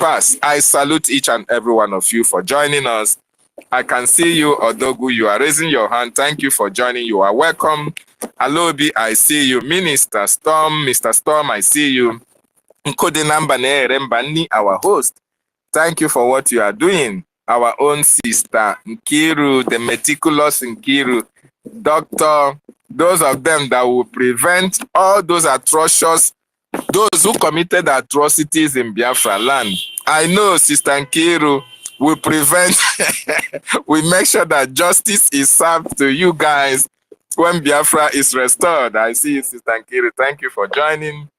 pass. I salute each and every one of you for joining us. I can see you, Odogu. You are raising your hand. Thank you for joining. You are welcome. Alobi, I see you. Minister Storm, Mr. Storm, I see you. Nkodenambane Rembani, our host. Thank you for what you are doing. Our own sister, Nkiru, the meticulous Nkiru, doctor, those of them that will prevent all those atrocious, those who committed atrocities in Biafra land. I know Sister Nkiru will prevent, we make sure that justice is served to you guys when Biafra is restored. I see you, Sister Nkiru. Thank you for joining.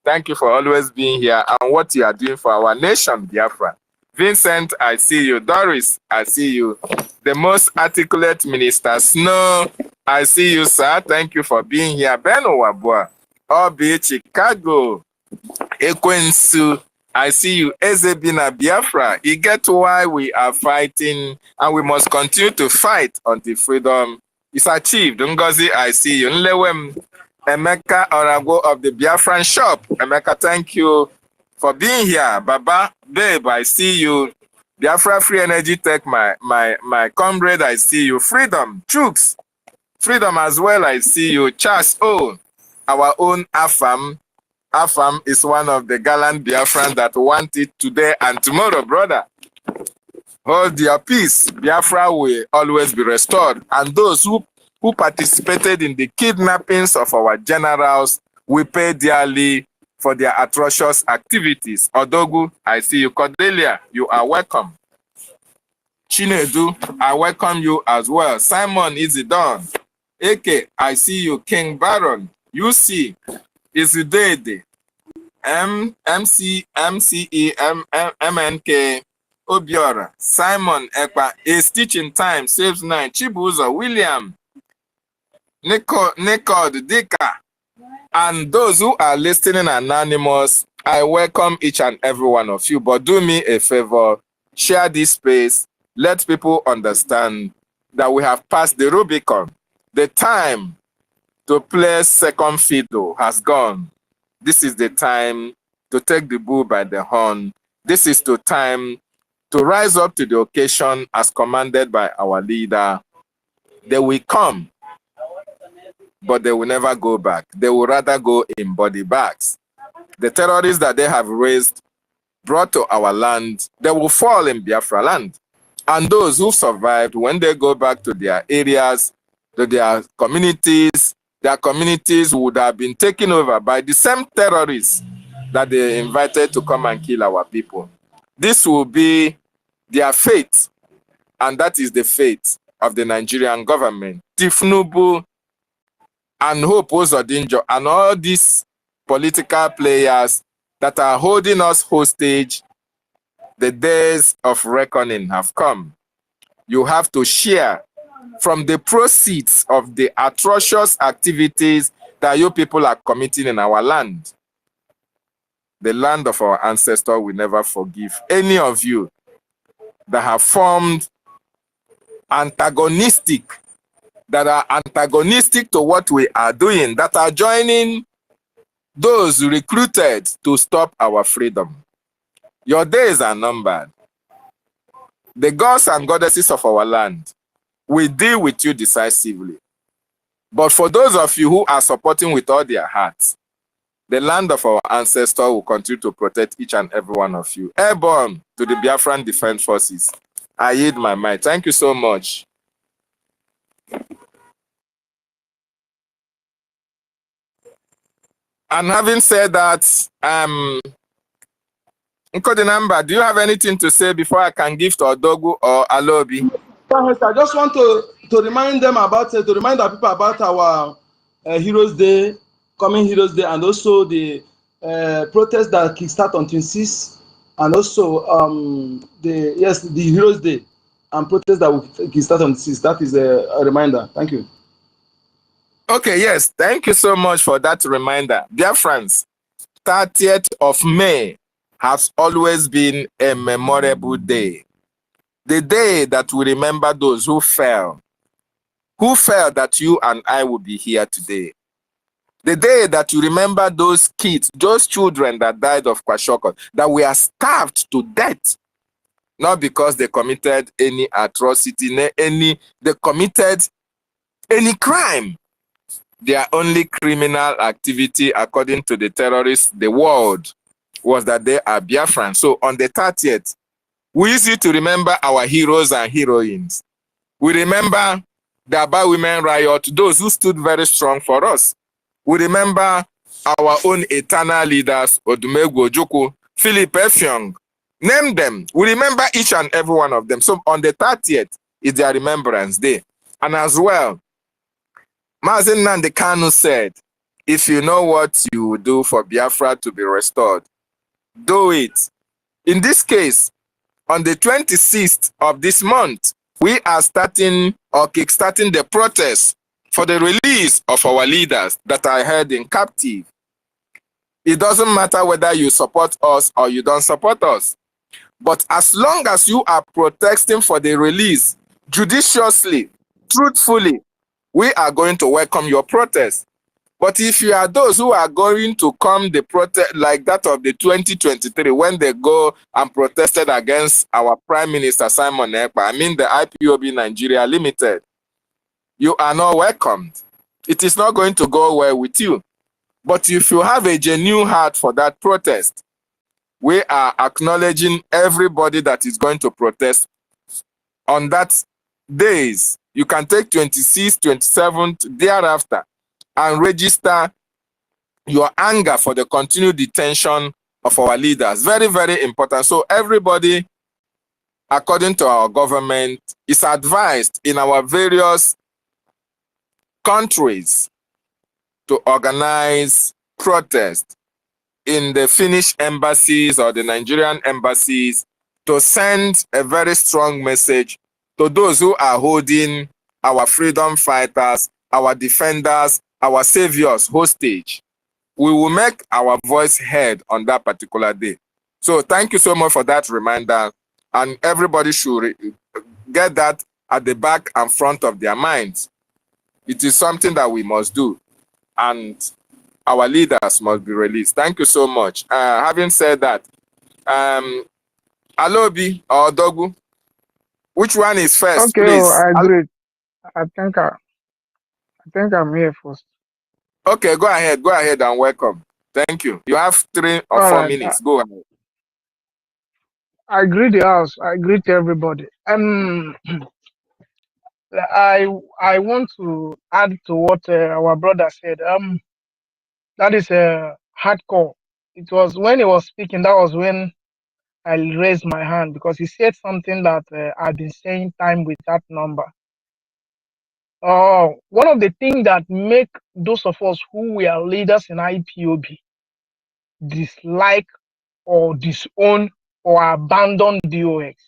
Thank you for always being here and what you are doing for our nation, Biafra. Vincent, I see you. Doris, I see you. The most articulate Minister Snow, I see you, sir. Thank you for being here. Ben Owabua, Obi, Chicago, Ekwensu, I see you. Ezebina, Biafra. You get why we are fighting and we must continue to fight until freedom is achieved. NGOZI, I see you. Nlewem, Emeka Orago of the Biafran shop. Emeka, thank you for being here. Baba, babe, I see you. Biafra Free Energy Tech, my comrade, I see you. Freedom, Chooks, Freedom as well, I see you. Charles O, our own AFAM. AFAM is one of the gallant Biafrans that want it today and tomorrow, brother. Hold your peace. Biafra will always be restored. And those who participated in the kidnappings of our generals will pay dearly for their atrocious activities. Odogu, I see you. Cordelia, you are welcome. Chinedu, I welcome you as well. Simon Izidon, Eke, I see you. King Baron, UC, Izudede, MNK, Obiora, Simon Ekpa, is teaching time, saves 9, Chibuzo, William, Nicod, Dika, and those who are listening anonymous, I welcome each and every one of you. But do me a favor, share this space. Let people understand that we have passed the Rubicon. The time to play second fiddle has gone. This is the time to take the bull by the horn. This is the time to rise up to the occasion as commanded by our leader. They will come, but they will never go back. They will rather go in body bags. The terrorists that they have raised, brought to our land, they will fall in Biafra land. And those who survived, when they go back to their areas, to their communities would have been taken over by the same terrorists that they invited to come and kill our people. This will be their fate, and that is the fate of the Nigerian government. Tifnubu and Hope Ozodinjo and all these political players that are holding us hostage, the days of reckoning have come. You have to share from the proceeds of the atrocious activities that you people are committing in our land. The land of our ancestors will never forgive any of you that have formed that are antagonistic to what we are doing, that are joining those recruited to stop our freedom. Your days are numbered. The gods and goddesses of our land will deal with you decisively. But for those of you who are supporting with all their hearts, the land of our ancestors will continue to protect each and every one of you. Airborne to the Biafran Defense Forces. I yield my mind. Thank you so much. And having said that, Nkodinamba, do you have anything to say before I can give to Odogu or Alobi? I just want to remind them about, to remind the people about our Heroes Day, coming Heroes Day, and also the protest that kickstart on 26, and also the Heroes Day and protest that will kickstart on 26. That is a reminder. Thank you. Okay, yes, thank you so much for that reminder. Dear friends, 30th of May has always been a memorable day. The day that we remember those who fell that you and I will be here today. The day that you remember those kids, those children that died of kwashiorkor, that were starved to death, not because they committed any atrocity, they committed any crime. Their only criminal activity, according to the terrorists, the world, was that they are Biafrans. So on the 30th, we used to remember our heroes and heroines. We remember the Aba Women Riot, those who stood very strong for us. We remember our own eternal leaders, Odumegwu Ojukwu, Philip Effiong, name them. We remember each and every one of them. So on the 30th is their Remembrance Day. And as well, Mazi Nnamdi Kanu said, if you know what you will do for Biafra to be restored, do it. In this case, on the 26th of this month, we are starting or kickstarting the protest for the release of our leaders that are held in captive. It doesn't matter whether you support us or you don't support us. But as long as you are protesting for the release judiciously, truthfully, we are going to welcome your protest. But if you are those who are going to come the protest like that of the 2023, when they go and protested against our Prime Minister Simon Ekpa, I mean the IPOB Nigeria Limited, you are not welcomed. It is not going to go well with you. But if you have a genuine heart for that protest, we are acknowledging everybody that is going to protest on that days. You can take 26th, 27th, thereafter, and register your anger for the continued detention of our leaders. Very, very important. So everybody, according to our government, is advised in our various countries to organize protests in the Finnish embassies or the Nigerian embassies to send a very strong message to those who are holding our freedom fighters, our defenders, our saviors hostage. We will make our voice heard on that particular day. So thank you so much for that reminder. And everybody should get that at the back and front of their minds. It is something that we must do. And our leaders must be released. Thank you so much. Having said that, Alobi or Dogu, which one is first, Okay, please? I agree. I think I'm here first. Okay, go ahead and welcome. Thank you. You have 3 or 4 minutes. Go ahead. I greet the house. I greet everybody. I want to add to what our brother said. That is hardcore. It was when he was speaking. That was when I raised my hand because he said something that I've been saying time with that number. One of the things that make those of us who were leaders in IPOB dislike or disown or abandon BOX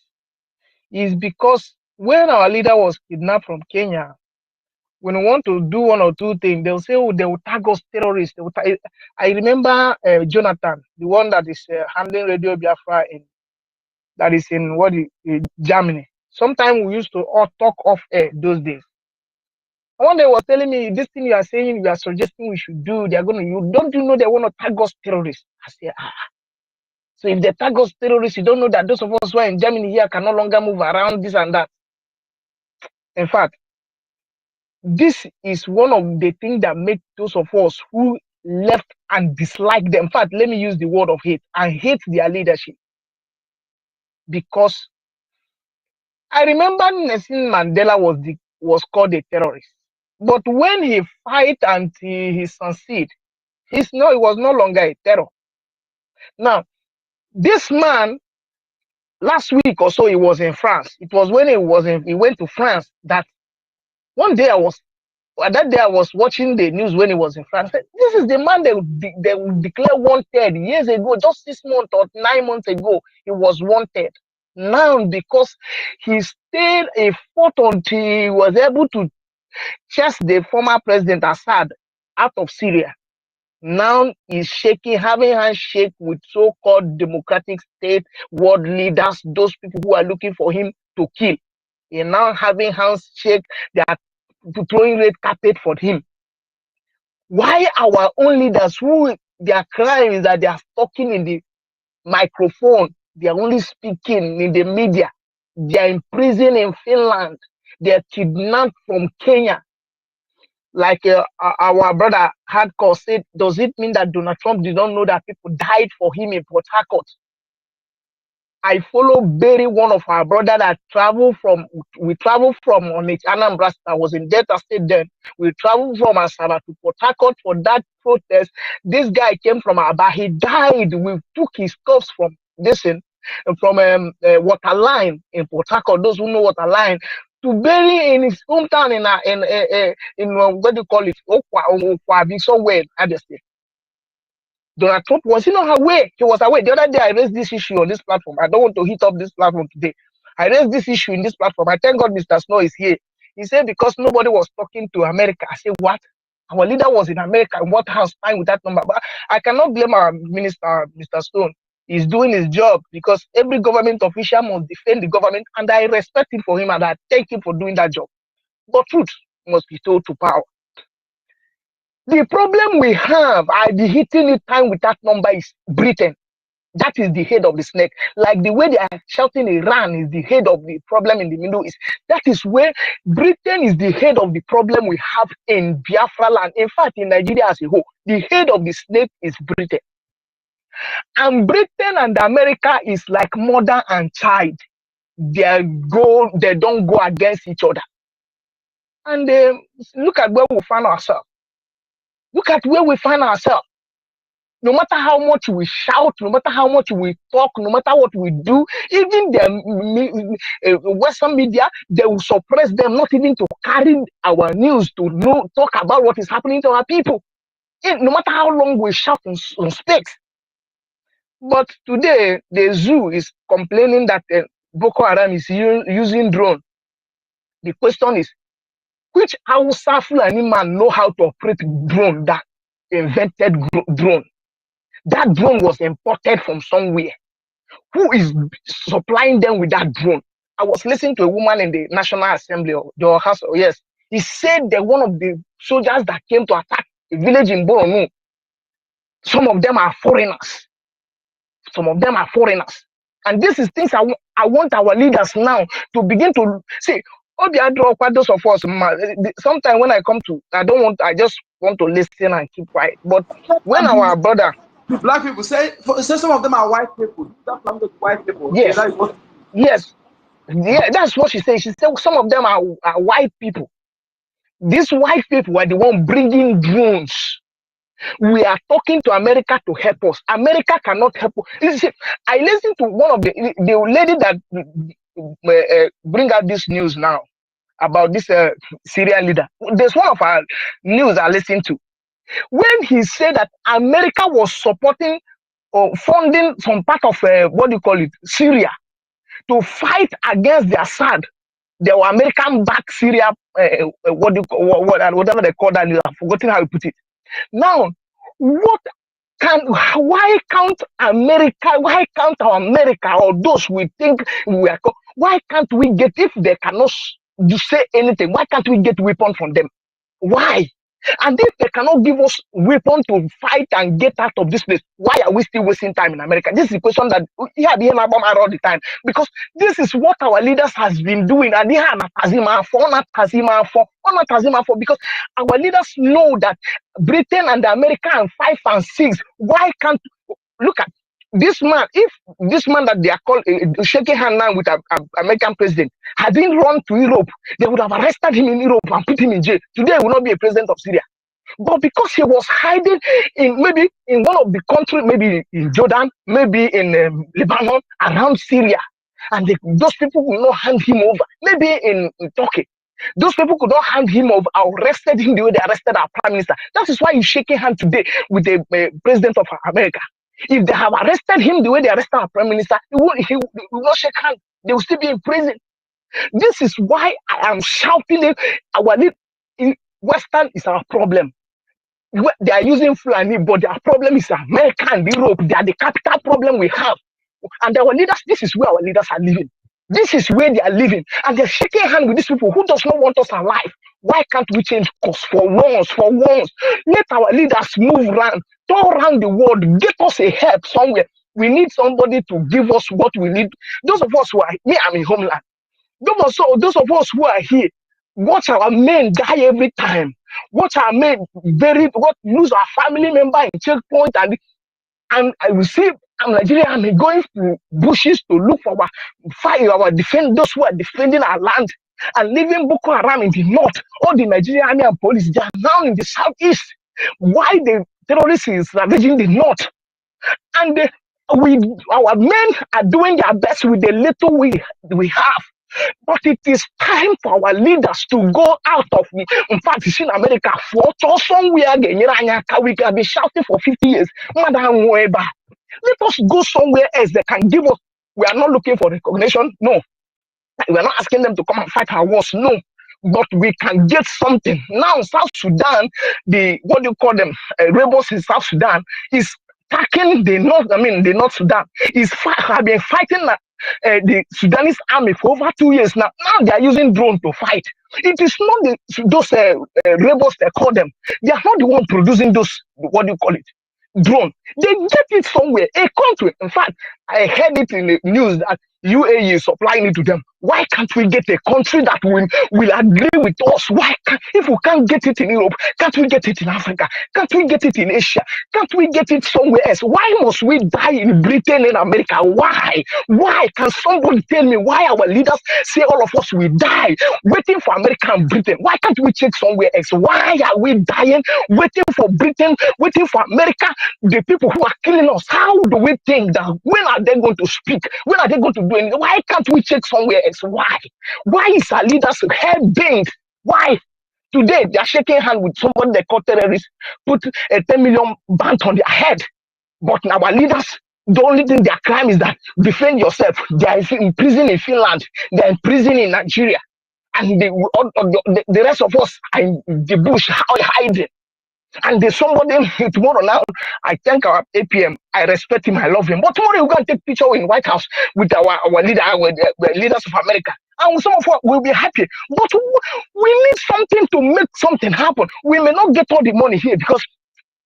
is because when our leader was kidnapped from Kenya, when we want to do 1 or 2 things, they'll say, oh, they will tag us terrorists. I remember Jonathan, the one that is handling Radio Biafra that is in Germany. Sometimes we used to all talk off air those days. One day was telling me, this thing you are saying, you are suggesting we should do, don't you know they want to tag us terrorists? I said, so if they tag us terrorists, you don't know that those of us who are in Germany here can no longer move around this and that. In fact, this is one of the things that make those of us who left and dislike them. In fact, let me use the word of hate. I hate their leadership. Because I remember Nelson Mandela was called a terrorist. But when he fight and he succeed, he was no longer a terror. Now, this man, last week or so, he was in France. It was when he went to France that one day I was watching the news when he was in France. This is the man they would declare wanted years ago, just 6 months or 9 months ago, he was wanted. Now, because he stayed a fought until he was able to chase the former president Assad out of Syria. Now he's shaking, having handshake with so-called democratic state world leaders, those people who are looking for him to kill. He's now having handshake, they are throwing red carpet for him. Why our own leaders, who their crime is that they are talking in the microphone, they are only speaking in the media, they are in prison in Finland, they are kidnapped from Kenya. Like our brother Hardcore said, does it mean that Donald Trump did not know that people died for him in Port Harcourt? I follow Barry, one of our brother that we traveled from on the Anambra. I was in Delta State then. We traveled from Asaba to Port Harcourt for that protest. This guy came from Aba. He died. We took his corpse from Waterline in Port Harcourt. Those who know Waterline, to bury in his hometown in what do you call it? Okwa, somewhere in Abia State. Donald Trump was not aware. He was aware. The other day I raised this issue on this platform. I don't want to hit up this platform today. I raised this issue in this platform. I thank God Mr. Snow is here. He said because nobody was talking to America. I said, what? Our leader was in America. In what house? Fine with that number. But I cannot blame our minister, Mr. Stone. He's doing his job because every government official must defend the government, and I respect him for him and I thank him for doing that job. But truth must be told to power. The problem we have, I'll be hitting it time with that number, is Britain. That is the head of the snake. Like the way they are shouting Iran is the head of the problem in the Middle East. That is where Britain is the head of the problem we have in Biafra land. In fact, in Nigeria as a whole, the head of the snake is Britain. And Britain and America is like mother and child. They don't go against each other. And look at where we find ourselves. Look at where we find ourselves. No matter how much we shout, no matter how much we talk, no matter what we do, even the Western media, they will suppress them, not even to carry our news, to talk about what is happening to our people. No matter how long we shout and speak. But today, the zoo is complaining that Boko Haram is using drone. The question is, which Hausa Fulani man know how to operate drone that invented drone? That drone was imported from somewhere. Who is supplying them with that drone? I was listening to a woman in the National Assembly of the House. Yes, he said that one of the soldiers that came to attack a village in Borno, some of them are foreigners. Some of them are foreigners. And this is things I want our leaders now to begin to see. Those of us, sometimes when I come to, I just want to listen and keep quiet. But when our brother, the black people say some of them are white people. That's white people. Yes, yes, yeah, that's what she said. She said some of them are white people. These white people are the one bringing drones. We are talking to America to help us. America cannot help us. I listened to one of the lady that bring out this news now about this Syrian leader. There's one of our news I listened to. When he said that America was supporting or funding some part of Syria to fight against the Assad, the American-backed Syria, whatever they call that, I've forgotten how you put it. Now, why can't America? Why can't our America or those we think we are? Why can't we get, if they cannot say anything? Why can't we get weapons from them? Why? And if they cannot give us weapons to fight and get out of this place, why are we still wasting time in America? This is a question that we have here all the time, because this is what our leaders has been doing, and they have because our leaders know that Britain and America and 5 and 6. Why can't look at this man? If this man that they are called shaking hand now with an American president had been run to Europe, they would have arrested him in Europe and put him in jail. Today, he will not be a president of Syria. But because he was hiding maybe in one of the countries, maybe in Jordan, maybe in Lebanon, around Syria, and those people will not hand him over. Maybe in Turkey, those people could not hand him over, arrested him the way they arrested our prime minister. That is why he's shaking hand today with the president of America. If they have arrested him the way they arrested our prime minister, he will not shake hands. They will still be in prison. This is why I am shouting it. Western is our problem. They are using Fulani, but their problem is America and Europe. They are the capital problem we have. And our leaders, this is where our leaders are living. This is where they are living. And they're shaking hands with these people who does not want us alive. Why can't we change course for once? For once, let our leaders move around, turn around the world, get us a help somewhere. We need somebody to give us what we need. Those of us who are me, I'm in homeland. Those of us who are here, watch our men die every time. Watch our men lose our family member in checkpoint, and I will see I'm Nigerian army going to bushes to look for our defenders who are defending our land and leaving Boko Haram in the north. All the Nigerian army and police, they are now in the southeast. Why the terrorists is ravaging the north? And our men are doing their best with the little we have. But it is time for our leaders to go out of the. In fact, it's in America. For somewhere, we can be shouting for 50 years. Madam Weber, let us go somewhere else that can give us. We are not looking for recognition. No. We are not asking them to come and fight our wars. No. But we can get something. Now, South Sudan, what do you call them? Rebels in South Sudan is attacking the North Sudan. Have been fighting the Sudanese army for over 2 years now. Now they are using drone to fight. It is not those rebels they call them. They are not the one producing those, what do you call it, drone. They get it somewhere, a country. In fact, I heard it in the news that UAE is supplying it to them. Why can't we get a country that will agree with us? If we can't get it in Europe, can't we get it in Africa? Can't we get it in Asia? Can't we get it somewhere else? Why must we die in Britain and America? Why? Why? Can somebody tell me why our leaders say all of us will die waiting for America and Britain? Why can't we check somewhere else? Why are we dying waiting for Britain, waiting for America? The people who are killing us, how do we think that? When are they going to speak? When are they going to do anything? Why can't we check somewhere else? Why? Why is our leaders head bent? Why? Today they are shaking hands with somebody they call terrorists, put a 10 million ban on their head. But our leaders, the only thing their crime is that defend yourself. They are in prison in Finland. They are in prison in Nigeria. And the rest of us are in the bush hiding. And there's somebody tomorrow now, I thank our APM, I respect him, I love him. But tomorrow we're going to take picture in White House with our leader, with the leaders of America. And some of us will be happy. But we need something to make something happen. We may not get all the money here because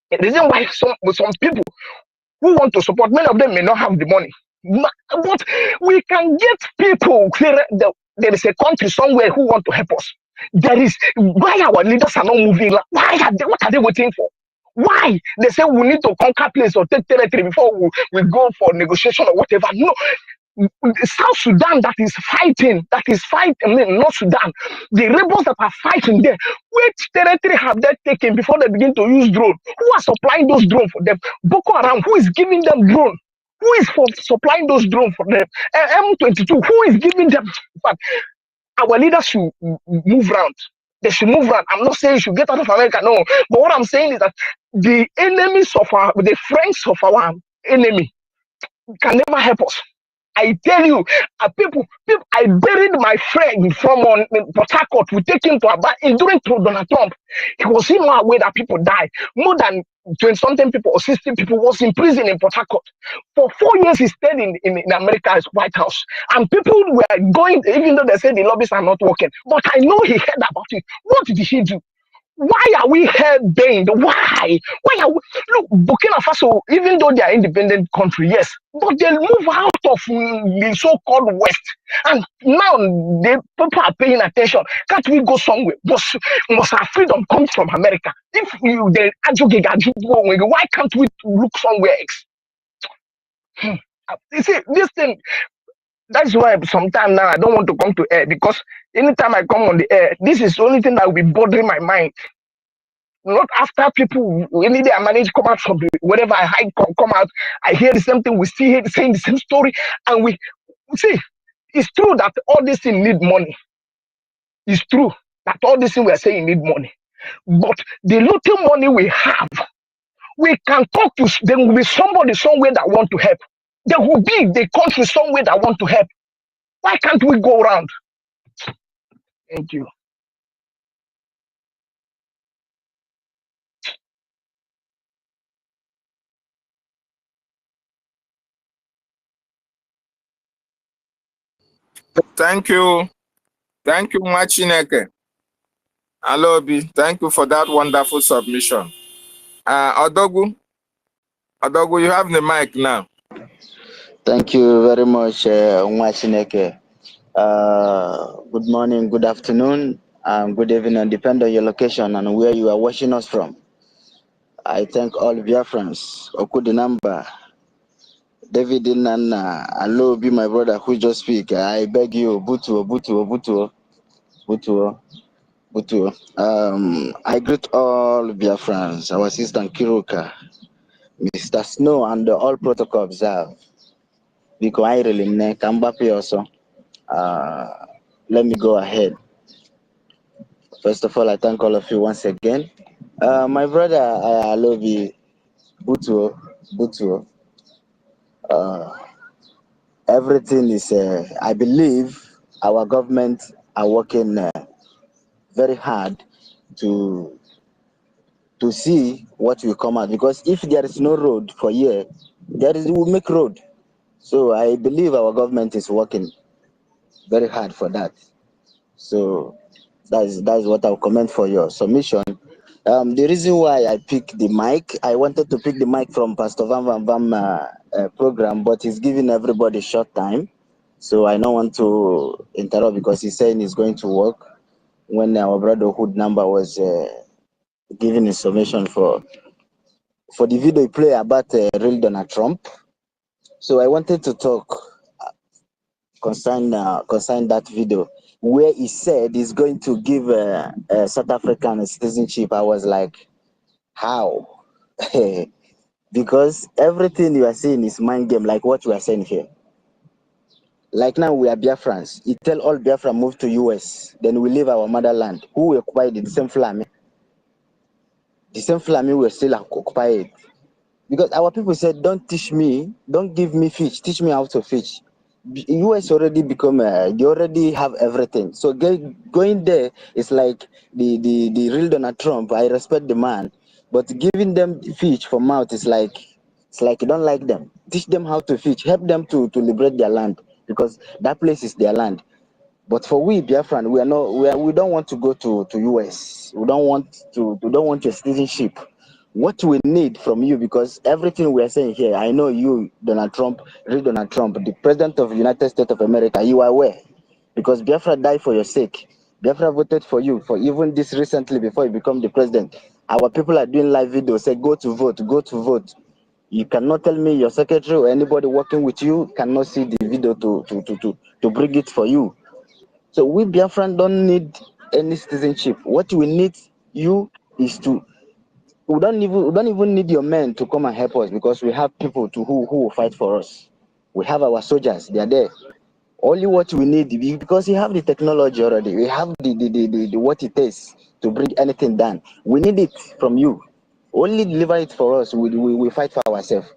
the reason why some people who want to support, many of them may not have the money. But we can get people, there is a country somewhere who want to help us. Why our leaders are not moving? What are they waiting for? Why? They say we need to conquer place or take territory before we go for negotiation or whatever. No. South Sudan that is fighting, North Sudan, the rebels that are fighting there, which territory have they taken before they begin to use drone? Who are supplying those drones for them? Boko Haram, who is giving them drone? Who is supplying those drones for them? M22, who is giving them? In fact, our leaders should move around. They should move around. I'm not saying you should get out of America, no. But what I'm saying is that the friends of our enemy can never help us. I tell you, people, I buried my friend from Port Harcourt. We take him to Aba during Donald Trump. He was in our way that people died. More than 20-something people or 60 people was in prison in Port Harcourt. For 4 years, he stayed in America's White House. And people were going, even though they said the lobbies are not working. But I know he heard about it. What did he do? Why are we hell-bent? Why? Look, Burkina Faso, even though they are independent country, yes, but they move out of the so-called West. And now the people are paying attention. Can't we go somewhere? Must our freedom come from America? If they why can't we look somewhere else? You see, this thing, that's why sometimes now I don't want to come to air, because anytime I come on the air, this is the only thing that will be bothering my mind. Not after people, any day I manage to come out from wherever I hide, come out, I hear the same thing, we see it saying the same story, and we see, it's true that all these things need money. It's true that all these things we are saying need money. But the little money we have, we can talk to, there will be somebody somewhere that want to help. There will be the country somewhere that want to help. Why can't we go around? Thank you. Thank you. Thank you, Machineke. Alobi, thank you for that wonderful submission. Odogu, you have the mic now. Thank you very much, Nwachineke. Good morning, good afternoon, good evening, depending on your location and where you are watching us from. I thank all Biafrans. Okudi number, David Nana, Alobi, my brother who just speak. I beg you, Butuo. I greet all Biafrans, our sister Kiruka, Mr. Snow, and all protocol observed. Because I really need Kambapi also. Let me go ahead. First of all, I thank all of you once again. My brother, I love you, Butuo. Everything is, I believe our government are working very hard to see what will come out. Because if there is no road for here, we'll make road. So I believe our government is working very hard for that. So that is what I'll comment for your submission. The reason why I picked the mic, I wanted to pick the mic from Pastor Van program, but he's giving everybody short time. So I don't want to interrupt because he's saying he's going to work when our brotherhood number was giving his submission for the video he played about real Donald Trump. So I wanted to talk concern that video where he said he's going to give South African citizenship. I was like, how? Because everything you are saying is mind game, like what we are saying here. Like now we are Biafrans. You tell all Biafra move to US, then we leave our motherland. Who will occupy the same Flame? The same Flame will still occupy it. Because our people said, don't give me fish, teach me how to fish. US already become, they already have everything. So going there is like the real Donald Trump. I respect the man, but giving them fish for mouth is like, it's like you don't like them. Teach them how to fish, help them to liberate their land, because that place is their land. But for we Biafran, we don't want to go to US. We don't want your citizenship. What we need from you, because everything we are saying here, I know you, Donald Trump, the President of the United States of America, you are aware. Because Biafra died for your sake. Biafra voted for you, for even this recently before you become the president. Our people are doing live videos, say go to vote. You cannot tell me your secretary or anybody working with you cannot see the video to bring it for you. So we Biafran don't need any citizenship. What we need you is to, we don't even need your men to come and help us, because we have people who will fight for us. We have our soldiers, they are there. Only what we need, because we have the technology already, we have the what it takes to bring anything down. We need it from you. Only deliver it for us. We fight for ourselves.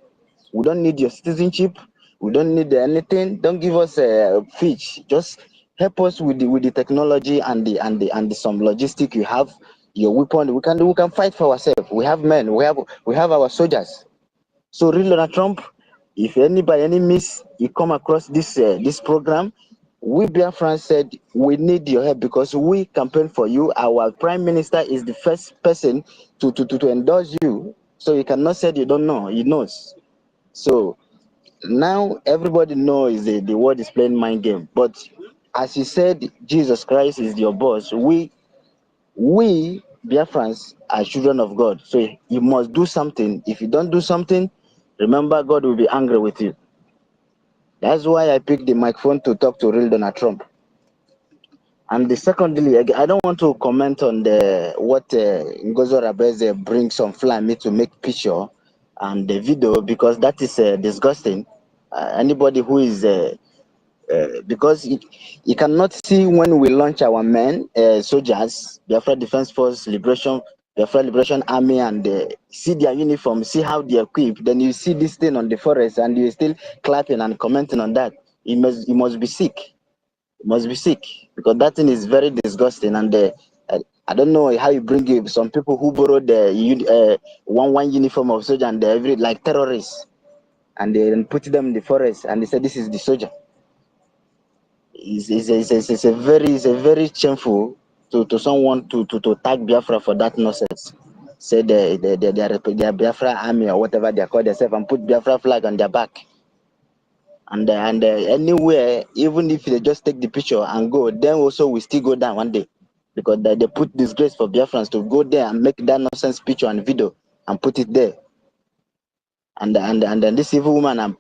We don't need your citizenship. We don't need anything. Don't give us a fish. Just help us with the technology and the some logistic you have. Your weapon. We can fight for ourselves. We have men. We have our soldiers. So real Donald Trump, if by any means you come across this this program, we Biafran said we need your help, because we campaign for you. Our prime minister is the first person to endorse you. So you cannot say you don't know. He knows. So now everybody knows the word is playing mind game. But as you said, Jesus Christ is your boss. We Biafrans are children of God. So you must do something. If you don't do something, remember God will be angry with you. That's why I picked the microphone to talk to real Donald Trump. And secondly, I don't want to comment on what NGOZI Rabeze brings on Flame to make picture and the video, because that is disgusting. Anybody who is because you cannot see when we launch our men, soldiers, Biafra Defense Force, Biafra Liberation Army, and see their uniform, see how they equip. Then you see this thing on the forest, and you're still clapping and commenting on that. You must be sick. You must be sick, because that thing is very disgusting. And I don't know how you bring it. Some people who borrowed the one uniform of soldier, and every like terrorists, and they put them in the forest, and they say this is the soldier. It's a very shameful to someone to tag Biafra for that nonsense. Say they are Biafra army or whatever they call themselves, and put Biafra flag on their back. And anywhere, even if they just take the picture and go, then also we still go down one day, because they put disgrace for Biafrans to go there and make that nonsense picture and video and put it there. And then this evil woman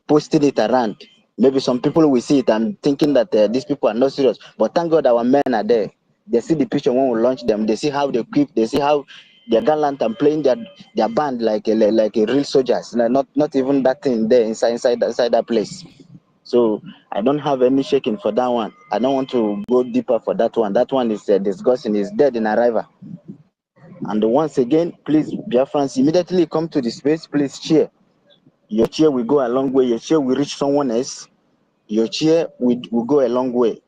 posted it around. Maybe some people will see it and thinking that these people are not serious. But thank God our men are there. They see the picture when we launch them. They see how they equip. They see how they're gallant and playing their band like a real soldiers. Not even that thing there inside that place. So I don't have any shaking for that one. I don't want to go deeper for that one. That one is disgusting. It's dead in arrival. And once again, please, Biafrans, immediately come to the space. Please share. Your cheer will go a long way. Your cheer will reach someone else. Your cheer will go a long way.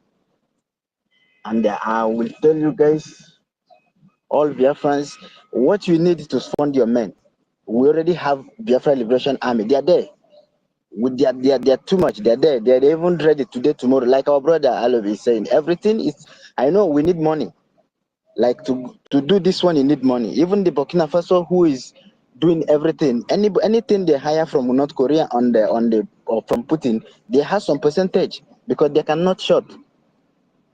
And I will tell you guys, all Biafrans, what you need to fund your men. We already have Biafra Liberation Army. They are there. They are too much. They are there. They are even ready today, tomorrow. Like our brother Alob is saying, everything is. I know we need money. Like to do this one, you need money. Even the Burkina Faso, who is doing everything, anything they hire from North Korea or from Putin, they have some percentage because they cannot short.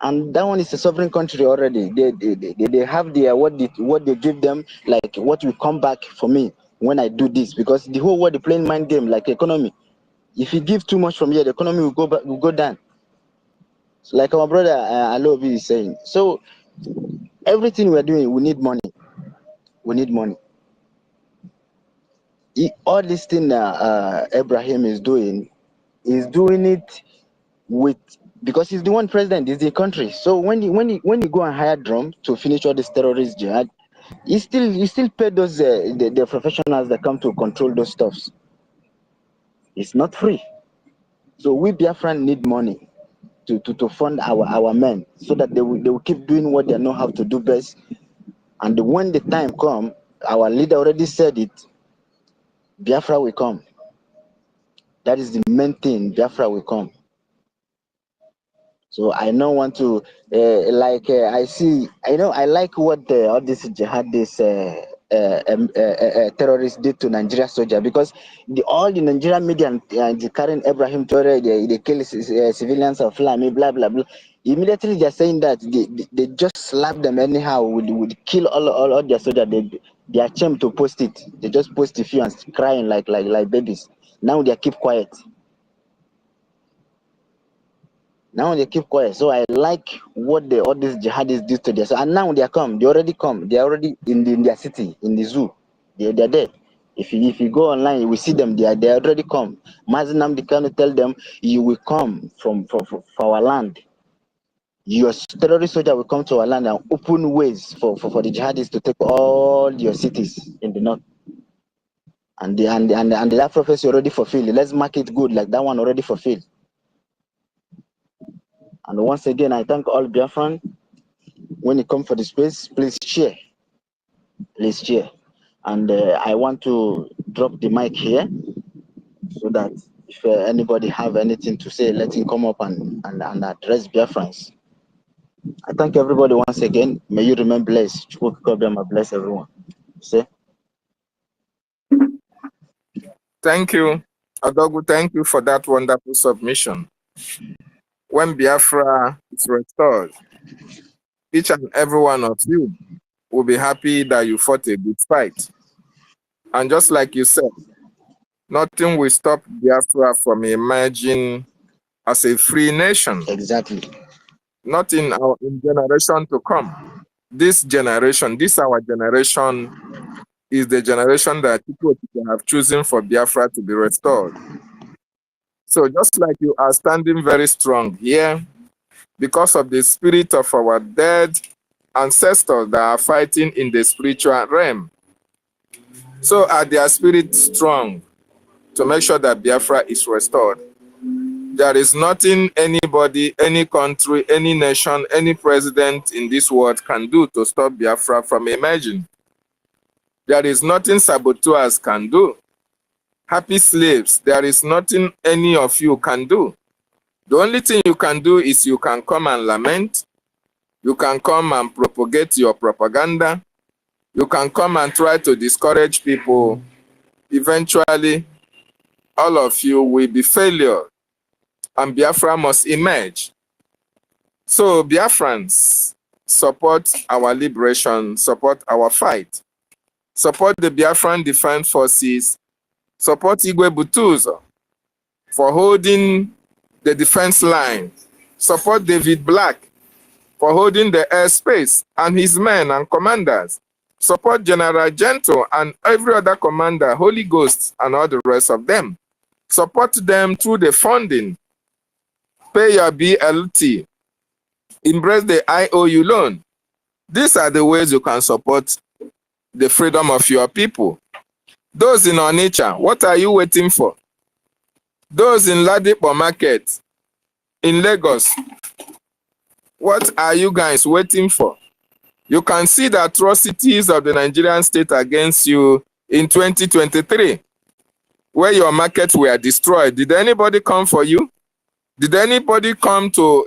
And that one is a sovereign country already. They have their what they give them, like what will come back for me when I do this, because the whole world is playing mind game like economy. If you give too much from here, the economy will go down. So like our brother Alobi is saying. So everything we're doing, we need money. We need money. All this thing Abraham is doing it with, because he's the one president, he's the country. So when you go and hire drum to finish all this terrorist jihad, you still pay those the professionals that come to control those stuffs. It's not free. So we Biafran need money to fund our men, so that they will keep doing what they know how to do best. And when the time comes, our leader already said it, Biafra will come. That is the main thing, Biafra will come. So I don't want to, I like what all these jihadists, terrorists did to Nigeria soldier, because all the Nigerian media and the current Abraham Traore, they kill civilians of Flami, blah, blah, blah. Immediately they're saying that they just slap them anyhow, would kill all their soldiers. They are ashamed to post it. They just post a few and crying like babies. Now they keep quiet. Now they keep quiet. So I like what all these jihadists do to them. So, and now they come. They already come. They are already in their city, in the zoo. They're there. If you go online, you will see them. They already come. Mazinam Dikano tell them, you will come for our land. Your terrorist soldier will come to our land and open ways for the jihadists to take all your cities in the north. And that prophecy already fulfilled. Let's mark it good, like that one already fulfilled. And once again, I thank all Biafran. When you come for the space, please share. Please share. And I want to drop the mic here, so that if anybody have anything to say, let him come up and address Biafrans. I thank everybody once again. May you remain blessed. Bless everyone. Say. Thank you, Adogu. Thank you for that wonderful submission. When Biafra is restored, each and every one of you will be happy that you fought a good fight. And just like you said, nothing will stop Biafra from emerging as a free nation. Exactly. Not in our generation to come. This generation, our generation, is the generation that people have chosen for Biafra to be restored. So just like you are standing very strong here, because of the spirit of our dead ancestors that are fighting in the spiritual realm. So are their spirits strong to make sure that Biafra is restored? There is nothing anybody, any country, any nation, any president in this world can do to stop Biafra from emerging. There is nothing saboteurs can do. Happy slaves, there is nothing any of you can do. The only thing you can do is you can come and lament. You can come and propagate your propaganda. You can come and try to discourage people. Eventually, all of you will be failure, and Biafra must emerge. So, Biafrans, support our liberation, support our fight, support the Biafran Defense Forces, support Igwe Butuzo for holding the defense line, support David Black for holding the airspace and his men and commanders, support General Gento and every other commander, Holy Ghost and all the rest of them. Support them through the funding, pay your BLT, embrace the IOU loan. These are the ways you can support the freedom of your people. Those in Onitsha, what are you waiting for? Those in Ladipo Market, in Lagos, what are you guys waiting for? You can see the atrocities of the Nigerian state against you in 2023, where your markets were destroyed. Did anybody come for you? Did anybody come to,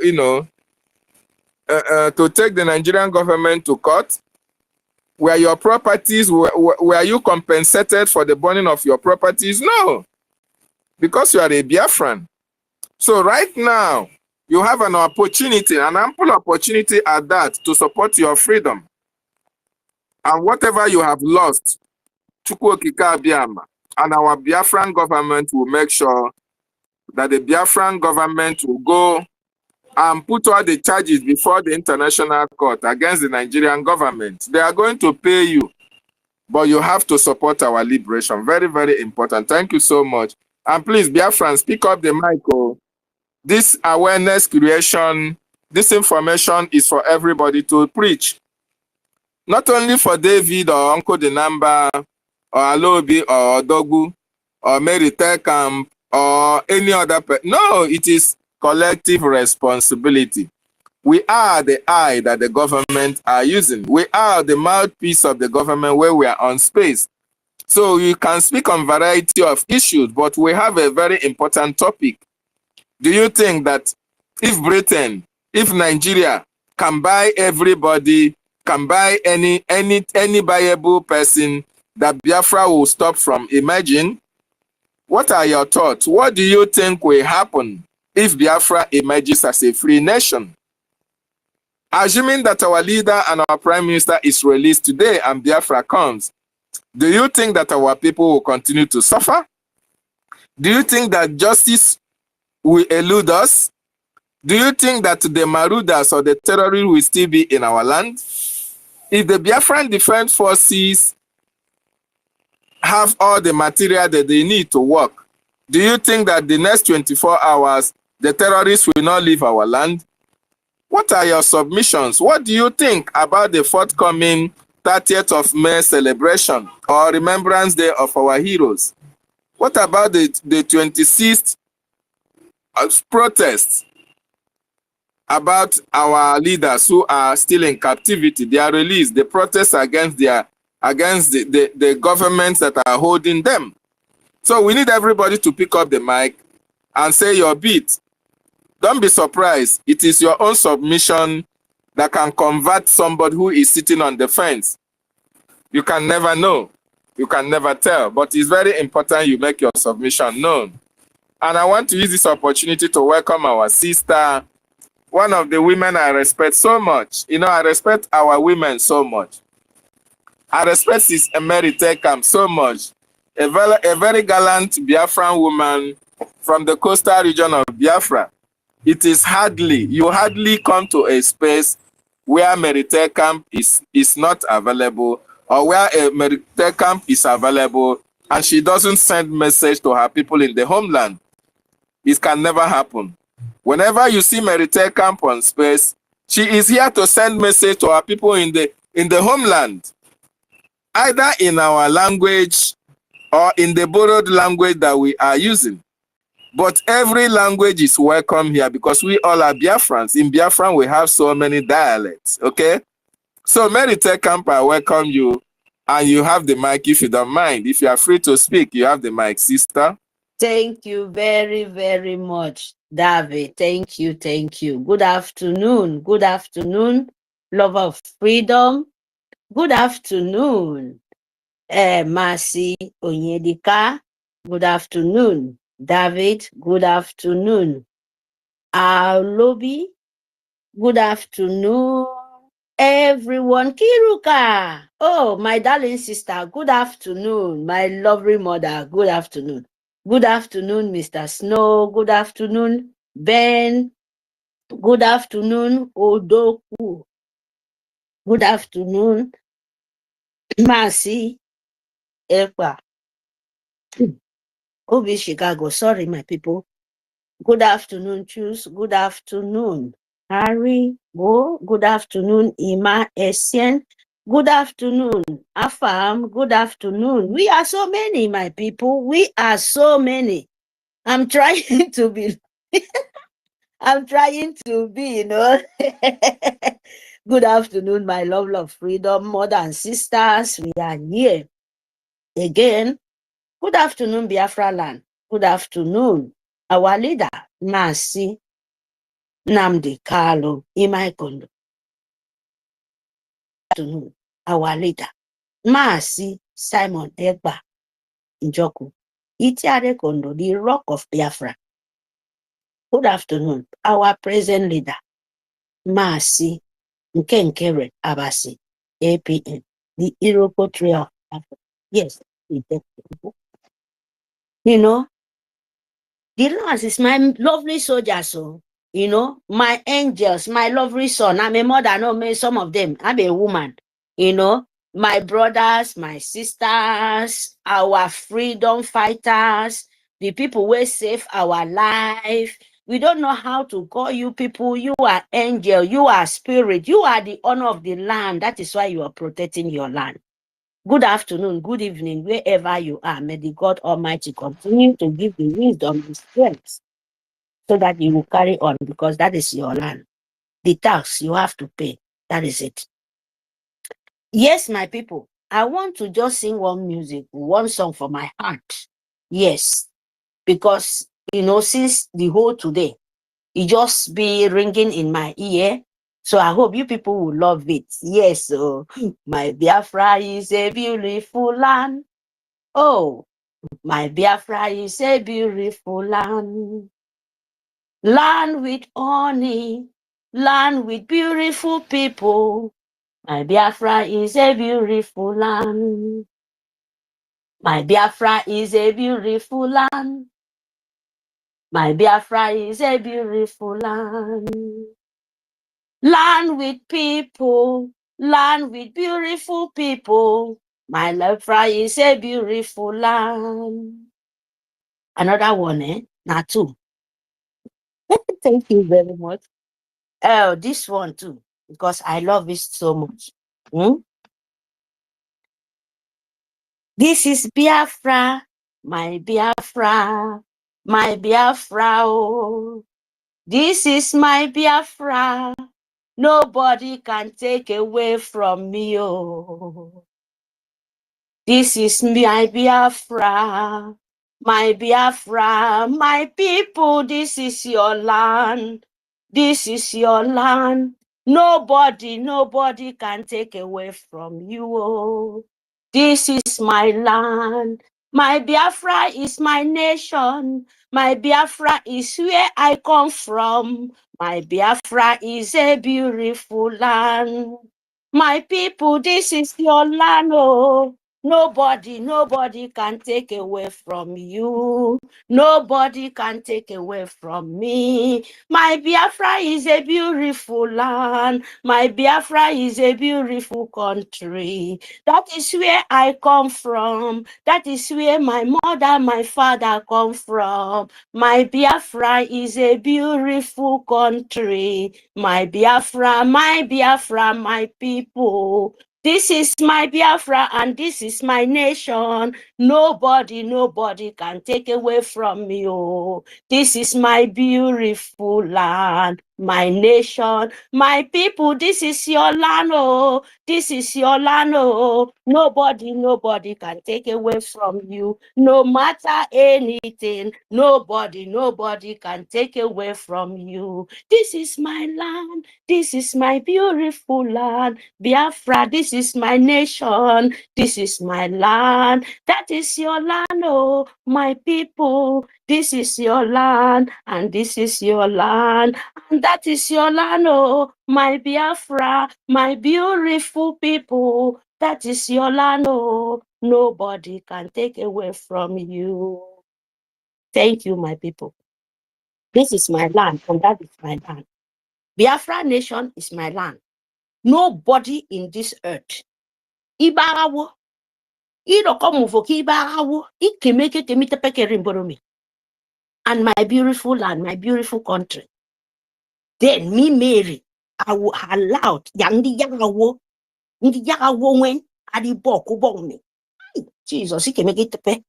to take the Nigerian government to court? Were your properties, were you compensated for the burning of your properties? No, because you are a Biafran. So right now, you have an opportunity, an ample opportunity at that, to support your freedom. And whatever you have lost, Chukwu Okike Abiama and our Biafran government will make sure that the Biafran government will go and put all the charges before the international court against the Nigerian government. They are going to pay you, but you have to support our liberation. Very, very important. Thank you so much. And please, Biafrans, pick up the mic. This awareness creation, this information is for everybody to preach. Not only for David or Uncle Dinamba or Alobi or Dogu or Mary Tekam or any other person. No, it is collective responsibility. We are the eye that the government are using. We are the mouthpiece of the government where we are on space. So you can speak on variety of issues, but we have a very important topic. Do you think that if Britain, if Nigeria can buy everybody, can buy any viable person, that Biafra will stop from emerging? What are your thoughts? What do you think will happen if Biafra emerges as a free nation? Assuming that our leader and our prime minister is released today and Biafra comes, do you think that our people will continue to suffer? Do you think that justice will elude us? Do you think that the marauders or the terrorists will still be in our land? If the Biafran Defense Forces have all the material that they need to work, do you think that the next 24 hours, the terrorists will not leave our land? What are your submissions? What do you think about the forthcoming 30th of May celebration or Remembrance Day of our heroes? What about the 26th protests about our leaders who are still in captivity? They are released. The protests against the governments that are holding them. So we need everybody to pick up the mic and say your bit. Don't be surprised. It is your own submission that can convert somebody who is sitting on the fence. You can never know. You can never tell. But it's very important you make your submission known. And I want to use this opportunity to welcome our sister, one of the women I respect so much. I respect our women so much. I respect Sis Mary Tekam so much. A very gallant Biafran woman from the coastal region of Biafra. It is you hardly come to a space where Mary Tekam is not available, or where a Mary Tekam is available and she doesn't send message to her people in the homeland. It can never happen. Whenever you see Mary Tekam on space, she is here to send message to our people in the homeland, either in our language or in the borrowed language that we are using. But every language is welcome here because we all are Biafrans. In Biafran, we have so many dialects, okay? So Mary Tekam, I welcome you, and you have the mic if you don't mind. If you are free to speak, you have the mic, sister. Thank you very, very much, David. Thank you, thank you. Good afternoon. Good afternoon. lover of freedom. Good afternoon, Mercy Onyedika. Good afternoon, David. Good afternoon, Alobi. Good afternoon, everyone. Kiruka. Oh, my darling sister. Good afternoon, my lovely mother. Good afternoon. Good afternoon, Mr. Snow. Good afternoon, Ben. Good afternoon, Odoku. Good afternoon, Mercy Ekpa. Obi Chicago. Sorry, my people. Good afternoon, Choose. Good afternoon, Harry. Bo. Good afternoon, Ima Essien. Good afternoon, Afam. Good afternoon. We are so many, my people. We are so many. I'm trying to be, you know. Good afternoon, my love freedom, mother and sisters. We are here again. Good afternoon, Biafra land. Good afternoon, our leader, Nasi Nnamdi Kanu Imaikondo. Good afternoon, our leader, Masi Simon Egba Njoku. Itiare Kondo, the rock of Biafra. Good afternoon, our present leader, Masi Nkenkere Abasi, APN, the Iroko Trail of Africa. Yes, you know, the Lord is my lovely soldiers, so you know, my angels, my lovely son. I'm a mother, no, me, some of them. I'm a woman, you know, my brothers, my sisters, our freedom fighters, the people who save our life. We don't know how to call you people. You are angel, you are spirit, you are the honor of the land. That is why you are protecting your land. Good afternoon, good evening, wherever you are. May the God Almighty continue to give you wisdom and strength so that you will carry on, because that is your land. The tax you have to pay, that is it. Yes, my people, I want to just sing one song for my heart. Yes, because, you know, since the whole today, it just be ringing in my ear. So I hope you people will love it. Yes, so my Biafra is a beautiful land. Oh, my Biafra is a beautiful land. Land with honey, land with beautiful people. My Biafra is a beautiful land. My Biafra is a beautiful land. My Biafra is a beautiful land. Land with people, land with beautiful people. My Biafra is a beautiful land. Another one, now two. Thank you very much. Oh, this one too, because I love it so much. This is Biafra, my Biafra, my Biafra. Oh. This is my Biafra. Nobody can take away from me. Oh. This is my Biafra, my Biafra, my people. This is your land. This is your land. Nobody can take away from you. Oh. This is my land. My Biafra is my nation. My Biafra is where I come from. My Biafra is a beautiful land. My people, this is your land. Oh. Nobody can take away from you. Nobody can take away from me. My Biafra is a beautiful land. My Biafra is a beautiful country. That is where I come from. That is where my mother, my father come from. My Biafra is a beautiful country. My Biafra, my people. This is my Biafra and this is my nation. Nobody can take away from me. Oh, this is my beautiful land, my nation, my people. This is your land. Oh, this is your land. Oh, nobody can take away from you. No matter anything, nobody can take away from you. This is my land. This is my beautiful land. Biafra, this is my nation. This is my land. That is your land, oh, my people. This is your land, and this is your land, and that is your land, oh, my Biafra, my beautiful people. That is your land, oh, nobody can take away from you. Thank you, my people. This is my land, and that is my land. Biafra nation is my land. Nobody in this earth. Ibarawo. And my beautiful land, my beautiful country. Then me, Mary, I will allow Yagawo when I did me. Jesus, he can make it the pay.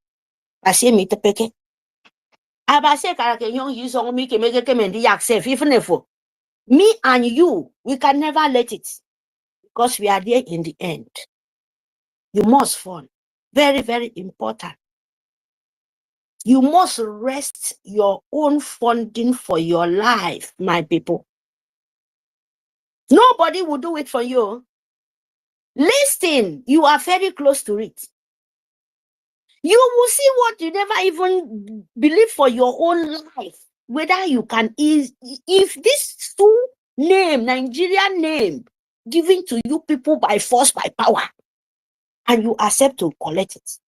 I say me the peke. Abase Karake young use on me can make it come and the yak safe, even if me and you, we can never let it. Because we are there in the end. You must fall. Very, very important. You must rest your own funding for your life, my people. Nobody will do it for you. Listen, you are very close to it. You will see what you never even believe for your own life. Whether you can, if this two name, Nigerian name, given to you people by force, by power, and you accept to collect it,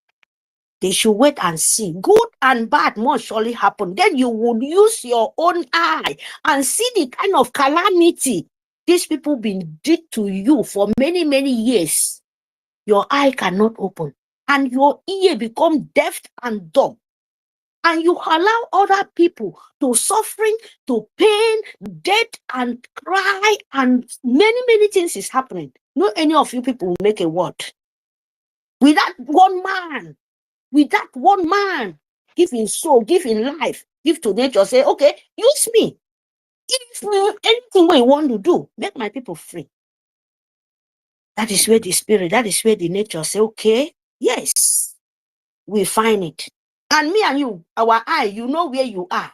they should wait and see. Good and bad must surely happen. Then you would use your own eye and see the kind of calamity these people been did to you for many, many years. Your eye cannot open. And your ear become deaf and dumb. And you allow other people to suffering, to pain, death, and cry, and many, many things is happening. Not any of you people will make a word. With that one man, giving soul, giving life, give to nature, say, okay, use me. If anything we want to do, make my people free. That is where the spirit, that is where the nature say, okay, yes, we find it. And me and you, our eye, you know where you are.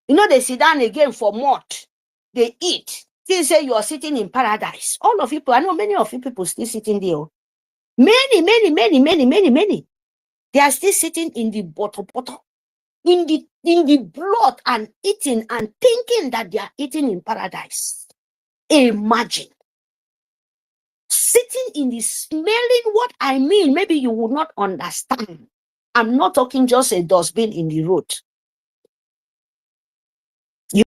You know, they sit down again for mud. They eat. They say you are sitting in paradise. All of you, I know many of you people still sitting there. Many. They are still sitting in the bottle, in the blood and eating and thinking that they are eating in paradise. Imagine. Sitting in the smelling what I mean, maybe you will not understand. I'm not talking just a dustbin in the road.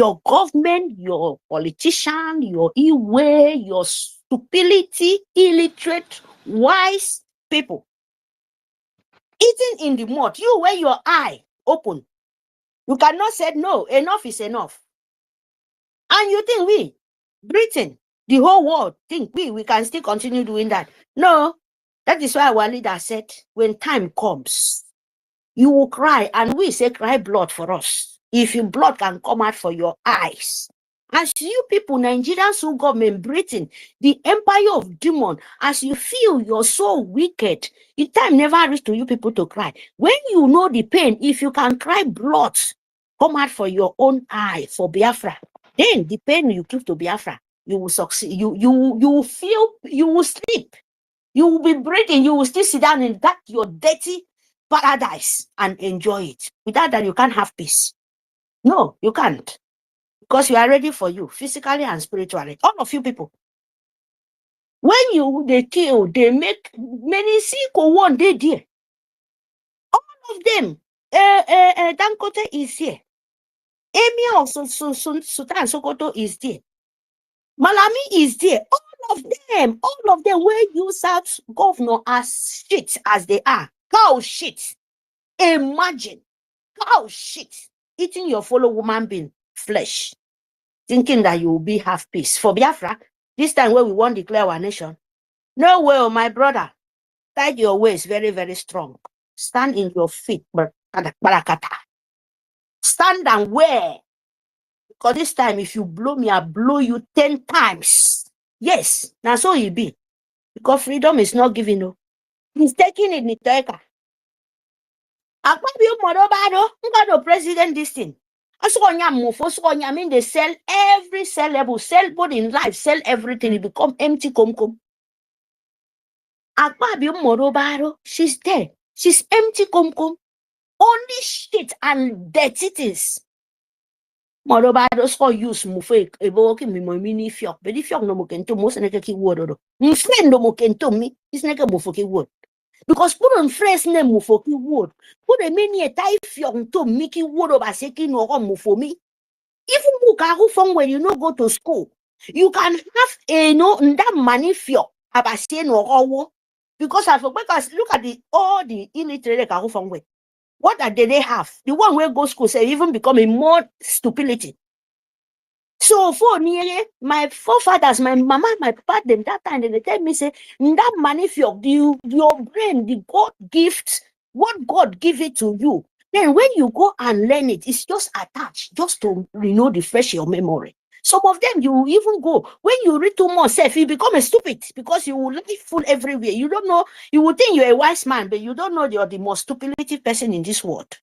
Your government, your politician, your e-way, your stupidity, illiterate, wise people. Eating in the mud, you wear your eye open. You cannot say no, enough is enough. And you think we, Britain, the whole world, think we can still continue doing that. No, that is why our leader said, when time comes, you will cry, and we say cry blood for us. If your blood can come out for your eyes. As you people, Nigerians who government Britain, the empire of demon, as you feel you're so wicked, the time never reached to you people to cry. When you know the pain, if you can cry blood, come out for your own eye, for Biafra, then the pain you give to Biafra, you will succeed. You will feel, you will sleep. You will be breathing. You will still sit down in that your dirty paradise and enjoy it. Without that, you can't have peace. No, you can't. Because we are ready for you, physically and spiritually. All of you people. When they kill, they make many sick one day there. All of them. Dankote is here. Emir of Sultan Sokoto is there. Malami is there. All of them where you serve governor as shit as they are. Cow shit. Imagine. Cow shit. Eating your fellow woman being flesh. Thinking that you will have peace. For Biafra, this time where we want to declare our nation, No way, my brother. Tie your waist very, very strong. Stand in your feet, barakata. Stand and wear. Because this time, if you blow me, I'll blow you 10 times. Yes, that's all it be. Because freedom is not given. No. He's taking it in the Teka. Akpabio Morobado, the president this thing. I mean, they sell every cell level, sell both in life, sell everything. It become empty. Akpabio Morobado, she's there. She's empty. Only shit and dirty things. Morobado score use mufake evoking me my mini fiok, but if you're no mokento, most neke word or friend no mokento me, is neke mufoki word. Because put on fresh name mufoki word. Put a many a type fiok to Mickey word of a seki no mufo me. Even mukaru from when you no go to school, you can have a no that money fiok about saying no. Because I forgot, because look at all the illiterate karu from where. What did they have? The one where go school say even becoming more stupidity. So for nearly my forefathers, my mama, my papa, them that time they tell me say that money for your brain, the God gift, what God give it to you. Then when you go and learn it, it's just attached, just to refresh your memory. Some of them you even go when you read too much, you become a stupid because you will live full everywhere. You don't know, you would think you're a wise man, but you don't know you're the most stupidity person in this world.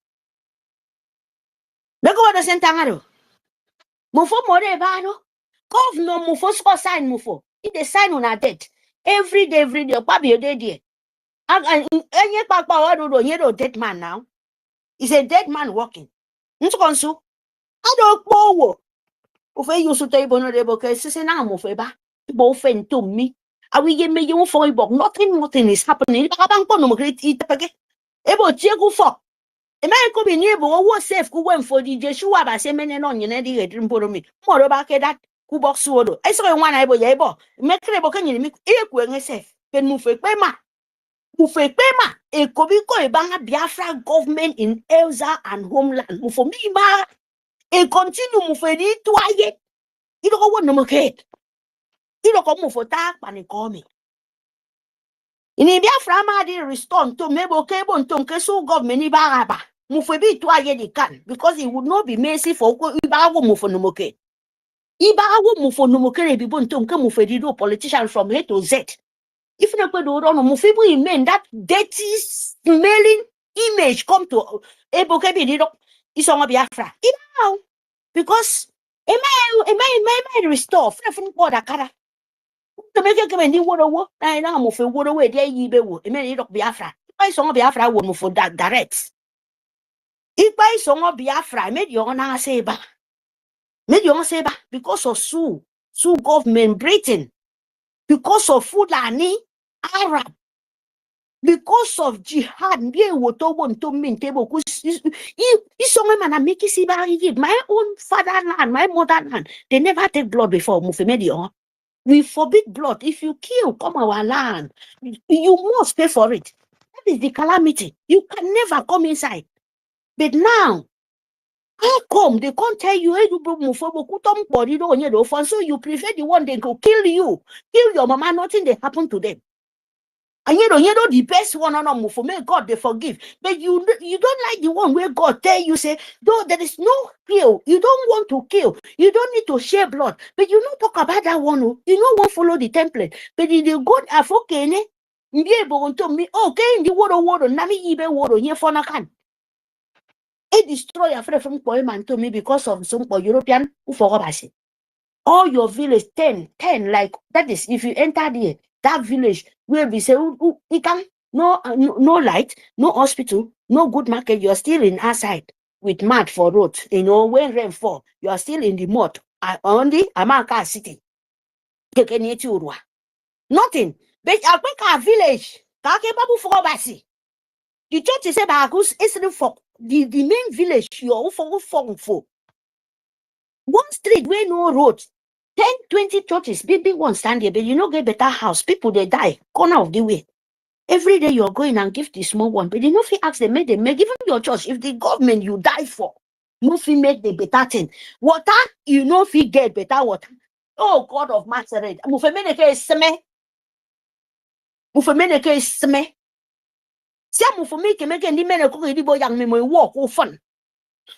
Look what the sentangaro. Mufo more bano. Governor mufo score sign mufo. If they sign on a debt every day, probably a day. And any papa or dead man now. Is a dead man walking. Nsukonsu. I don't know. Ufe yusu table no debo ke sise na mufe ba. Bo fen to me. Awi ye me you for ibok. Nothing is happening. Abang po no mo create it peke. Ebo chegu fo. E ma ko bi ni ebo wo safe ku wen for di Joshua ba se mene no nyene di edrim poro mi. Mo ro ba ke that ku box wodo. E so wan ebo ye ebo. Me kre bo kan mi e ku en safe. Pen mufe pe ma. Mufe pe ma. E ko bi ko e banga Biafra government in Elsa and homeland. Mufo mi ma. E continue mufe di tuaye. You don't want no kid. You don't come for tag and call me. In Biafra ma di restore to mebo cable to keso government baraba. Mufebi to aye the can because it would not be mercy for Ibago mufonomoke. Ibago mufonomoke be bon to mufedido politician from A to Z. If not do on mufibu men that dirty smelling image come to Ebokebi did is on Biafra. Because am I restore from what I to make a comedy water, I know move a water away there, ye be a minute of Biafra. I saw Biafra woman for that direct. If I saw Biafra, made your own saber. Made your own saber because of Sue government Britain, because of Fulani, Arab, because of Jihad, be what want to mean table. You saw my man, I make it my own fatherland, my motherland. They never take blood before Mufemedio. We forbid blood. If you kill, come our land. You must pay for it. That is the calamity. You can never come inside. But now, how come they can't tell you, hey, so you prefer the one they go kill you, kill your mama, nothing they happen to them. And you know the best one on move for me, God they forgive. But you don't like the one where God tell you say, though there is no kill, you don't want to kill, you don't need to share blood. But you don't talk about that one. You don't want to follow the template. But the God afokene, be able to me, okay, in the water, nami ibe water, here for nakan. It destroy a friend from Poeman to me because of some European who forgot. All your village 10, like that is if you enter there, that village will be say, no light, no hospital, no good market. You're still in outside with mud for road. You know, when rain fall, you are still in the mud. Only Amaka city. Nothing. But I think our village, the church is about for the main village, you're for. One street where no road. 10, 20 churches, big one stand there, but you know get better house. People they die, corner of the way. Every day you're going and give the small one, but you know if you ask them, make even your church, if the government you die for, no if make the better thing. Water, you know if you get better water. Oh God of Nazareth. Mufemene ke sme. Sia mufumi ke meke ndi mene ko di bo yang me mo walk o fun.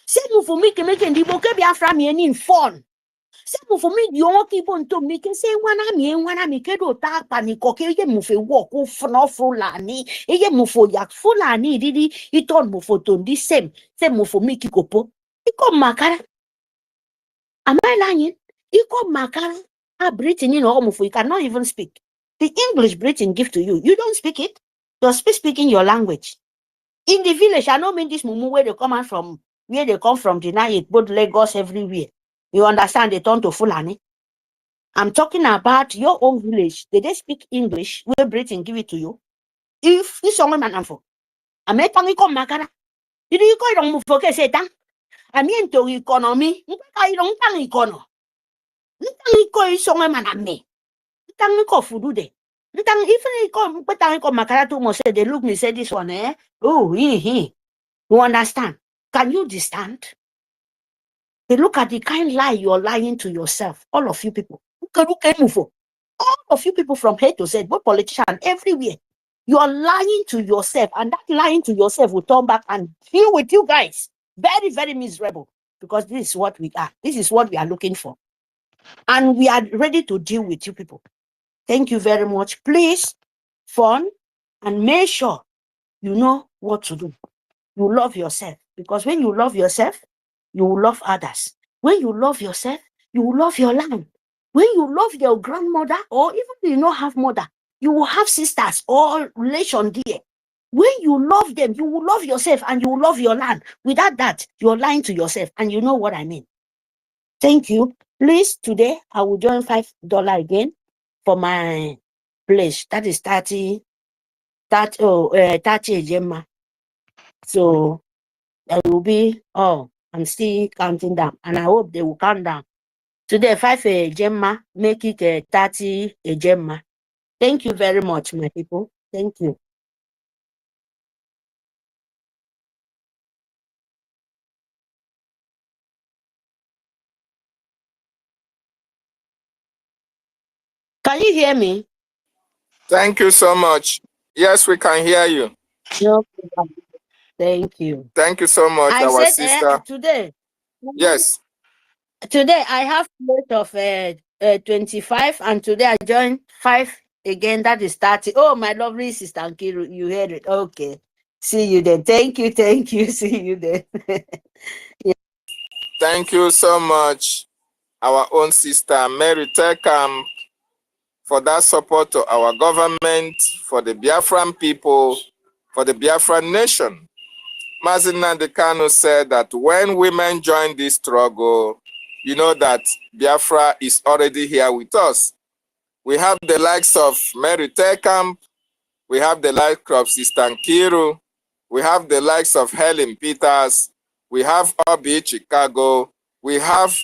Sia mufumi ke meke ndi bo ke Biafra mi eni fun. Sia mufumi di o ki bo nto mi ke se wana mi ke do ta pa ni ko ke ye mufe walk o fun o Fulani. Ye mufo yak Fulani didi iton mufo ton di same. Se mufumi ki kopo. IKOM makara. Am I lying? IKOM makara. Britain in Omufu, you cannot even speak. The English Britain give to you. You don't speak it. You're speaking your language. In the village, I don't mean this mumu where they come out from, where they come from, deny it, both Lagos everywhere. You understand? They turn to Fulani. I'm talking about your own village. Did they speak English? Where Britain give it to you? If this song man for, I may IKOM makara. Did you go on Mufoke say tang? I mean to economy. I don't tang economy. Ntang song man me. Ntang ko fudu de. Ntang even ko makara to mo say they look me say this one oh he. You understand? Can you understand? They look at the kind lie you're lying to yourself. All of you people. All of you people from head to Z, both politicians everywhere. You are lying to yourself, and that lying to yourself will turn back and deal with you guys. Very, very miserable. Because this is what we are. This is what we are looking for. And we are ready to deal with you people. Thank you very much. Please, fun, and make sure you know what to do. You love yourself. Because when you love yourself, you will love others. When you love yourself, you will love your land. When you love your grandmother, or even if you don't have mother, you will have sisters or relation there. When you love them, you will love yourself and you will love your land. Without that, you're lying to yourself. And you know what I mean. Thank you. Please, today, I will join $5 again for my place. That is 30 gemma. So that will be, I'm still counting down. And I hope they will count down. Today, 5 gemma, make it 30 gemma. Thank you very much, my people. Thank you. Can you hear me? Thank you so much. Yes, we can hear you. No problem. Thank you. Thank you so much, I our said sister. today. Yes. Today I have plate of 25, and today I joined 5 again. That is 30. Oh, my lovely sister Nkiru, you heard it. Okay. See you then. Thank you. See you then. Yeah. Thank you so much, our own sister Mary Tekam, for that support to our government, for the Biafran people, for the Biafran nation. Mazi Nnamdi Kanu said that when women join this struggle, you know that Biafra is already here with us. We have the likes of Mary Tekam, we have the likes of Sister Nkiru, we have the likes of Helen Peters, we have Obi Chicago, we have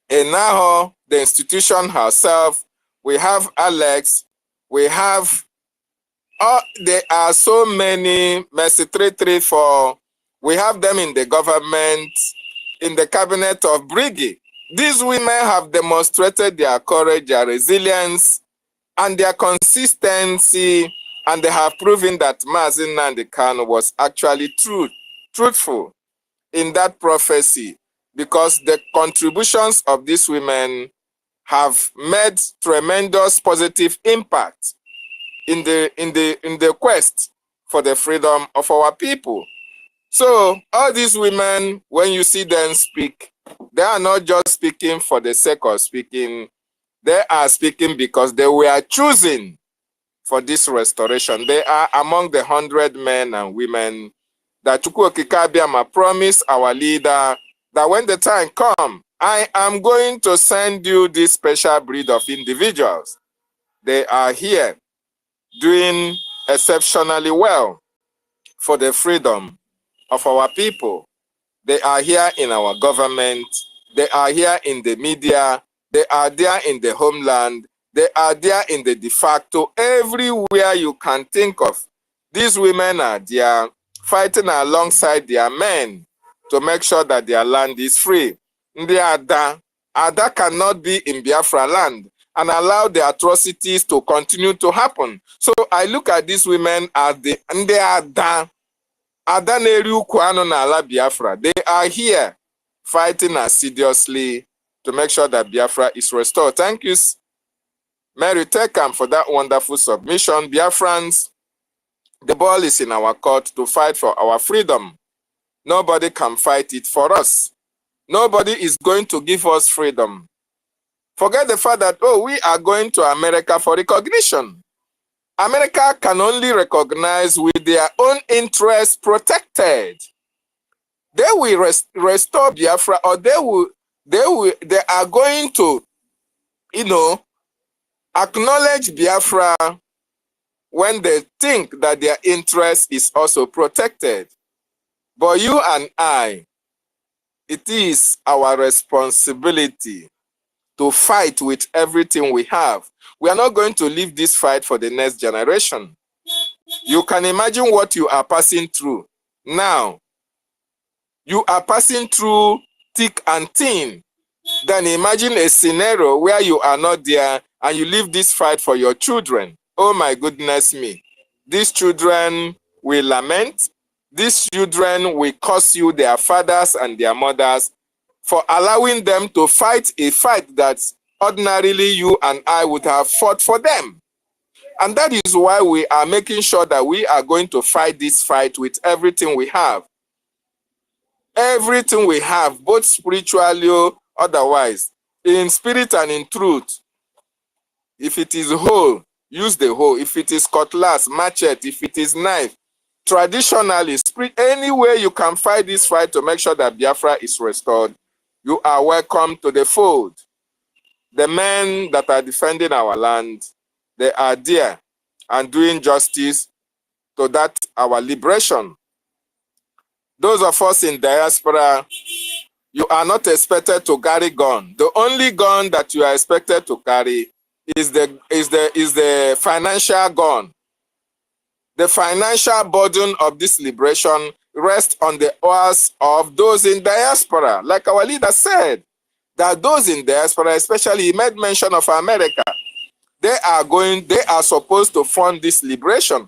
Enaho, the institution herself, we have Alex, we have, there are so many, Mercy 334, we have them in the government, in the cabinet of BRGIE. These women have demonstrated their courage, their resilience, and their consistency, and they have proven that Mazi Nnamdi Kanu was actually truthful in that prophecy, because the contributions of these women have made tremendous positive impact in the quest for the freedom of our people. So all these women, when you see them speak, they are not just speaking for the sake of speaking. They are speaking because they were chosen for this restoration. They are among the 100 men and women that Chukwu Okike Abiama promised our leader that when the time comes, I am going to send you this special breed of individuals. They are here doing exceptionally well for the freedom of our people. They are here in our government. They are here in the media. They are there in the homeland. They are there in the de facto. Everywhere you can think of, these women are there fighting alongside their men to make sure that their land is free. Ada cannot be in Biafra land. and allow the atrocities to continue to happen. So I look at these women as they are Biafra. They are here fighting assiduously to make sure that Biafra is restored. Thank you, Mary Tekam, for that wonderful submission. Biafrans, the ball is in our court to fight for our freedom. Nobody can fight it for us. Nobody is going to give us freedom. Forget the fact that, oh, we are going to America for recognition. America can only recognize with their own interests protected. They will restore Biafra, or they are going to, acknowledge Biafra when they think that their interest is also protected. But you and I, it is our responsibility to fight with everything we have. We are not going to leave this fight for the next generation. You can imagine what you are passing through now. You are passing through thick and thin. Then imagine a scenario where you are not there and you leave this fight for your children. Oh my goodness me. These children will lament. These children will curse you, their fathers and their mothers, for allowing them to fight a fight that ordinarily you and I would have fought for them. And that is why we are making sure that we are going to fight this fight with everything we have. Everything we have, both spiritually or otherwise, in spirit and in truth. If it is hoe, use the hoe. If it is cutlass, machete. If it is knife, traditionally, any way you can fight this fight to make sure that Biafra is restored, you are welcome to the fold. The men that are defending our land, they are there and doing justice to that, our liberation. Those of us in diaspora, you are not expected to carry gun. The only gun that you are expected to carry is the financial gun. The financial burden of this liberation rests on the oars of those in diaspora. Like our leader said, that those in diaspora, especially he made mention of America, they are supposed to fund this liberation.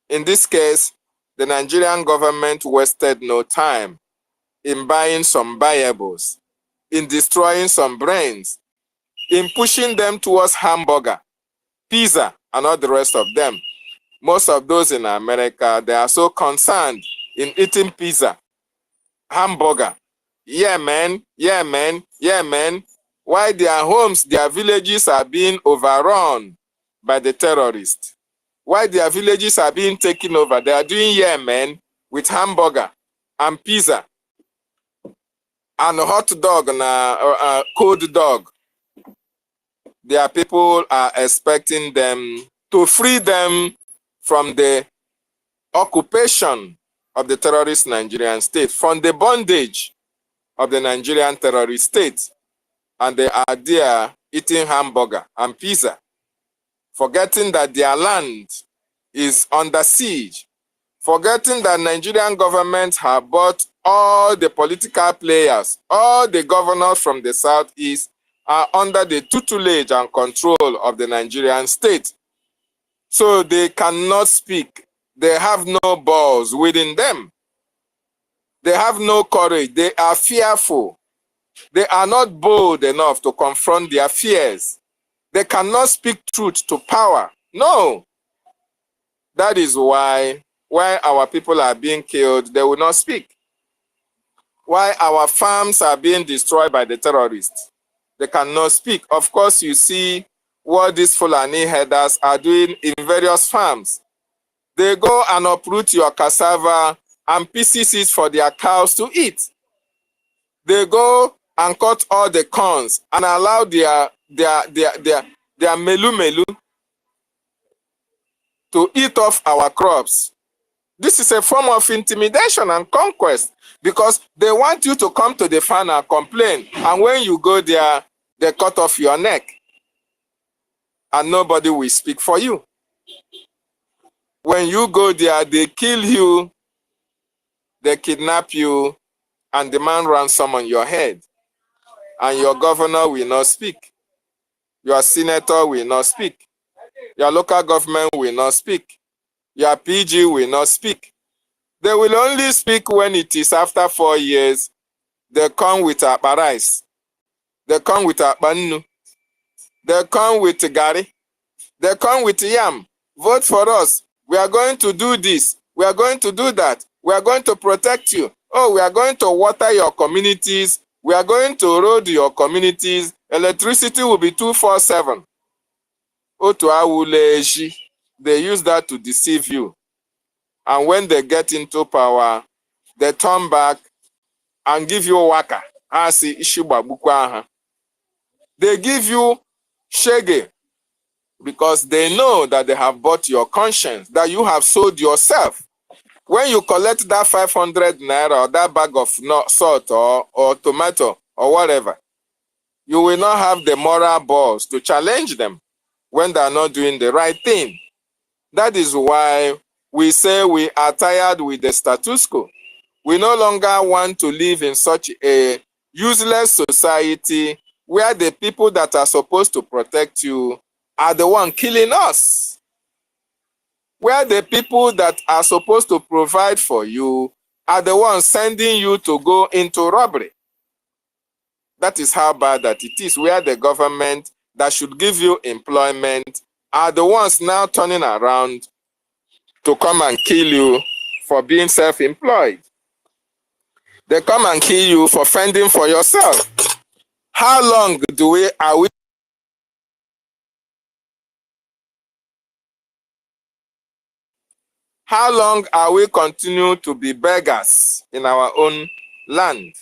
In this case, the Nigerian government wasted no time in buying some buyables, in destroying some brains, in pushing them towards hamburger, pizza, and all the rest of them. Most of those in America, they are so concerned in eating pizza, hamburger. Yeah, man. Yeah, man. Yeah, man. Why their homes, their villages are being overrun by the terrorists. Why their villages are being taken over. They are doing, yeah, man, with hamburger and pizza and hot dog and cold dog. Their people are expecting them to free them from the occupation of the terrorist Nigerian state, from the bondage of the Nigerian terrorist state. And they are there eating hamburger and pizza, forgetting that their land is under siege, forgetting that Nigerian government have bought all the political players, all the governors from the southeast are under the tutelage and control of the Nigerian state. So they cannot speak. They have no balls within them. They have no courage. They are fearful. They are not bold enough to confront their fears. They cannot speak truth to power. No. That is why our people are being killed, they will not speak. Why our farms are being destroyed by the terrorists, they cannot speak. Of course, you see what these Fulani headers are doing in various farms. They go and uproot your cassava and pieces it for their cows to eat. They go and cut all the corns and allow their melu to eat off our crops. This is a form of intimidation and conquest because they want you to come to the farm and complain. And when you go there, they cut off your neck. And nobody will speak for you. When you go there, they kill you, they kidnap you, and demand ransom on your head. And your governor will not speak. Your senator will not speak. Your local government will not speak. Your PG will not speak. They will only speak when it is after 4 years. They come with rice. They come with bannu. They come with gari. They come with yam. Vote for us. We are going to do this. We are going to do that. We are going to protect you. Oh, we are going to water your communities. We are going to road your communities. Electricity will be 24/7. They use that to deceive you. And when they get into power, they turn back and give you waka. They give you shege because they know that they have bought your conscience, that you have sold yourself. When you collect that 500 naira or that bag of salt or tomato or whatever, you will not have the moral balls to challenge them when they are not doing the right thing. That is why we say we are tired with the status quo. We no longer want to live in such a useless society where the people that are supposed to protect you are the one killing us. Where the people that are supposed to provide for you are the ones sending you to go into robbery. That is how bad that it is, where the government that should give you employment are the ones now turning around to come and kill you for being self-employed. They come and kill you for fending for yourself. How long are we How long are we continue to be beggars in our own land?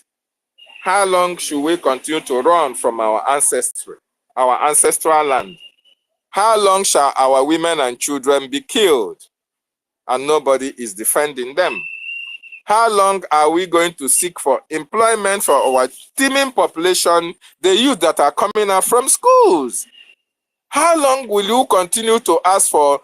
How long should we continue to run from our ancestral land? How long shall our women and children be killed and nobody is defending them? How long are we going to seek for employment for our teeming population, the youth that are coming out from schools? How long will you continue to ask for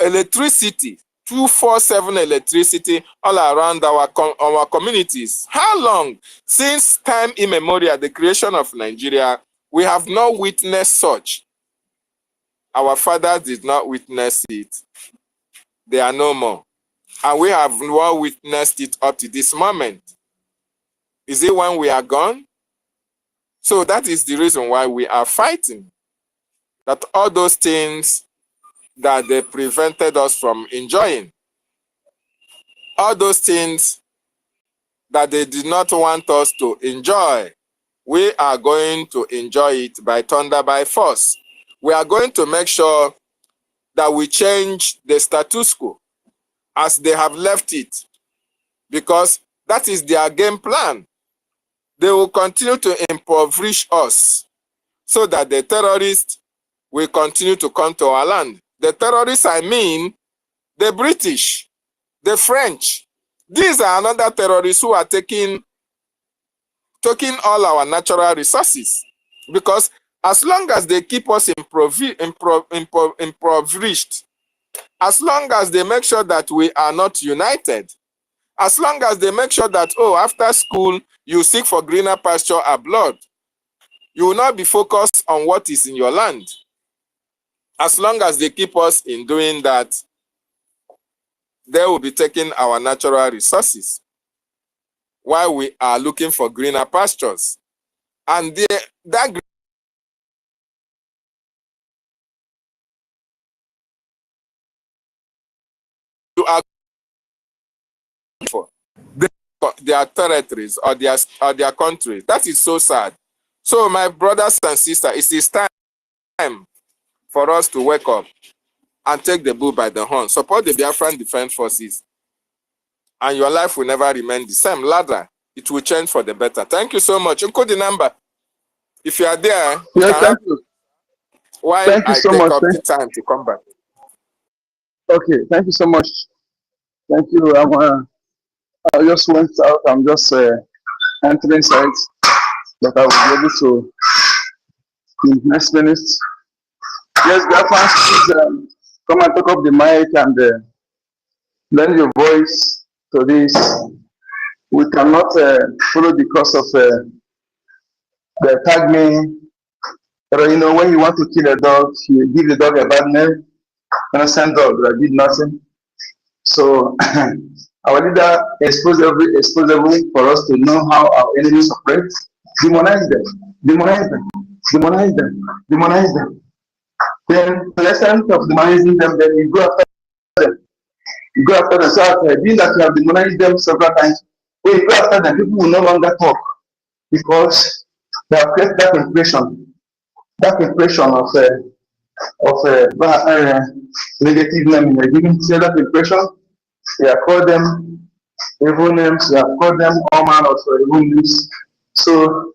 electricity, 24/7 electricity all around our communities? How long? Since time immemorial, the creation of Nigeria, we have not witnessed such. Our fathers did not witness it. They are no more. And we have not witnessed it up to this moment. Is it when we are gone? So that is the reason why we are fighting. That all those things that they prevented us from enjoying, all those things that they did not want us to enjoy, we are going to enjoy it by thunder, by force. We are going to make sure that we change the status quo as they have left it, because that is their game plan. They will continue to impoverish us so that the terrorists will continue to come to our land. The terrorists, I mean, the British, the French. These are another terrorists who are taking all our natural resources, because as long as they keep us impoverished, as long as they make sure that we are not united, as long as they make sure that, oh, after school, you seek for greener pasture abroad, you will not be focused on what is in your land. As long as they keep us in doing that, they will be taking our natural resources while we are looking for greener pastures. And that you are for their territories or their countries. That is so sad. So my brothers and sisters, it is time for us to wake up and take the bull by the horn. Support the Biafran Defense Forces, and your life will never remain the same. Rather, it will change for the better. Thank you so much. Encode the number. If you are there, yes, thank you. While thank you so take much. Up the time to come back. Okay, thank you so much. Thank you. I just went out. I'm just entering sites, but I will be able to in the next minute. Yes, Biafrans, please come and take up the mic and lend your voice to this. We cannot follow the course of the tag me But you know, when you want to kill a dog, you give the dog a bad name, innocent dog that did nothing. So our leader exposed everything for us to know how our enemies operate. Demonize them, demonize them, demonize them, demonize them. Then, to the extent of demonizing them, then you go after them. You go after them. So, being that you have demonized them several times, when you go after them, people will no longer talk because they have created that impression of negative name. They didn't say that impression. They have called them evil names. They have called them all manner of evil names. So,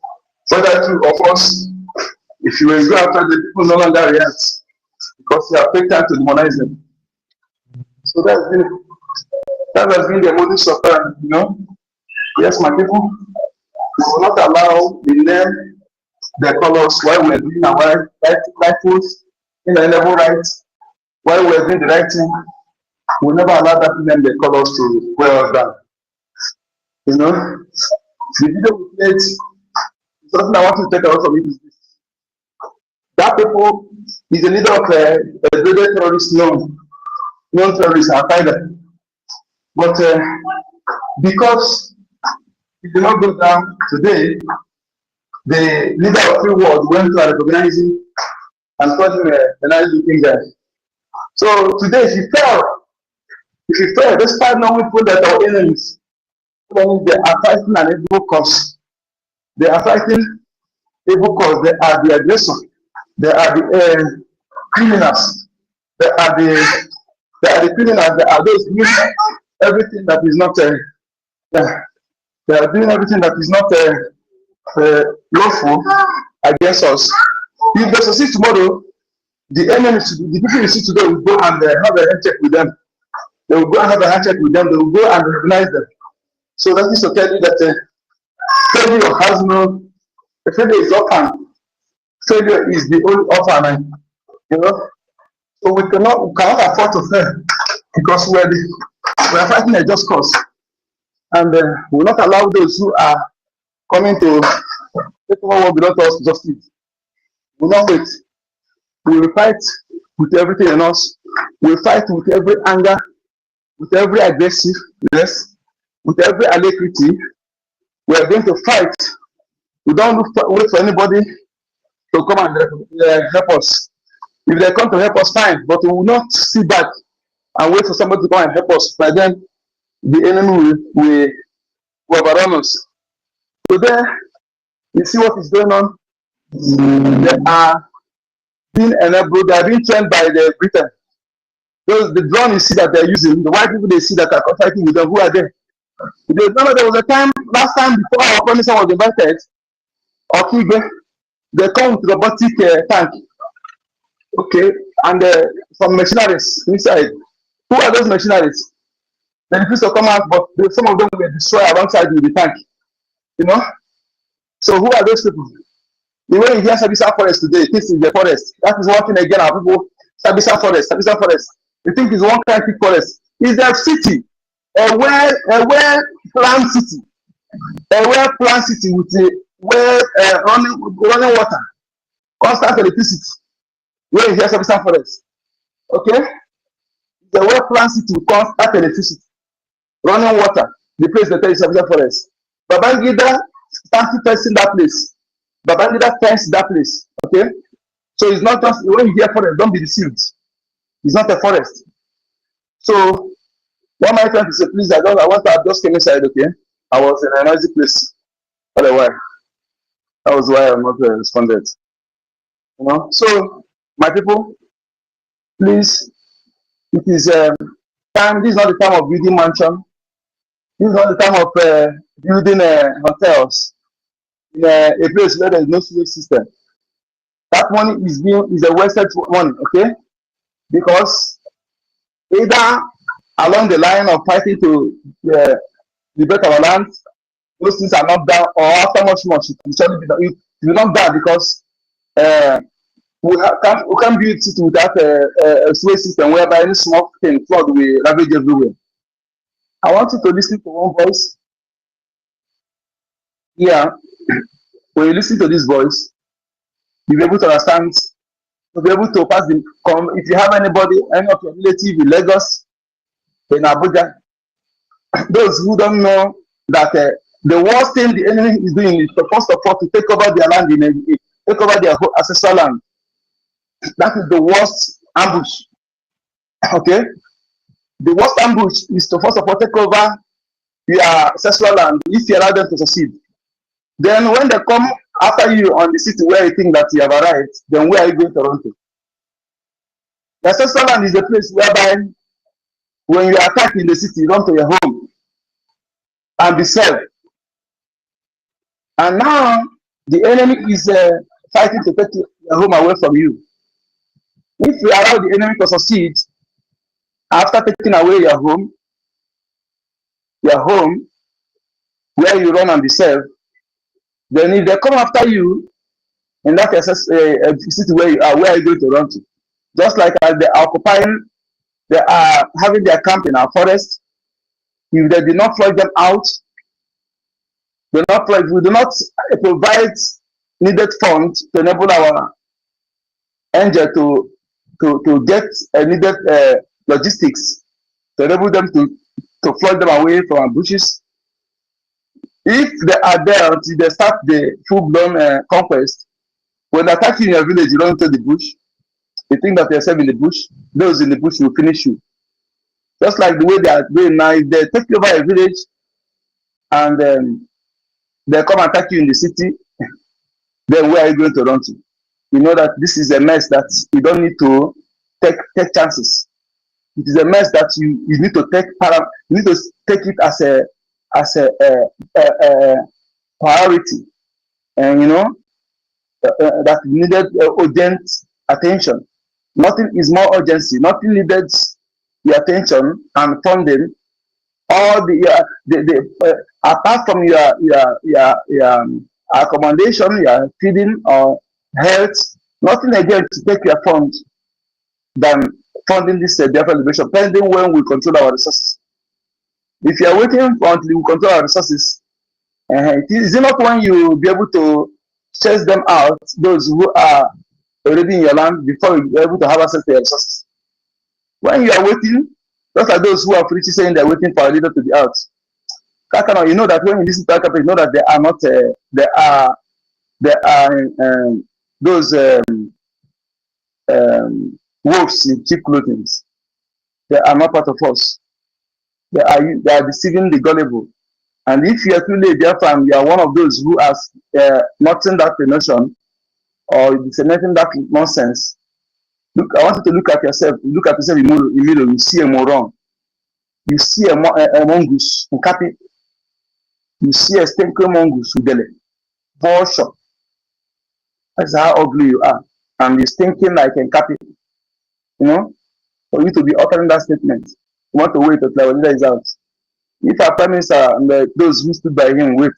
whether two of us, if you will go after the people, no longer react because you have taken time to demonize them. So that has been the modus operandi, you know. Yes, my people, we will not allow the name, the colors, while we are doing our rightfuls in the level right, while we are doing the right thing, we will never allow that name, the colors to wear us down. You know, the video we played, something I want to take away from it is this. That people is the leader of a global terrorist known terrorist, Al-Qaeda. But because it did not go down today, the leader of the world went to recognize him and called him a nice looking guy. So today, if you fail, despite knowing that our enemies, they are fighting an evil cause. They are fighting evil cause. They are the aggressor. They are the criminals. They are the criminals. They are those doing everything that is not. They are doing everything that is not lawful against us. If they succeed tomorrow, the enemies, the people you see today, will go and have a handshake with them. They will go and have a handshake with them. They will go and recognize them. So that is to tell you that failure has no. Failure is orphan. Failure is the only orphan. You know. So we cannot afford to fail because we are fighting a just cause, and we will not allow those who are coming to take over what belongs to us to justice. We will not wait. We will fight with everything in us. We will fight with every anger, with every aggressiveness, with every alacrity. We are going to fight. We don't wait for anybody to come and help us. If they come to help us, fine, but we will not sit back and wait for somebody to come and help us. By then, the enemy will overrun us. So there, you see what is going on. They are being enabled. They are being trained by the Britain. The drone you see that they're using, the white people they see that are fighting with them, who are there? There was a time, last time before our prime minister was invited, they come with robotic tank. Okay, and some machineries inside. Who are those machineries? They refuse to come out, but some of them were destroyed alongside with the tank. You know? So who are those people? The way you hear Sabisa Forest today, this is the forest. That is one thing again, our people, Sabisa Forest. You think it's one kind of forest. It's a city, a well-planned city. A well-planned city with running water, constant electricity. Where you hear Sabisa Forest. Okay? The well-planned city with constant electricity, running water. The place they tell you Sabisa Forest. Babangida started fencing that place. Babangida fenced that place. Okay? So it's not just when you hear forest, don't be deceived. It's not a forest. So what am I trying to say? Please, I just came inside, okay? I was in a noisy place for a while. That was why I'm not responded. You know? So my people, please, it is time. This is not the time of building mansion. This is not the time of building hotels in a place where there is no sewage system. That money is a wasted money, okay? Because either along the line of fighting to liberate our land, those things are not done, or after much, it will not done because we can't build it without a sewage system whereby any small thing flood will ravage everywhere. I want you to listen to one voice. Yeah, when you listen to this voice, You'll be able to understand. You'll be able to pass the. If you have anybody, any of your relative in Lagos, in Abuja, those who don't know that the worst thing the enemy is doing is to first of all to take over their land, take over their ancestral land. That is the worst ambush. Okay, the worst ambush is to first of all take over your ancestral land if you allow them to succeed. Then when they come after you on the city where you think that you have arrived, then where are you going to run to? The ancestral land is a place whereby when you attack in the city, you run to your home and be served. And now the enemy is fighting to take your home away from you. If you allow the enemy to succeed after taking away your home where you run and be served, then if they come after you in that city where you are, where are you going to run to? Just like they are occupying, they are having their camp in our forest. If they did not flush them out, we do not provide needed funds to enable our angel to get needed logistics to enable them to flush them away from our bushes. If they are there until they start the full-blown conquest, when attacking your village, you run into the bush, you think that you're safe in the bush, those in the bush will finish you. Just like the way they are doing now, if they take over a village and they come attack you in the city, then where are you going to run to? You know that this is a mess that you don't need to take chances. It is a mess that you need to take it as a priority, and you know that needed urgent attention. Nothing is more urgency. Nothing needed your attention and funding. All apart from your accommodation, your feeding or health, nothing again to take your fund than funding this Biafra liberation, pending when we control our resources. If you are waiting until we control our resources, is it not when you will be able to chase them out, those who are already in your land, before you be able to have access to your resources? When you are waiting, those are those who are preaching saying they are waiting for a leader to be out. You know that when you listen to that, you know that they are not, those wolves in cheap clothing. They are not part of us. They are deceiving the gullible. And if you are truly a Biafran, you are one of those who has nothing that notion or disseminating that nonsense. Look, I want you to look at yourself. Look at yourself in the mirror. You see a moron. You see a mongoose in Kapi. You see a stinking mongoose in Dele. Bullshit. That's how ugly you are. And you're stinking like a Kapi. You know? For you to be uttering that statement, you want to wait until the leader is out. If our prime minister and those who stood by him wait,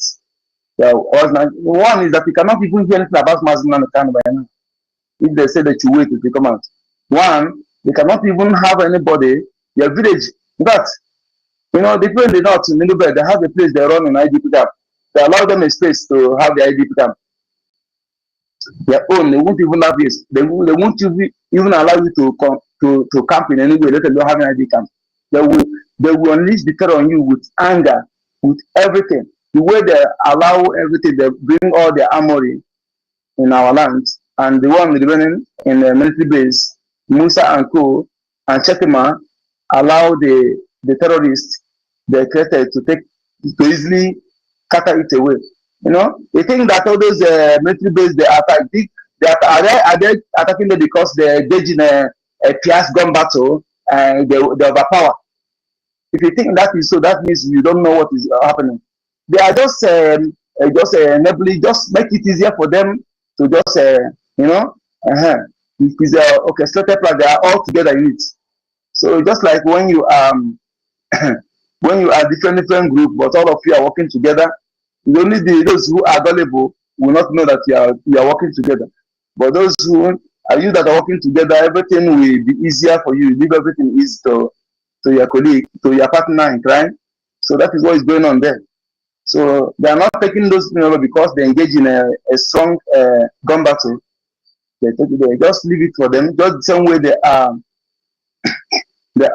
one is that you cannot even hear anything about Mazin and Kano by now. If they say that you wait until they come out. One, they cannot even have anybody, your village. In fact, you know, the people in the north, in Middlebelt, they have a place they run in IDP camp. They allow them a space to have the IDP camp. Their own, they won't even have this. They won't even allow you to camp in any way, let alone have an ID camp. They will unleash the terror on you with anger, with everything. The way they allow everything, they bring all their armory in our lands. And the one remaining in the military base, Musa and Co. and Chetima, allow the terrorists they created to easily scatter it away. You know, they think that all those military bases they attack, are they attacking them because they're engaging a fierce gun battle and they overpower. If you think that is so, that means you don't know what is happening. They are just enabling, just make it easier for them to just you know, it is a orchestrated plan. They are all together in it. So just like when you when you are different group, but all of you are working together, only those who are available will not know that you are working together. But those who are you that are working together, everything will be easier for you. You leave everything easy to your colleague, to your partner in crime. So that is what is going on there. So they are not taking those people because they engage in a strong gun battle. They just leave it for them, just the same way they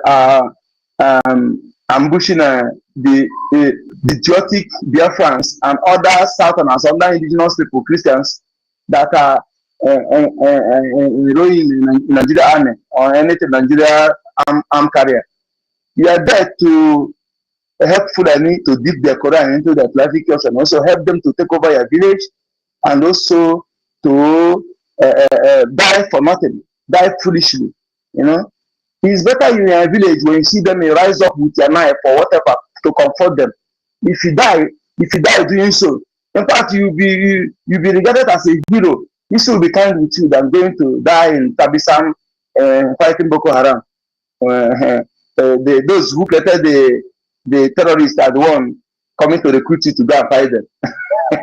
are ambushing the idiotic Biafrans and other Southerners, other indigenous people, Christians that are enrolling in Nigeria army or anything Nigeria armed carrier. You are there to help Fulani to dip their Quran into their traffic and also help them to take over your village and also to die for nothing, die foolishly. You know, it's better you in a village when you see them, you rise up with your knife or whatever to comfort them. If you die doing so, in fact, you'll be regarded as a hero. This will be kind with you than going to die in Tabisam fighting Boko Haram. Those who created the terrorists are the one coming to recruit you to go and fight them.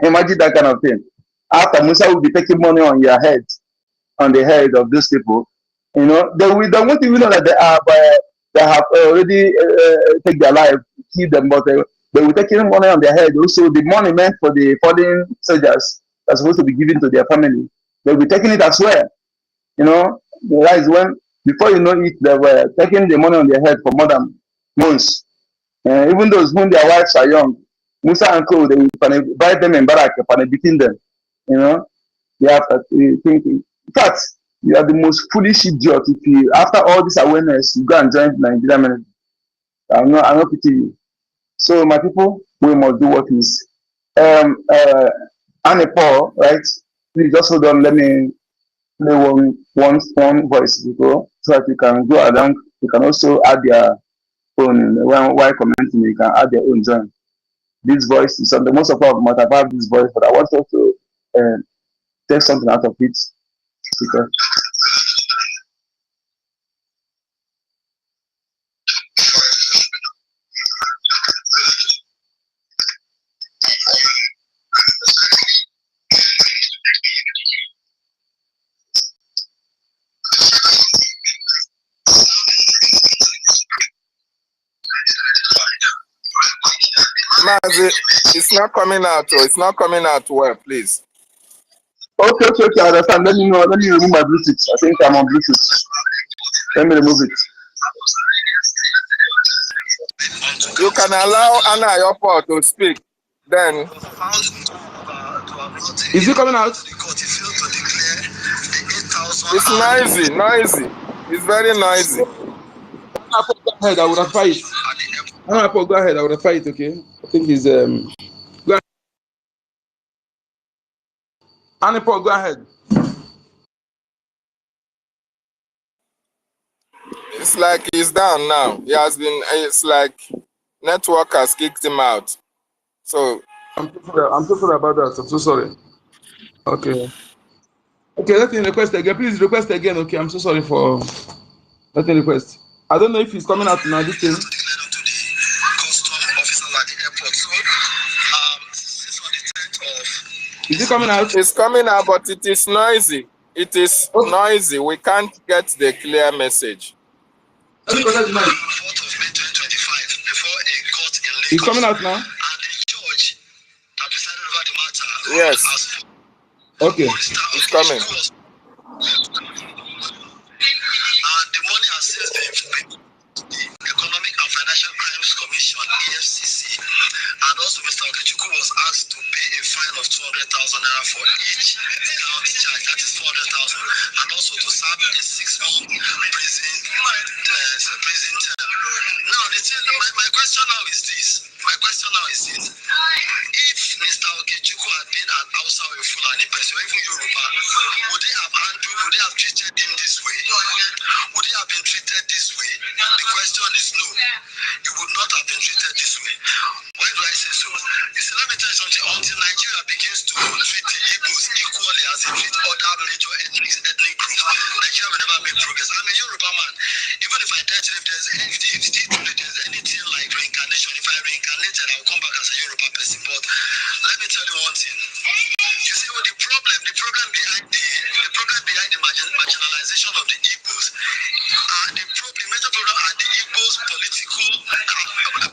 Imagine that kind of thing. After Musa will be taking money on your head, on the head of those people, you know, they want to know that they have already take their life, kill them, but they will take money on their head. Also, the money meant for the fallen soldiers that's supposed to be given to their family, they'll be taking it as well. You know, that is when, before you know it, they were taking the money on their head for more than months. Even those whom their wives are young, Musa and Co, they will buy them in barrack and beating them. You know, they have to think. In fact, you are the most foolish idiot if you, after all this awareness, you go and join the Nigerian military. I'm not pitying you. So my people, we must do what is. Annie Paul, right? Please just hold on. Let me play one voice before, so that you can go along. You can also add your own while commenting. You can add your own join. This voice is on the most of all might have had this voice, but I want to take something out of it. Because Mazi, it's not coming out. Oh, it's not coming out well, please. Okay, I understand. Let me remove my Bluetooth. I think I'm on Bluetooth. Let me remove it. You can allow Anna Yopo to speak. Then Is it coming out? it's noisy. It's very noisy. Go ahead, I will ratify it. Go ahead, I will ratify it, okay? I think it's go ahead. Anipo, go ahead. It's like he's down now. He has been, it's like network has kicked him out. So I'm so sorry about that. I'm so sorry. Okay, let me request again. Please request again, okay? I'm so sorry for let me request. I don't know if he's coming out now, this thing. Is it coming out? It's coming out, but it is noisy. It is noisy. We can't get the clear message. It's coming out now? Yes. Okay. It's coming. And the money has since been the Economic and Financial Crimes Commission, EFCC, and also Mr. Okechukwu was asked to pay a fine of 200,000 naira for each count charge, that is 400,000, and also to serve a 6-month prison term. Now, my question now is this. If Mr. Okechukwu had been an Hausa or a Fulani person, or even Yoruba, would they have treated him this way? Would he have been treated this way? The question is no. He would not have been treated this way. Why do I say so? You see, let me tell you something. Until Nigeria begins to treat the Igbos equally as they treat other major ethnic groups, Nigeria will never make progress. I'm a Yoruba man. Even if I die today, if there's anything like reincarnation, if I reincarnated, I will come back as a Yoruba person. But let me tell you one thing. You see, the problem behind the marginalization of the Igbos, the major problem are the Igbos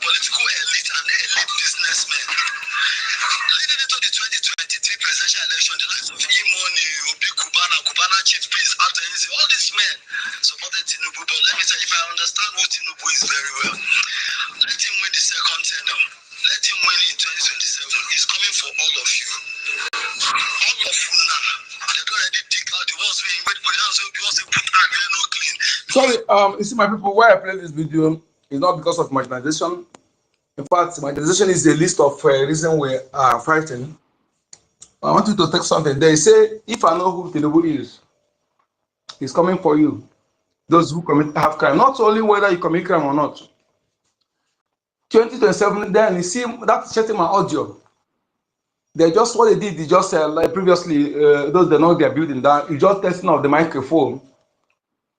political elite and elite businessmen. Leading into the 2023 presidential election, the likes of Imoni, Obi Kubana, Cubana chief priest, after all these men supported Tinubu, but let me tell you, if I understand what Tinubu is very well, let him win the second tenure. Let him win in 2027. He's coming for all of you. All of you now. They don't already declare the ones being made, but the ones who put hand there no clean. Sorry, you see, my people, why I play this video is not because of marginalization. In fact, marginalization is a list of reasons we are fighting. I want you to take something. They say, if I know who Tinubu is, he's coming for you. Those who have crime, not only whether you commit crime or not. 2027, then you see that chatting my audio. They just what they did is just like previously, those they know they're building that, it's just testing of the microphone.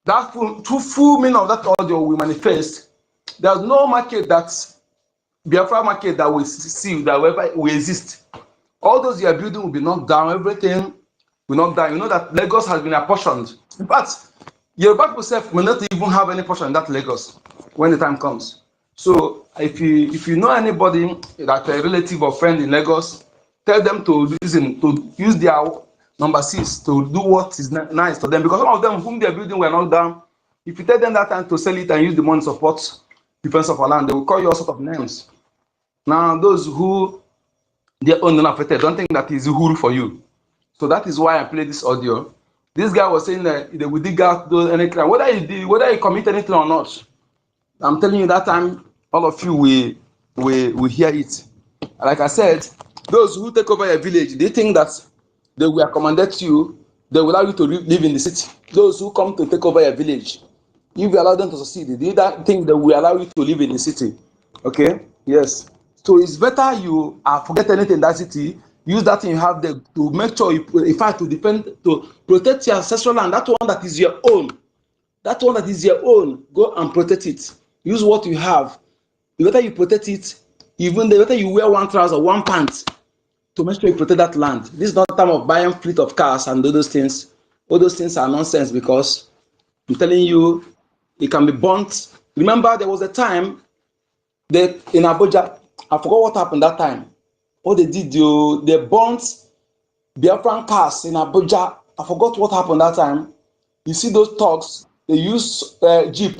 That full meaning of that audio will manifest. There's no market that's Biafra market that we see that will exist. All those you are building will be knocked down, everything will knock down. You know that Lagos has been apportioned. In fact, your back yourself may not even have any portion in that Lagos when the time comes. So if you know anybody that a relative or friend in Lagos, tell them to use their number 6 to do what is nice to them, because some of them whom they are building were knocked down. If you tell them that time to sell it and use the money to support defense of our land, they will call you all sort of names. Now those who they own and affected don't think that is uhuru for you. So that is why I played this audio. This guy was saying that they will dig out any crime, whether you commit anything or not. I'm telling you that time, all of you will hear it. Like I said, those who take over a village, they think that they will accommodate you, they will allow you to live in the city. Those who come to take over a village, if you allow them to succeed, they don't think they will allow you to live in the city. Okay? Yes. So it's better you forget anything in that city, use that thing you have there to make sure you, in fact, to defend, to protect your ancestral land, that one that is your own. That one that is your own, go and protect it. Use what you have. The better you protect it, even the better you wear one trouser, one pants, to make sure you protect that land. This is not time of buying fleet of cars and all those things. All those things are nonsense, because I'm telling you, it can be burnt. Remember, there was a time that in Abuja, I forgot what happened that time. What they did, they burnt Biafran cars in Abuja. I forgot what happened that time. You see those thugs, they use jeep,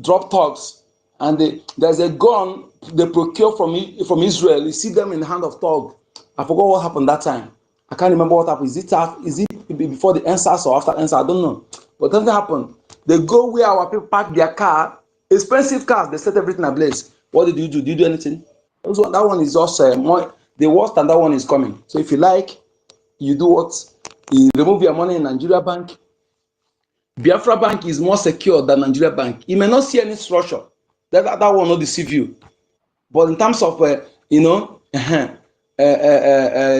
drop thugs, and there's a gun they procure from Israel. You see them in the hand of thug. I forgot what happened that time. I can't remember what happened. Is it before the NSAS or after NSAS? I don't know. But something happened. They go where our people park their car, expensive cars, they set everything ablaze. What did you do? Did you do anything? That one is just more, the worst, and that one is coming. So if you like, you do what? You remove your money in Nigeria Bank. Biafra Bank is more secure than Nigeria Bank. You may not see any structure. That will not deceive you. But in terms of,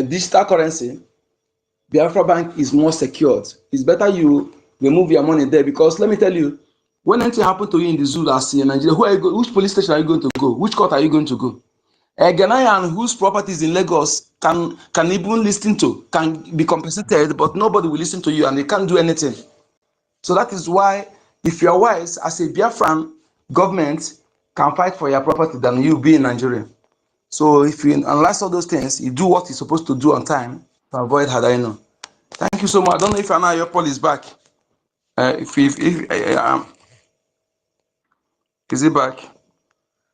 digital currency, Biafra Bank is more secured. It's better you remove your money there, because let me tell you, when anything happens to you in the zoo as in Nigeria, which police station are you going to go? Which court are you going to go? A Ghanaian whose properties in Lagos can even listen to, can be compensated, but nobody will listen to you and they can't do anything. So that is why, if you are wise, as a Biafran, government can fight for your property than you be in Nigeria. So if you analyze all those things, you do what you're supposed to do on time to avoid Hadaino. Thank you so much. I don't know if Anna your poll is back. Is he back?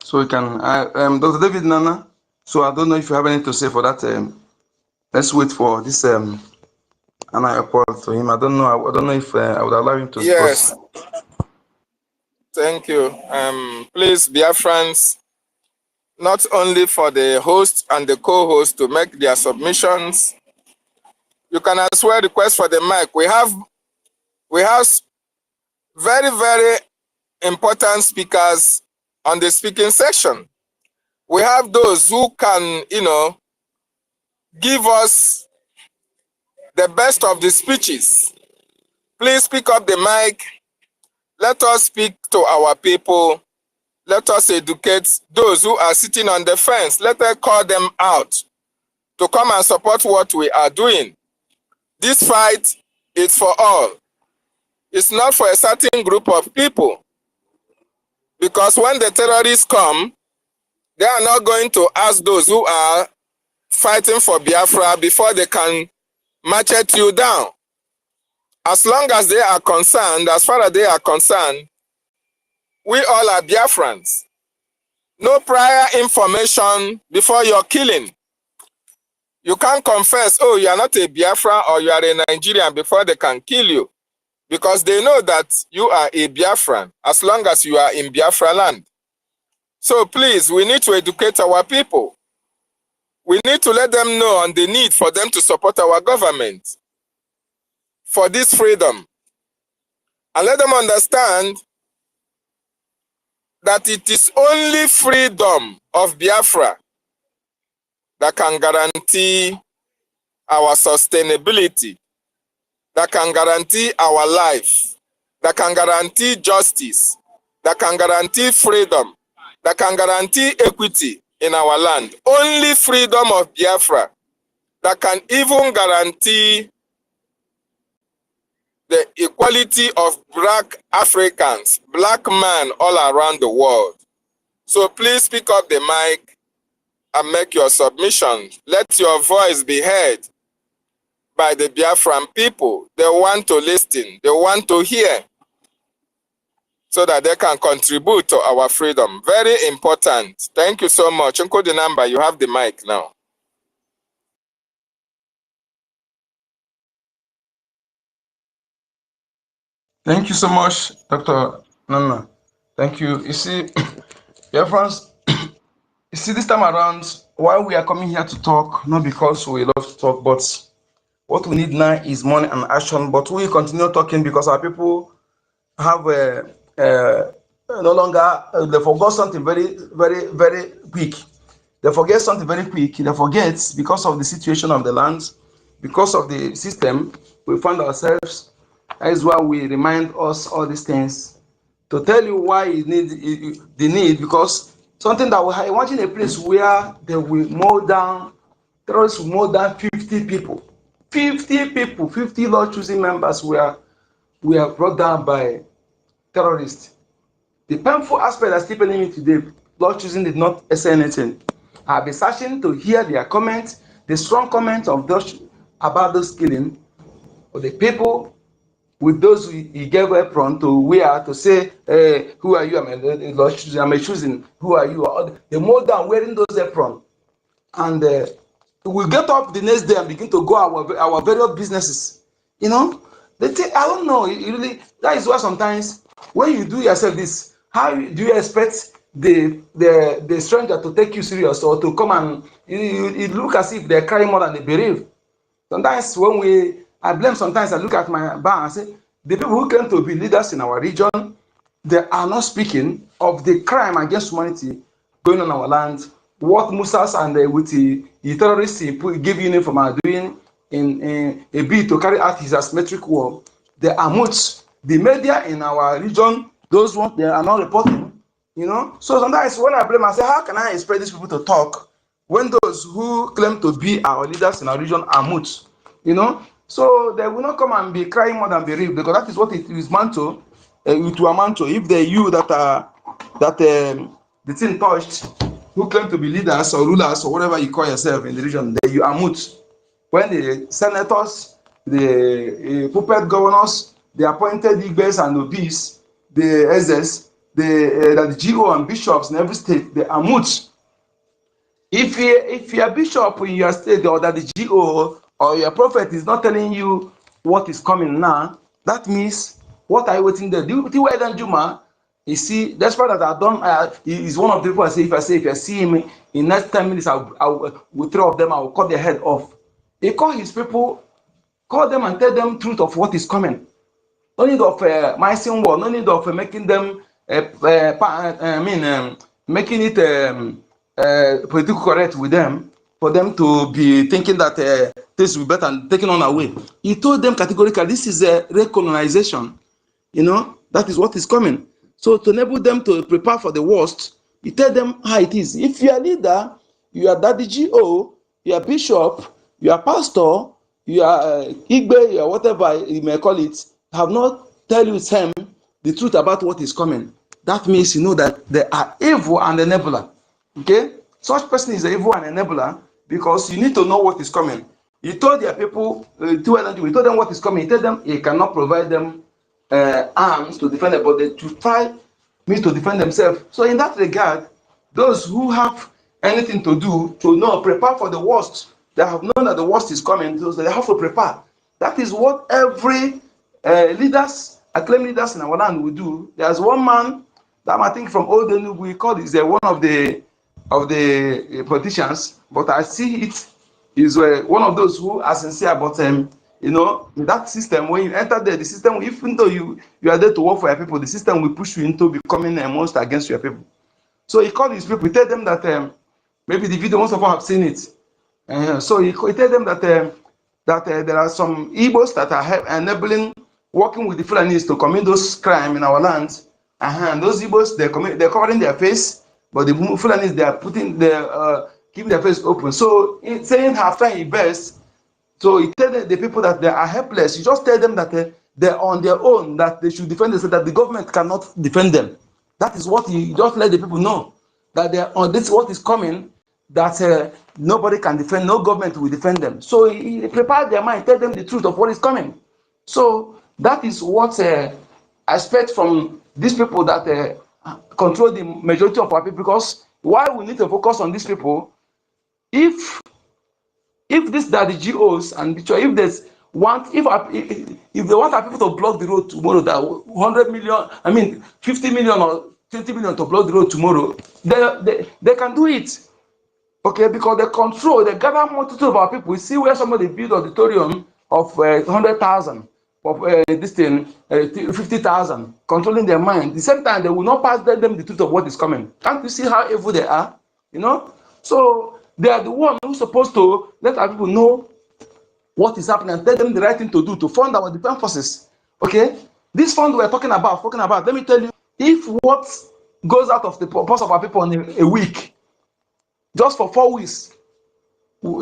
So we can, Dr. David Nana. So I don't know if you have anything to say for that. Let's wait for this Anna your poll to him. I don't know if I would allow him to. Yes. Thank you. Please, Biafrans, not only for the host and the co-host to make their submissions, you can as well request for the mic. We have very, very important speakers on the speaking section. We have those who can, give us the best of the speeches. Please pick up the mic. Let us speak to our people. Let us educate those who are sitting on the fence. Let us call them out to come and support what we are doing. This fight is for all. It's not for a certain group of people. Because when the terrorists come, they are not going to ask those who are fighting for Biafra before they can machete you down. As long as they are concerned, as far as they are concerned, we all are Biafrans. No prior information before your killing. You can't confess, oh, you are not a Biafran or you are a Nigerian before they can kill you. Because they know that you are a Biafran as long as you are in Biafra land. So please, we need to educate our people. We need to let them know on the need for them to support our government for this freedom. And let them understand that it is only freedom of Biafra that can guarantee our sustainability, that can guarantee our life, that can guarantee justice, that can guarantee freedom, that can guarantee equity in our land. Only freedom of Biafra that can even guarantee the equality of black Africans, black men all around the world. So please pick up the mic and make your submission. Let your voice be heard by the Biafran people. They want to listen, they want to hear, so that they can contribute to our freedom. Very important. Thank you so much. Uncle the number, you have the mic now. Thank you so much, Dr. Nana. Thank you. You see, dear friends, you see, this time around, why we are coming here to talk, not because we love to talk, but what we need now is money and action. But we continue talking because our people have no longer, they forgot something very, very, very quick. They forget something very quick. They forget because of the situation of the land, because of the system, we find ourselves. That is why we remind us all these things to tell you why you need the need, because something that we imagine a place where they will mow down, terrorists will mow down 50 people. 50 people, 50 law choosing members were brought down by terrorists. The painful aspect that's still paining me today, law choosing did not say anything. I've been searching to hear their comments, the strong comments of those about those killing of the people with those he gave apron to wear to say, hey, who are you? I'm a choosing. Who are you? They mow down wearing those apron, and we get up the next day and begin to go our various businesses. You know, they think, I don't know. Really, that is why sometimes when you do yourself this, how do you expect the stranger to take you serious or to come and it look as if they're carrying more than they believe? Sometimes when I blame, sometimes I look at my bar and say, the people who claim to be leaders in our region, they are not speaking of the crime against humanity going on our land, what Musas and with the terrorists give uniform are doing in a bid to carry out his asymmetric war. They are much. The media in our region, those ones, they are not reporting, you know. So sometimes when I blame, I say, how can I expect these people to talk when those who claim to be our leaders in our region are mute, you know? So they will not come and be crying more than bereaved, because that is what it is meant to, amount to. If they you that are the thing touched, who claim to be leaders or rulers or whatever you call yourself in the region, then you are mute. When the senators, the puppet governors, the appointed Igbes and Obis, the SS, the GO and bishops in every state, they are mute. If you're a bishop in your state or that the GO or your prophet is not telling you what is coming now, that means what are you waiting there? Do you wear them, Juma? You see, that's why that I don't. He's one of the people I say, if I see him in next 10 minutes, with 3 of them, I will cut their head off. He call his people, call them and tell them truth of what is coming. No need of missing war, no need of making them, making it politically correct with them, for them to be thinking that this will be better and taking on away. He told them categorically, this is a recolonization. You know, that is what is coming. So to enable them to prepare for the worst, he tell them how it is. If you are leader, you are daddy GO, you are bishop, you are pastor, you are Igbe, you are whatever you may call it, have not tell you the truth about what is coming. That means you know that they are evil and enabler. Okay? Such person is an evil and enabler because you need to know what is coming. He told their people, he told them what is coming. He told them he cannot provide them arms to defend them, but they to try means to defend themselves. So in that regard, those who have anything to do to know, prepare for the worst, they have known that the worst is coming, so they have to prepare. That is what every leaders, acclaimed leaders in our land will do. There's one man that I think from Old Enugu, we call is one of the politicians, but I see it is one of those who are sincere about you know, that system. When you enter there, the system, even though you are there to work for your people, the system will push you into becoming a monster against your people. So he called his people, he tell them that maybe the video, most of them have seen it. So he tell them that there are some Igbos that are enabling, working with the Fulanis to commit those crimes in our lands. And those Igbos, they're covering their face, but the Fulanis, they are keeping their face open. So saying after he best, so he tell the people that they are helpless. You just tell them that they're on their own, that they should defend themselves, that the government cannot defend them. That is what he just let the people know, that they're on this, what is coming, that nobody can defend, no government will defend them. So he prepared their mind, tell them the truth of what is coming. So that is what I expect from these people that control the majority of our people, because why we need to focus on these people, if this that the GOs and if there's if they want our people to block the road tomorrow, that 100 million, I mean 50 million or 20 million to block the road tomorrow, they can do it. Okay, because they gather multitude of our people. We see where somebody build auditorium of 100,000, of this thing, 50,000, controlling their mind. At the same time, they will not pass them the truth of what is coming. Can't you see how evil they are? You know? So they are the one who's supposed to let our people know what is happening and tell them the right thing to do to fund our defense forces. Okay? This fund we're talking about, let me tell you, if what goes out of the purse of our people in a week, just for 4 weeks,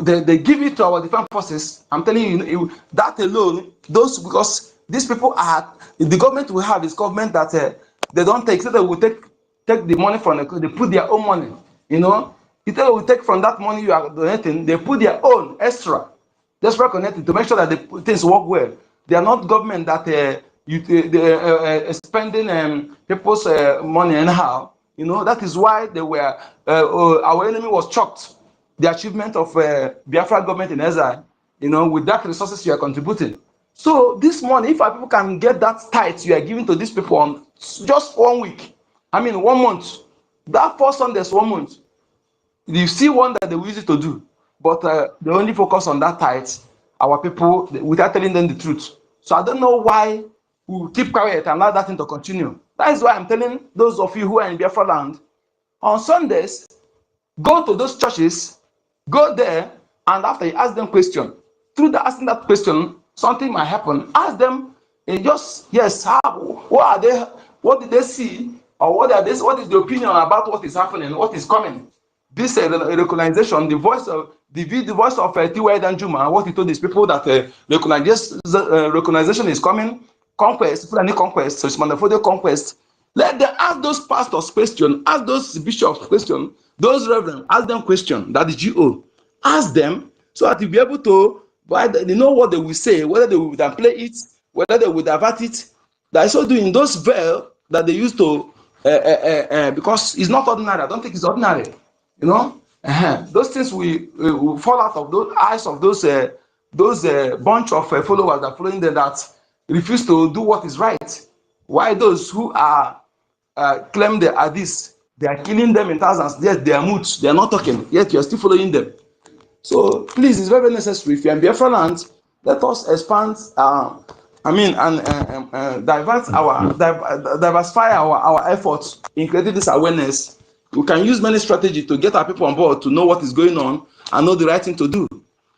they give it to our defense forces, I'm telling you, that alone, because these people are, the government we have is government that they don't take, so they will take the money from, they put their own money, you know. If they will take from that money you are donating, they put their own extra connected to make sure that the things work well. They are not government that spending people's money anyhow. You know, that is why they were our enemy was shocked. The achievement of Biafra government in exile, you know, with that resources you are contributing. So this money, if our people can get that tithe you are giving to these people on just 1 week, I mean 1 month, that first Sundays 1 month, you see one that they will use it to do, but they only focus on that tithe, our people, without telling them the truth. So I don't know why we keep quiet and allow that thing to continue. That is why I'm telling those of you who are in Biafra land, on Sundays, go to those churches, go there, and after you ask them question, through asking that question, something might happen. Ask them, yes, what are they, what did they see, or what is the opinion about what is happening, what is coming? This recognition, the voice of T.Y. Danjuma, what he told these people that recognition is coming, conquest, Fulani conquest, so it's Mandafodio conquest. Let them ask those pastors question, ask those bishops question, those reverends, ask them question, that is GO. Ask them so that you'll be able to, they know what they will say, whether they will play it, whether they will divert it. That is so doing those veil that they used to, because it's not ordinary. I don't think it's ordinary. You know, those things will fall out of those eyes of those bunch of followers that are following them that refuse to do what is right. Why those who are claim they are this, they are killing them in thousands, yet they are mute, they are not talking, yet you are still following them. So please, it's very necessary. If you are in Biafra land, let us expand, diversify our efforts in creating this awareness. We can use many strategies to get our people on board to know what is going on and know the right thing to do.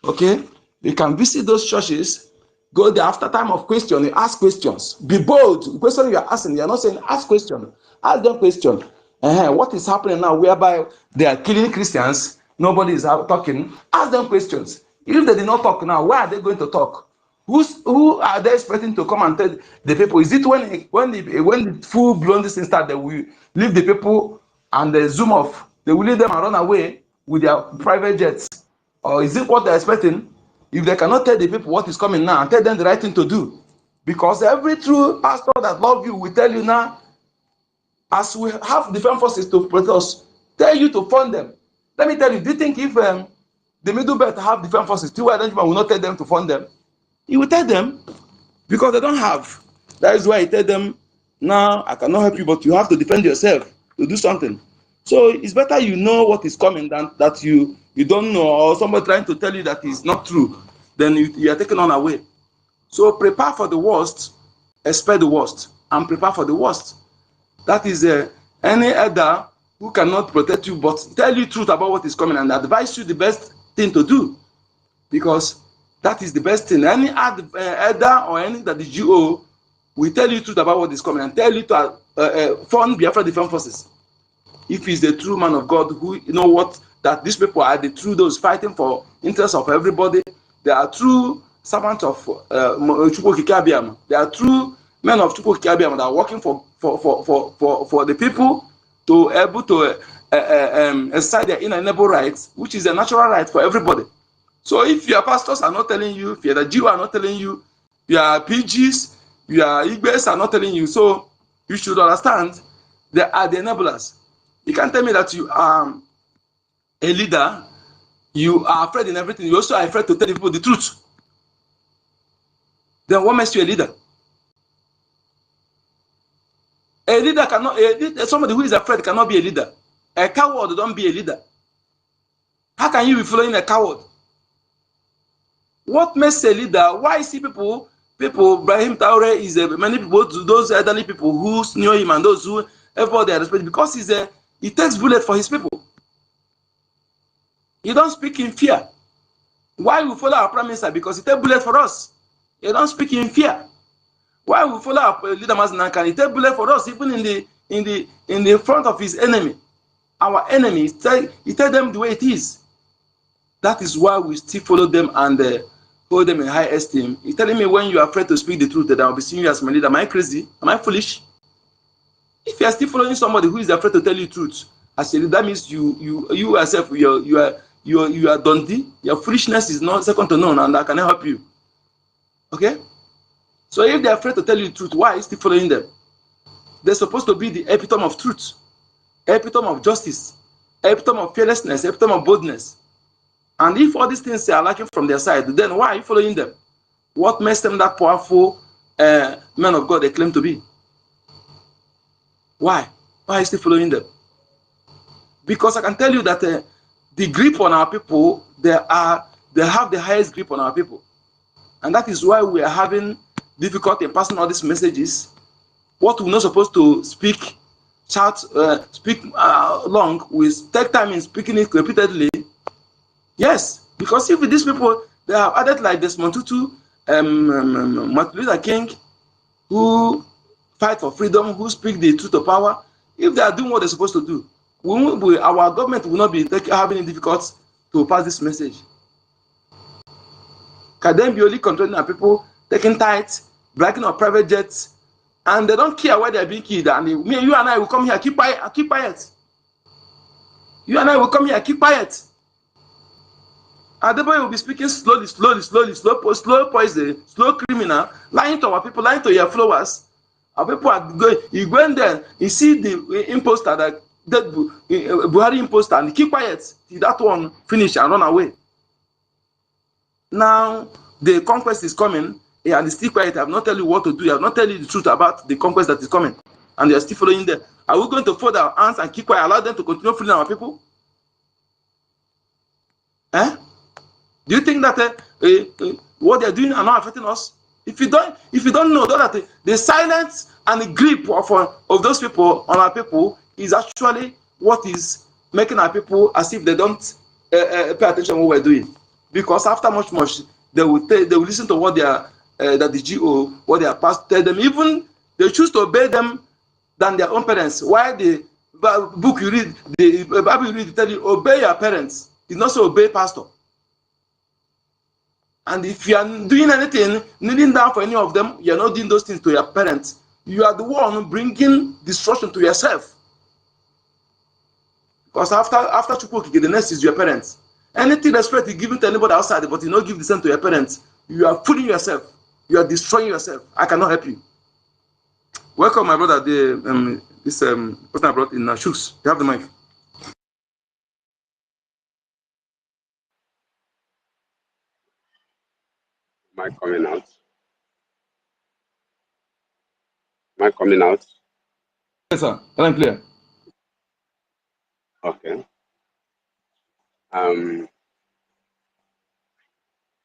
Okay? You can visit those churches, go there after time of question, you ask questions. Be bold. The question you are asking, you are not saying ask question. Ask them question. What is happening now whereby they are killing Christians? Nobody is talking. Ask them questions. If they did not talk now, why are they going to talk? Who are they expecting to come and tell the people? Is it when the full-blown this thing start, they will leave the people and they zoom off? They will leave them and run away with their private jets? Or is it what they're expecting? if they cannot tell the people what is coming now and tell them the right thing to do. Because every true pastor that loves you will tell you now, as we have different forces to protect us, tell you to fund them. Let me tell you, do you think if the middle belt have different forces, still will not tell them to fund them? He will tell them because they don't have. That is why he tell them, now I cannot help you, but you have to defend yourself to do something. So it's better you know what is coming than that you don't know, or somebody trying to tell you that is not true, then you are taken on away. So prepare for the worst, expect the worst, and prepare for the worst. That is any elder who cannot protect you but tell you truth about what is coming and advise you the best thing to do, because that is the best thing. Any elder or any that the GO will tell you truth about what is coming and tell you to fund Biafra Defense Forces. If he's the true man of God who know what, that these people are the true those fighting for interests of everybody. They are true servants of Chukwu Okike. They are true men of Chukwu Okike that are working for the people to able to exercise their inalienable rights, which is a natural right for everybody. So if your pastors are not telling you, if the GO are not telling you, your PGs, your IGBs are not telling you, so you should understand they are the enablers. You can't tell me that you are a leader, you are afraid in everything, you also are afraid to tell people the truth. Then what makes you a leader? A leader cannot, somebody who is afraid cannot be a leader. A coward don't be a leader. How can you be following a coward? What makes a leader? Why see people, Ibrahim Traore is many people, those elderly people who know him and those who everybody respect, because he takes bullet for his people. He don't speak in fear. Why we follow our prime minister? Because he takes bullet for us. He don't speak in fear. Why we follow our leader Mazinankan? He takes bullet for us, even in the front of his enemy. Our enemies, he tell them the way it is. That is why we still follow them and hold them in high esteem. He's telling me, when you are afraid to speak the truth, that I'll be seeing you as my leader. Am I crazy? Am I foolish? If you are still following somebody who is afraid to tell you the truth, as a leader, that means you yourself, you are Dundee. Your foolishness is not second to none, and I can help you. Okay? So if they're afraid to tell you the truth, why are you still following them? They're supposed to be the epitome of truth, epitome of justice, epitome of fearlessness, epitome of boldness. And if all these things are lacking from their side, then why are you following them? What makes them that powerful men of God they claim to be? Why? Why are you still following them? Because I can tell you that the grip on our people, they have the highest grip on our people. And that is why we are having difficulty in passing all these messages. What we're not supposed to speak, shout, speak long, we take time in speaking it repeatedly. Yes, because if these people, they have added like Desmond Tutu, Martin Luther King, who fight for freedom, who speak the truth of power. If they are doing what they're supposed to do, our government will not be having any difficulty to pass this message. Can then be only controlling our people, taking tithes, bragging on private jets, and they don't care where they're being killed. And you and I will come here, keep quiet. You and I will come here, keep quiet. And the boy will be speaking slowly, slow poison, slow criminal, lying to our people, lying to your followers. Our people are going, you go in there, you see the imposter, that Buhari imposter, and keep quiet till that one finish and run away. Now, the conquest is coming, and still quiet. I have not tell you what to do. I have not tell you the truth about the conquest that is coming, and they are still following them. Are we going to fold our hands and keep quiet, allow them to continue fooling our people? Eh? Do you think that what they are doing are not affecting us? If you don't know that the silence and the grip of those people on our people is actually what is making our people as if they don't pay attention to what we're doing. Because after much, they will listen to what they are that the GO, what they are past tell them. Even they choose to obey them than their own parents. Why the book you read, the Bible you read, tell you obey your parents. It's not so obey pastor. And if you are doing anything, kneeling down for any of them, you are not doing those things to your parents. You are the one bringing destruction to yourself. Because after Chukwu, the next is your parents. Anything respect you give to anybody outside, but you don't give the same to your parents, you are fooling yourself. You are destroying yourself. I cannot help you. Welcome, my brother. This person I brought in Shooks. You have the mic. Am I coming out? Am I coming out? Yes, sir. I'm clear. Okay.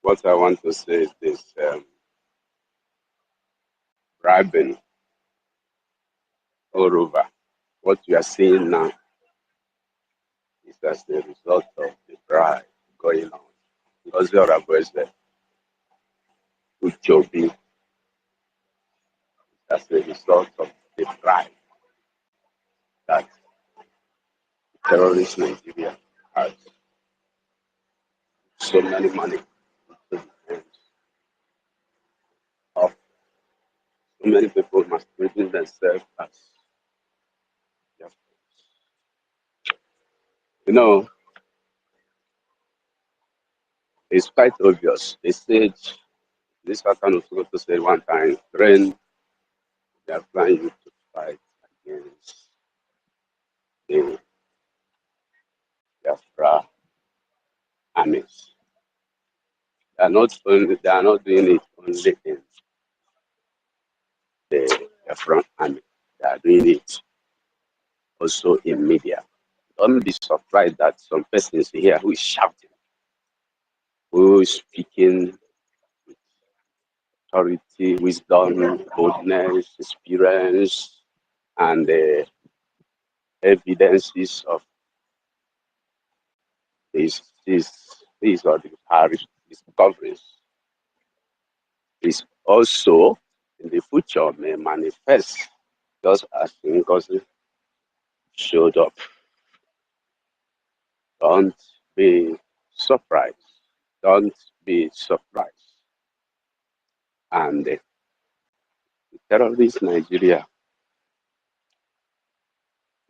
What I want to say is this: bribing all over. What we are seeing now is as the result of the bribe going on. Because there are boys that Uchobi as the result of the bribe that terrorist Nigeria has so many money into the hands of so many people masquerading themselves as Biafrans. You know, it's quite obvious. They said this pattern was supposed to say one time, train they are trying to fight against the Biafra armies. They are not doing it only in the Biafran army. They are doing it also in media. Don't be surprised that some persons here who is shouting, who is speaking with authority, wisdom, boldness, experience, and the evidences of these are the Irish discoveries is also in the future may manifest just as NGOZI showed up. Don't be surprised. Don't be surprised. And the terrorist Nigeria,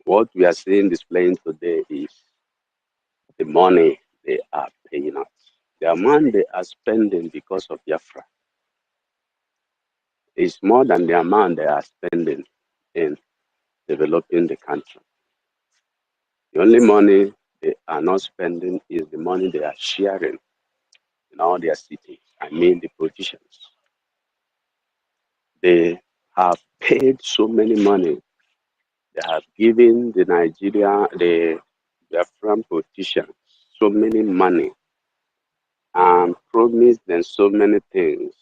what we are seeing displaying today is the money they are paying us. The amount they are spending because of Biafra is more than the amount they are spending in developing the country. The only money they are not spending is the money they are sharing in all their cities. I mean the politicians. They have paid so many money. They have given the Biafran politicians so many money and promised them so many things.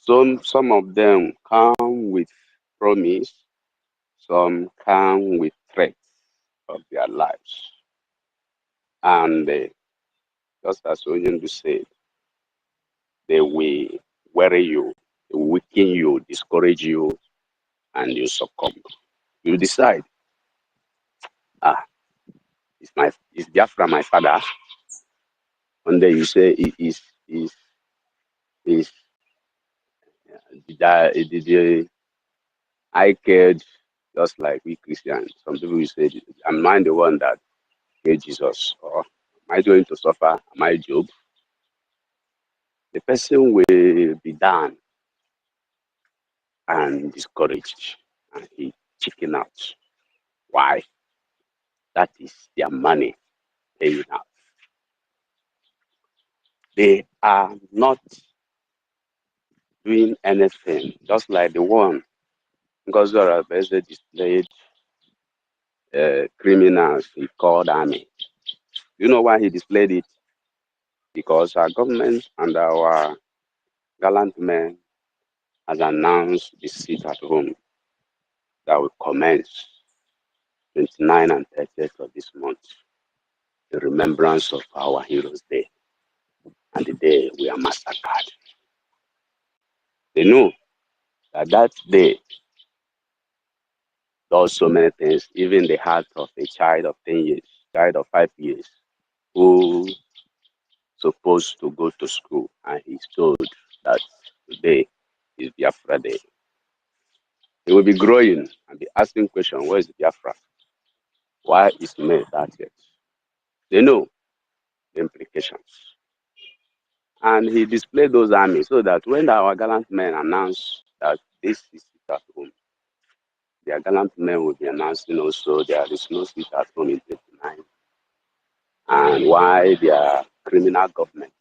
Some of them come with promise, some come with threats of their lives. And just as Onyendu said, they will worry you, weaken you, discourage you, and you succumb. You decide, is Biafra my father? And then you say is the IKID, just like we Christians. Some people will say, am I the one that killed Jesus? Or am I going to suffer? Am I Job? The person will be down and discouraged, and he chicken out. Why? That is their money paying out. They are not doing anything, just like the one because they are basically displayed criminals he called army. You know why he displayed it? Because our government and our gallant men has announced the sit at home that will commence 29 and 30th of this month, the remembrance of our Heroes Day and the day we are massacred. They know that that day does so many things, even the heart of a child of 10 years, child of 5 years, who supposed to go to school, and he's told that today is Biafra Day. He will be growing and be asking questions, where is Biafra? Why is May 30th? They know implications. And he displayed those armies so that when our gallant men announce that this is it at home, their gallant men will be announcing also there is no seat at home in 29. And why their criminal government,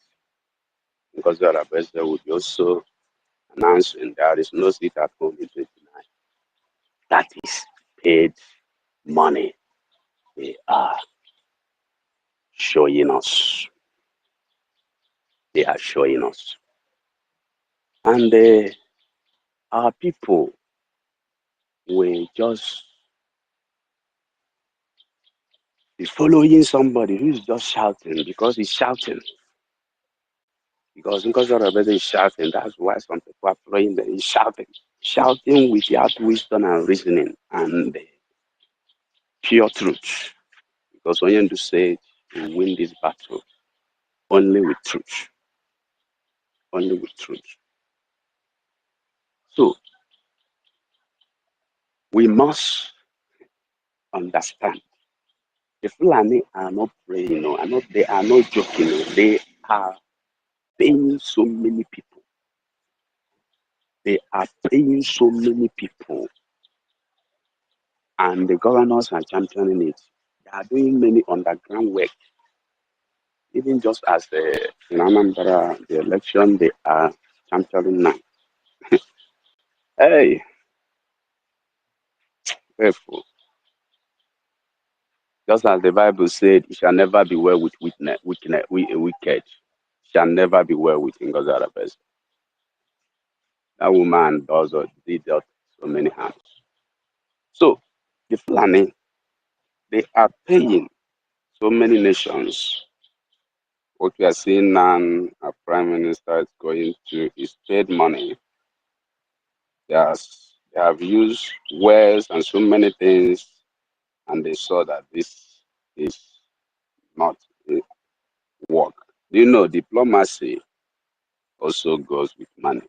because the Arabesa would be also announcing there is no seat at home in 29. That is paid money they are showing us. They are showing us. And our people will just be following somebody who is just shouting because he's shouting. Because Arabesa is shouting, that's why some people are following them. He's shouting. Shouting without wisdom and reasoning and pure truth. Because when you say you win this battle only with truth. Only with truth. So we must understand. The Fulani are not praying, they are not joking. They are paying so many people. They are paying so many people. And the governors are championing it. They are doing many underground work. Even just as in Anambra, the election, they are championing now. Hey, careful. Just as the Bible said, it shall never be well with wicked. Shall never be well with Ngozi Arabesa. That woman did that so many harms. So the Fulani, they are paying so many nations. What we are seeing now, our prime minister is going to is paid money. They have used wells and so many things, and they saw that this is not work. Do you know diplomacy also goes with money?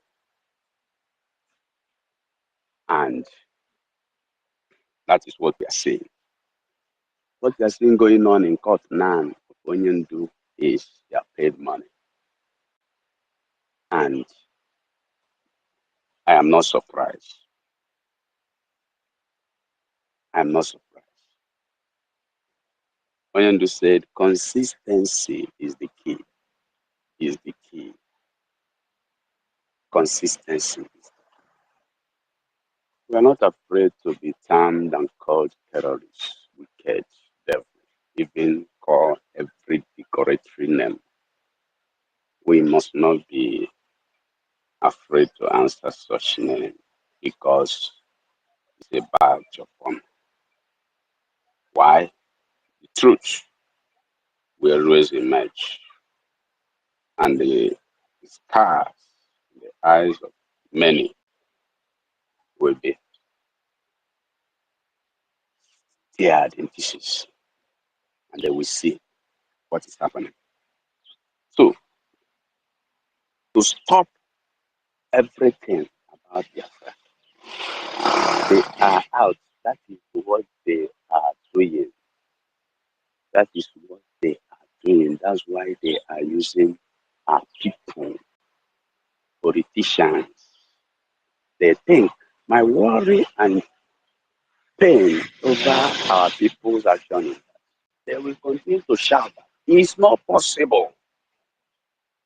And that is what we are seeing. What we are seeing going on in court now, Onyendu, is they are paid money. And I am not surprised. I am not surprised. Onyendu said consistency is the key. Is the key. Consistency. We are not afraid to be termed and called terrorists, wicked, devil, even call every derogatory name. We must not be afraid to answer such name because it's a badge of honor. Why? The truth will always emerge, and the scars in the eyes of many will be teared in pieces, and they will see what is happening. So, to stop everything about Biafra, they are out. That is what they are doing. That is what they are doing. That's why they are using our people, politicians. They think my worry and pain over our people's action, they will continue to shout. It's not possible.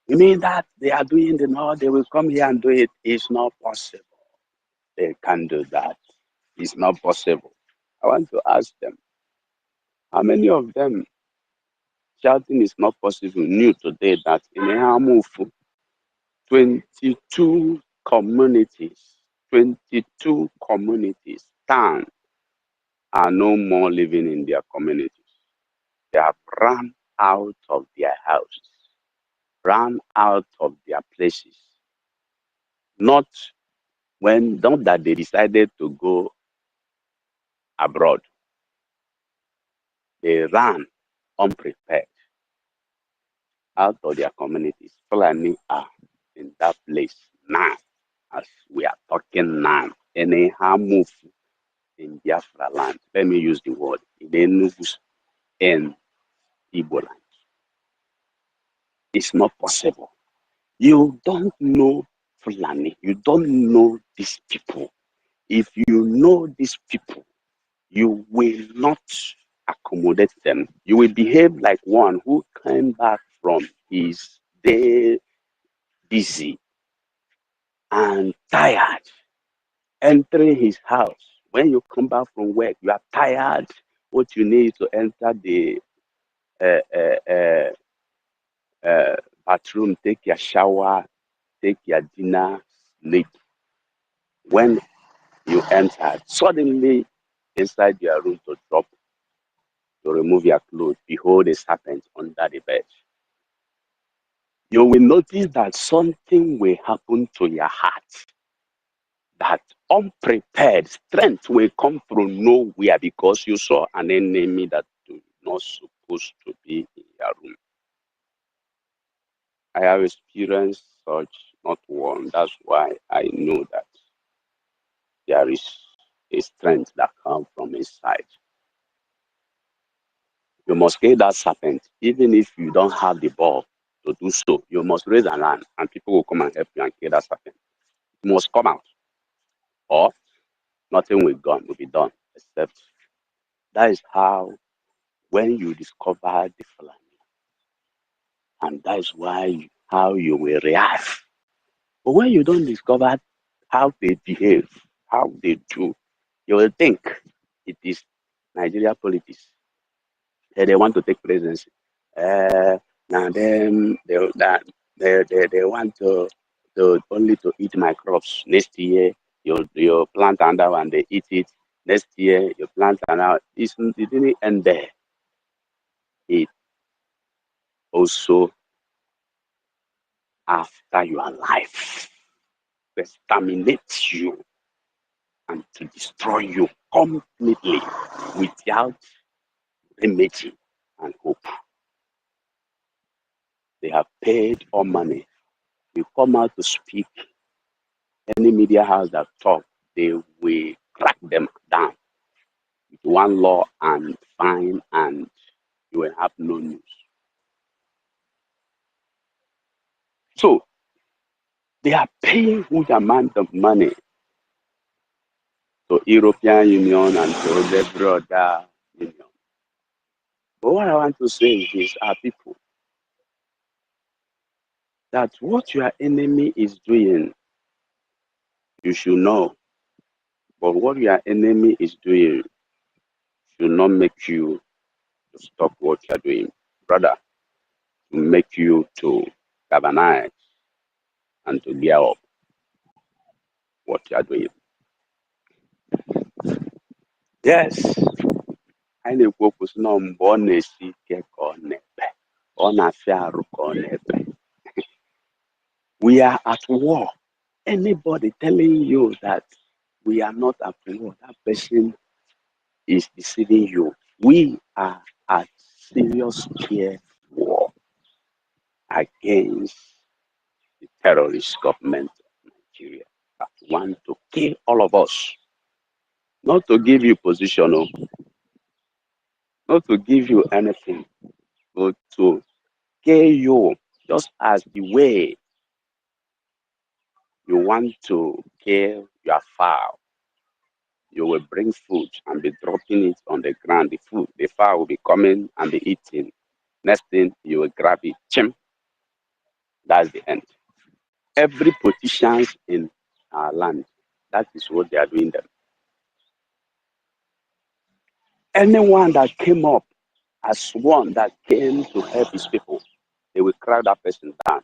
You mean that they are doing the law, they will come here and do it? It's not possible. They can't do that. It's not possible. I want to ask them, how many of them shouting is not possible knew today that in Ehamufu, 22 communities, towns are no more living in their communities. They have run out of their houses, run out of their places. Not that they decided to go abroad. They ran unprepared out of their communities. Fulani are in that place now, as we are talking now. Anyhow, move in Biafra land. Let me use the word in Enugu and Igbo land. It's not possible. You don't know Fulani. You don't know these people. If you know these people, you will not accommodate them. You will behave like one who came back from his day busy and tired, entering his house. When you come back from work, you are tired. What you need to enter the bathroom, take your shower, take your dinner, sleep. When you enter, suddenly inside your room to drop, to remove your clothes, behold a serpent under the bed. You will notice that something will happen to your heart. That unprepared strength will come from nowhere because you saw an enemy that is not supposed to be in your room. I have experienced such, not one. That's why I know that there is a strength that comes from inside. You must kill that serpent, even if you don't have the ball to do so. You must raise an hand, and people will come and help you and kill that serpent. It must come out, or nothing will be done, except that is how, when you discover the Fulani, and that is why how you will react. But when you don't discover how they behave, how they do, you will think it is Nigeria politics. They want to take presidency. Now them they want to only to eat my crops. Next year you plant another one, they eat it. Next year you plant another. It didn't end there. It also, after your life, exterminates you and to destroy you completely without remedy and hope. They have paid all money. You come out to speak, any media house that talk, they will crack them down with one law and fine, and you will have no news. So they are paying huge amount of money to European Union and to every other union. But what I want to say is this, our people, that what your enemy is doing, you should know. But what your enemy is doing should not make you to stop what you're doing. Brother, to make you to galvanize and to gear up what you're doing. Yes, I na-ekwu okwu si na mgbe ọ na-esi ike ka ọ na-epe, ọ na-afịa arụ ka ọ na-epe. We are at war. Anybody telling you that we are not at war, that person is deceiving you. We are at serious care war against the terrorist government of Nigeria that want to kill all of us. Not to give you position, not to give you anything, but to kill you just as the way you want to kill your fowl. You will bring food and be dropping it on the ground. The fowl will be coming and be eating. Next thing, you will grab it. Chim. That's the end. Every politician in our land, that is what they are doing them. Anyone that came up as one that came to help his people, they will crack that person down.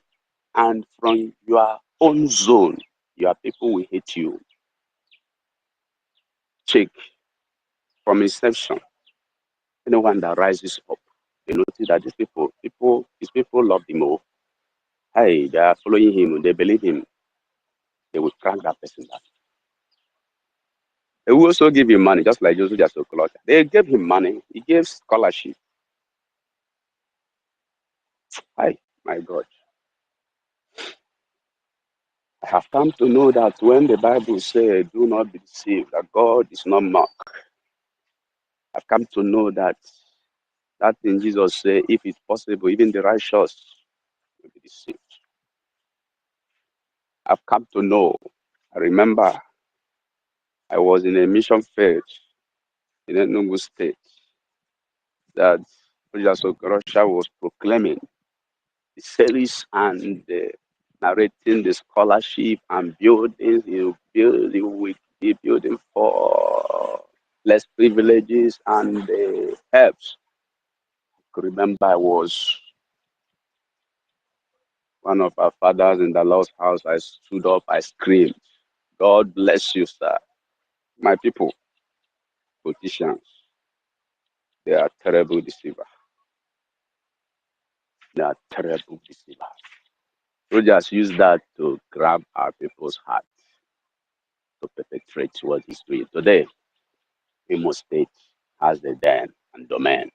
And from your own zone, your people will hate you. Check. From inception, anyone that rises up, they notice that these people love him more. Hey, they are following him, they believe him. They will crack that person down. They will also give him money, just like Joseph Jasokolota. They gave him money, he gave scholarship. Hi, my God. I have come to know that when the Bible says, do not be deceived, that God is not mocked. I've come to know that thing Jesus said, if it's possible, even the righteous to be deceived. I've come to know, I remember I was in a mission field in Enugu State that President Okorocha was proclaiming the series and narrating the scholarship and buildings, building for less privileges and helps. I could remember I was one of our fathers in the Lord's house. I stood up, I screamed, God bless you, sir. My people, politicians, they are terrible deceivers. They are terrible deceivers. We just use that to grab our people's hearts to perpetrate what he's doing. Today, Imo State has the den and domain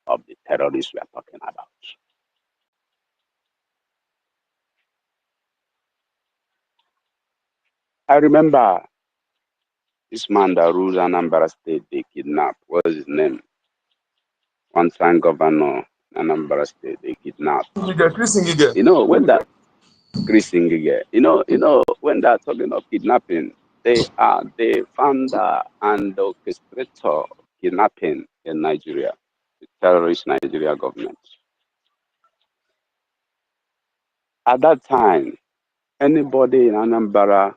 of the terrorists we are talking about. I remember this man that rules Anambra State, they kidnapped. What is his name? One time governor Anambra State, they kidnapped. You know, when that Chris Ngige, you know, when they're talking of kidnapping, they are the founder and the orchestrator of kidnapping in Nigeria, the terrorist Nigeria government. At that time, anybody in Anambra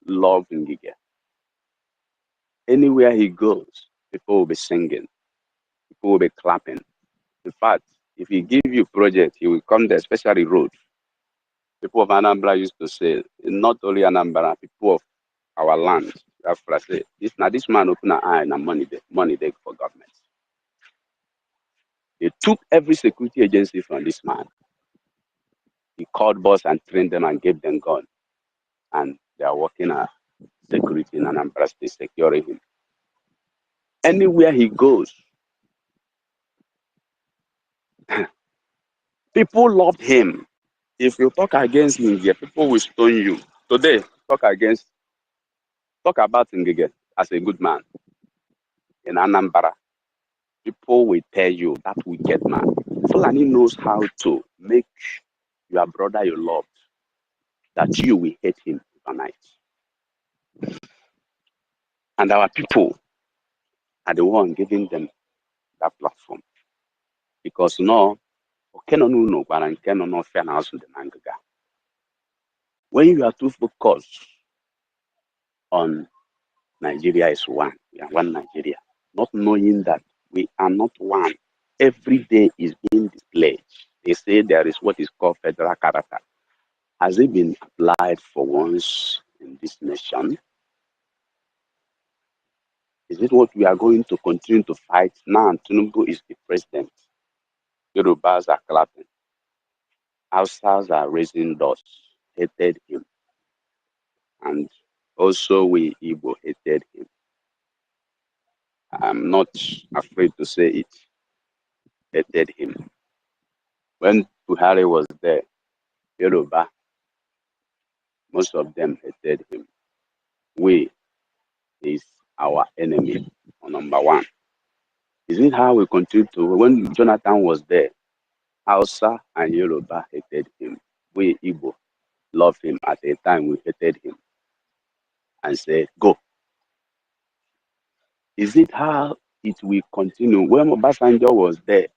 loved Ngige. Anywhere he goes, people will be singing, people will be clapping. In fact, if he give you project, he will come there, especially road. People of Anambra used to say, not only Anambra, people of our land, Biafra say, this man open an eye and money there for government. They took every security agency from this man. He called boss and trained them and gave them gun. And they are working at security in Anambra State, securing him. Anywhere he goes, people loved him. If you talk against Ngige, people will stone you. Today, talk about Ngige as a good man in Anambra. People will tell you that wicked man. Fulani knows how to make your brother you love, that you will hate him overnight. And our people are the one giving them that platform. Because when you are too focused on Nigeria is one, we are one Nigeria, not knowing that we are not one. Every day is being displayed. They say there is what is called federal character. Has it been applied for once in this nation? Is it what we are going to continue to fight? Now Tinubu is the president. Yorubas are clapping. Hausas are raising doors, hated him. And also we Igbo hated him. I'm not afraid to say it. Hated him. When Buhari was there, Yoruba, most of them hated him. We is our enemy, number one. Is it how we continue to, when Jonathan was there, Hausa and Yoruba hated him. We Igbo loved him. At a time we hated him and said, go. Is it how it will continue? When Obasanjo was there,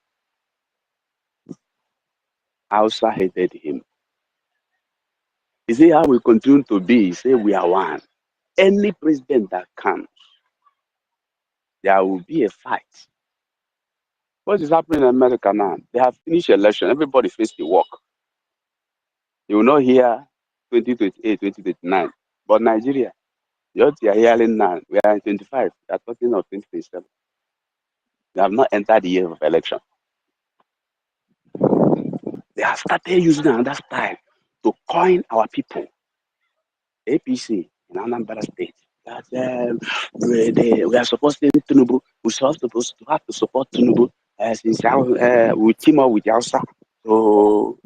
Hausa hated him. Is it how we continue to be? Say we are one. Any president that comes, there will be a fight. What is happening in America now? They have finished election. Everybody faced the work. You will not hear 2028, 2029. But Nigeria, what you are hearing now, we are in 25. They are talking of 2027. They have not entered the year of election. They have started using another style to coin our people. APC in Anambra State. That we are supposed to Tinubu. We're supposed to have to support Tinubu since we team up with Hausa to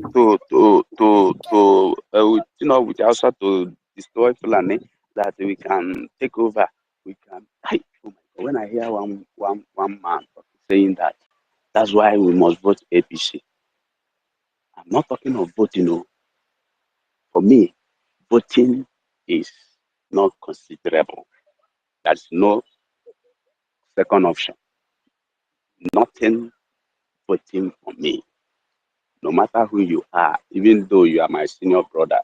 team up with Hausa to destroy Fulani, that we can take over. We can. When I hear one man saying that, that's why we must vote APC. I'm not talking of voting. No. For me, voting is not considerable. There's no second option. Nothing voting for me. No matter who you are, even though you are my senior brother,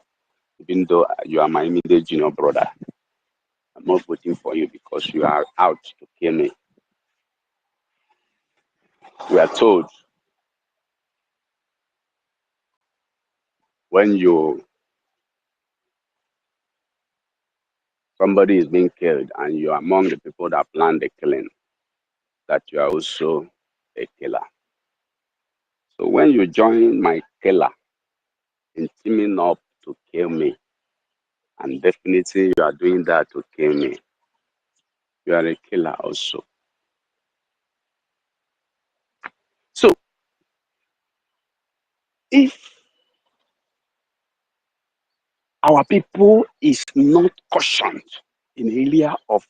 even though you are my immediate junior brother, I'm not voting for you because you are out to kill me. We are told when somebody is being killed and you are among the people that plan the killing, that you are also a killer. So when you join my killer in teaming up to kill me, and definitely you are doing that to kill me, you are a killer also. So if our people is not cautioned in the area of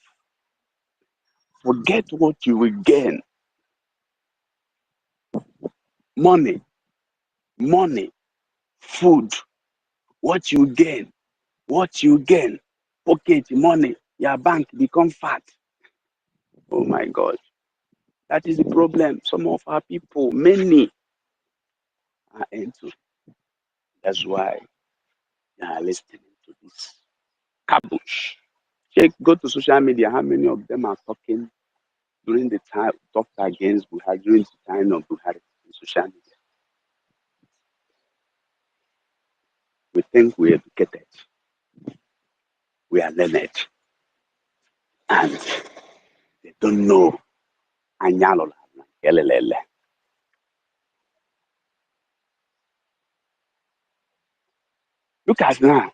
forget what you will gain, money, food, what you gain, pocket money, your bank become fat. Oh my God. That is the problem. Some of our people, many are into. That's why they are listening to this kabush. Check, go to social media, how many of them are talking during the time, talked against Buhari, during the time of Buhari in social media. We think we're educated, we are learned, and they don't know. Look at now.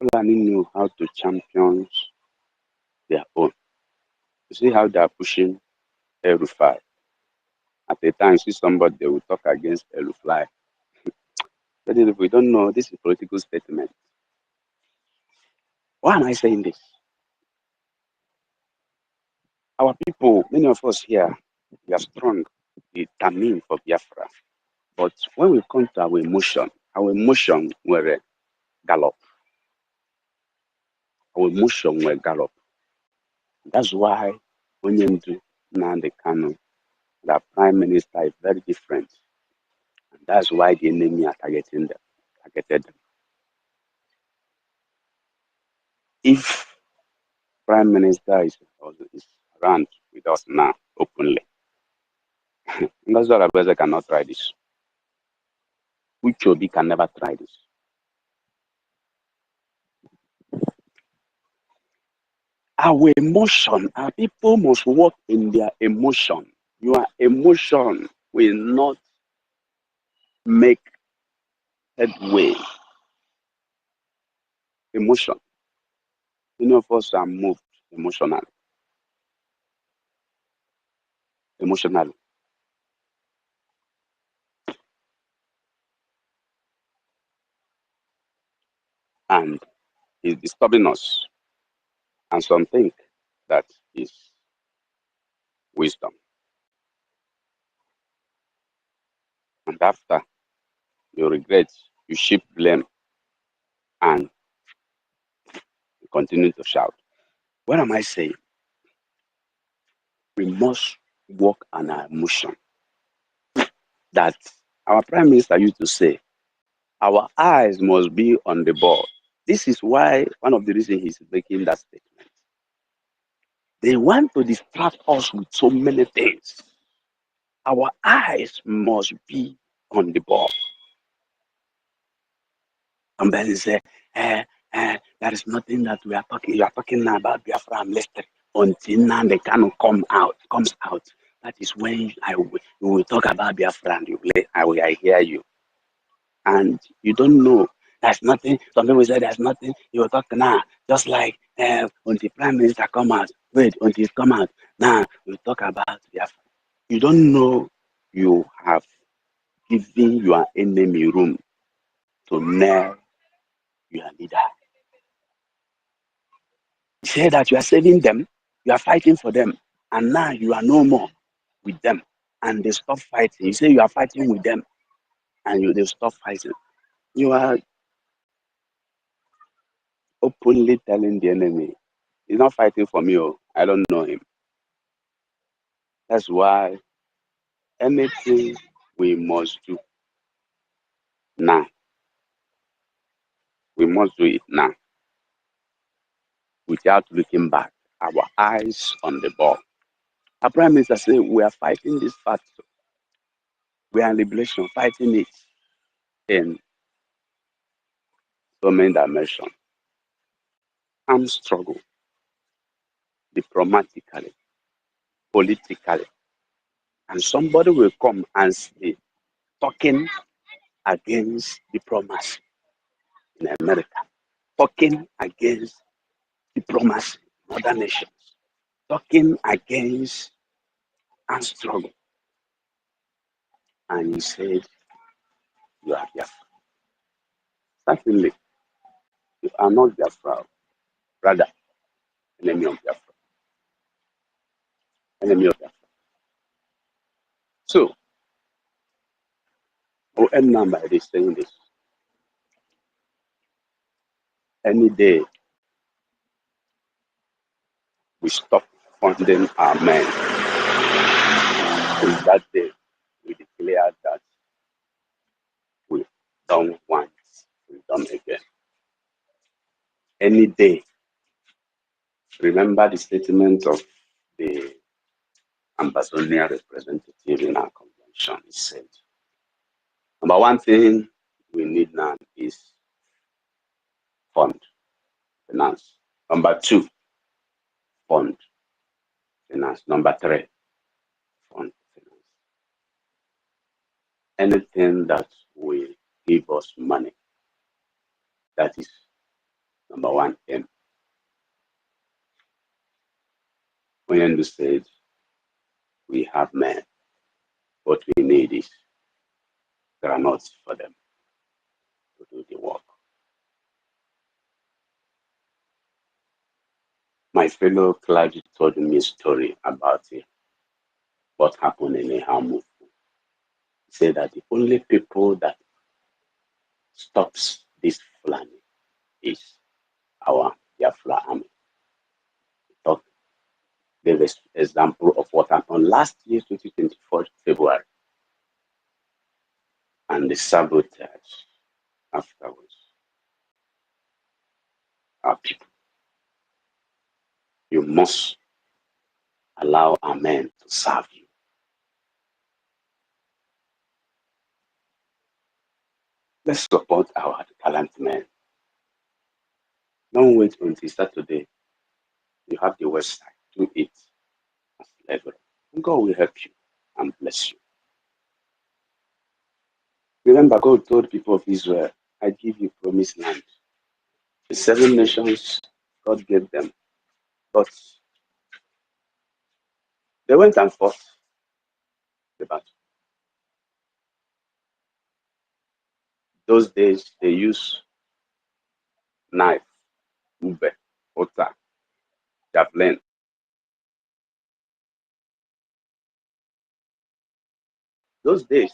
Fulani know how to champion their own. You see how they are pushing El-Rufai. At the time, see somebody, they will talk against El-Rufai. But if we don't know, this is a political statement. Why am I saying this? Our people, many of us here, we are strong, determined for Biafra. But when we come to our emotion were gallop. Our emotion were gallop. That's why when you do Nnamdi Kanu, the prime minister is very different. And that's why the enemy are targeted them. If prime minister is around with us now openly, NGOZI cannot try this. Uchobi can never try this. Our emotion, our people must work in their emotion. Your emotion will not make headway. Emotion. Many of us are moved emotionally. And it's disturbing us. And some think that is wisdom. And after you regret, you shift blame and you continue to shout. What am I saying? We must work on our emotion. That our prime minister used to say, our eyes must be on the ball. This is why one of the reasons he's making that statement. They want to distract us with so many things. Our eyes must be on the ball. And then he said, there is nothing that we are talking. You are talking now about Biafra and Leicester until now they cannot comes out. That is when we will talk about Biafra and I hear you. And you don't know. There's nothing. Some people say there's nothing. You will talk now. Just like until Prime Minister come out. Wait, until it come out. Now we'll talk about Biafra. You don't know you have given your enemy room to nail your leader. You say that you are saving them, you are fighting for them, and now you are no more with them. and they stop fighting. You say you are fighting with them, and they stop fighting. You are openly telling the enemy, he's not fighting for me. Oh, I don't know him. That's why anything we must do now, we must do it now without looking back. Our eyes on the ball. Our Prime Minister said we are fighting this battle. We are in liberation, fighting it in so many dimensions. Armed struggle, diplomatically, politically. And somebody will come and say, talking against diplomacy in America, talking against diplomacy in other nations, talking against armed struggle. And he said, you are Biafra. Certainly, you are not Biafra, rather, enemy of Biafra. Enemy of Biafra. So, we'll end now by this, saying this. Any day we stop funding our men, in that day we declare that we don't want freedom again. Any day, remember the statement of the ambassadorial representative in our convention. He said, number one thing we need now is fund, finance. Number two, fund, finance. Number three, fund, finance. Anything that will give us money, that is number one aim. When you said we have men, what we need is granotes for them to do the work. My fellow clergy told me a story about what happened in a Hamu. He said that the only people that stops this Fulani is our Biafra army. Gave an example of what happened last year, 2024 February, and the sabotage afterwards. Our people, you must allow our men to serve you. Let's support our gallant men. Don't wait until Saturday. You have the website. Do it as level. God will help you and bless you. Remember, God told people of Israel, I give you promised land. The 7 nations, God gave them. But they went and fought the battle. Those days, they used knife, ube, ota, javelin. Those days,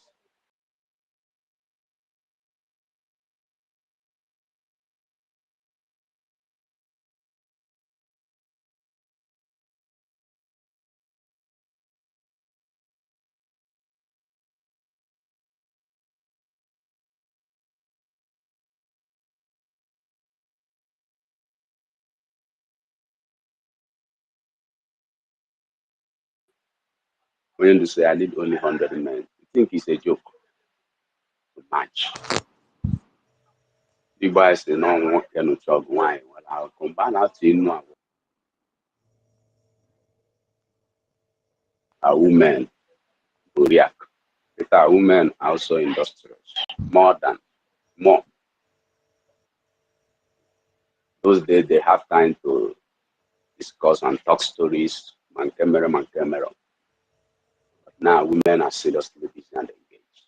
when you say, I need only 100 men, you think it's a joke to match. The boy say, no, one cannot chug wine. Well, I'll combine out in a woman who react. With our women also industrious. More. Those days, they have time to discuss and talk stories, man camera. But now women are seriously busy and engaged.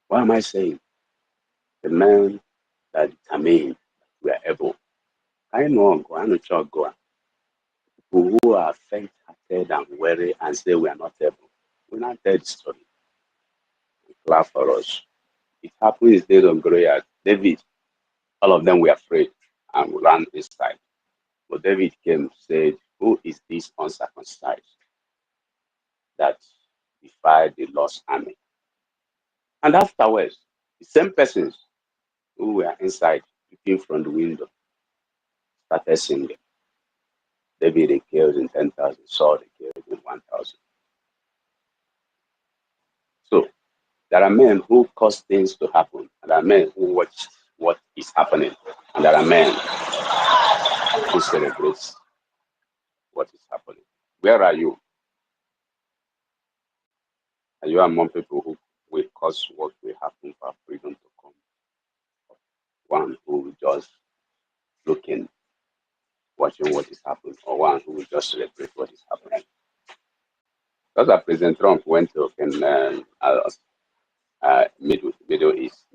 What am I saying? The men that determine we are able. I know go. people who are faint-hearted and weary and say we are not able. We not tell the story. Clap for us. It happened in the days of Goliath. David, all of them were afraid and ran inside. But David came and said, who is this uncircumcised that defied the Lord's army? And afterwards, the same persons who were inside looking from the window started singing. David they killed in 10,000, Saul they killed in 1,000. So there are men who cause things to happen, and there are men who watch what is happening, and there are men who celebrate what is happening. Where are you? Are you among people who will cause what will happen for freedom to come? One who will just looking, watching what is happening, or one who will just celebrate what is happening? Because President Trump went to Middle East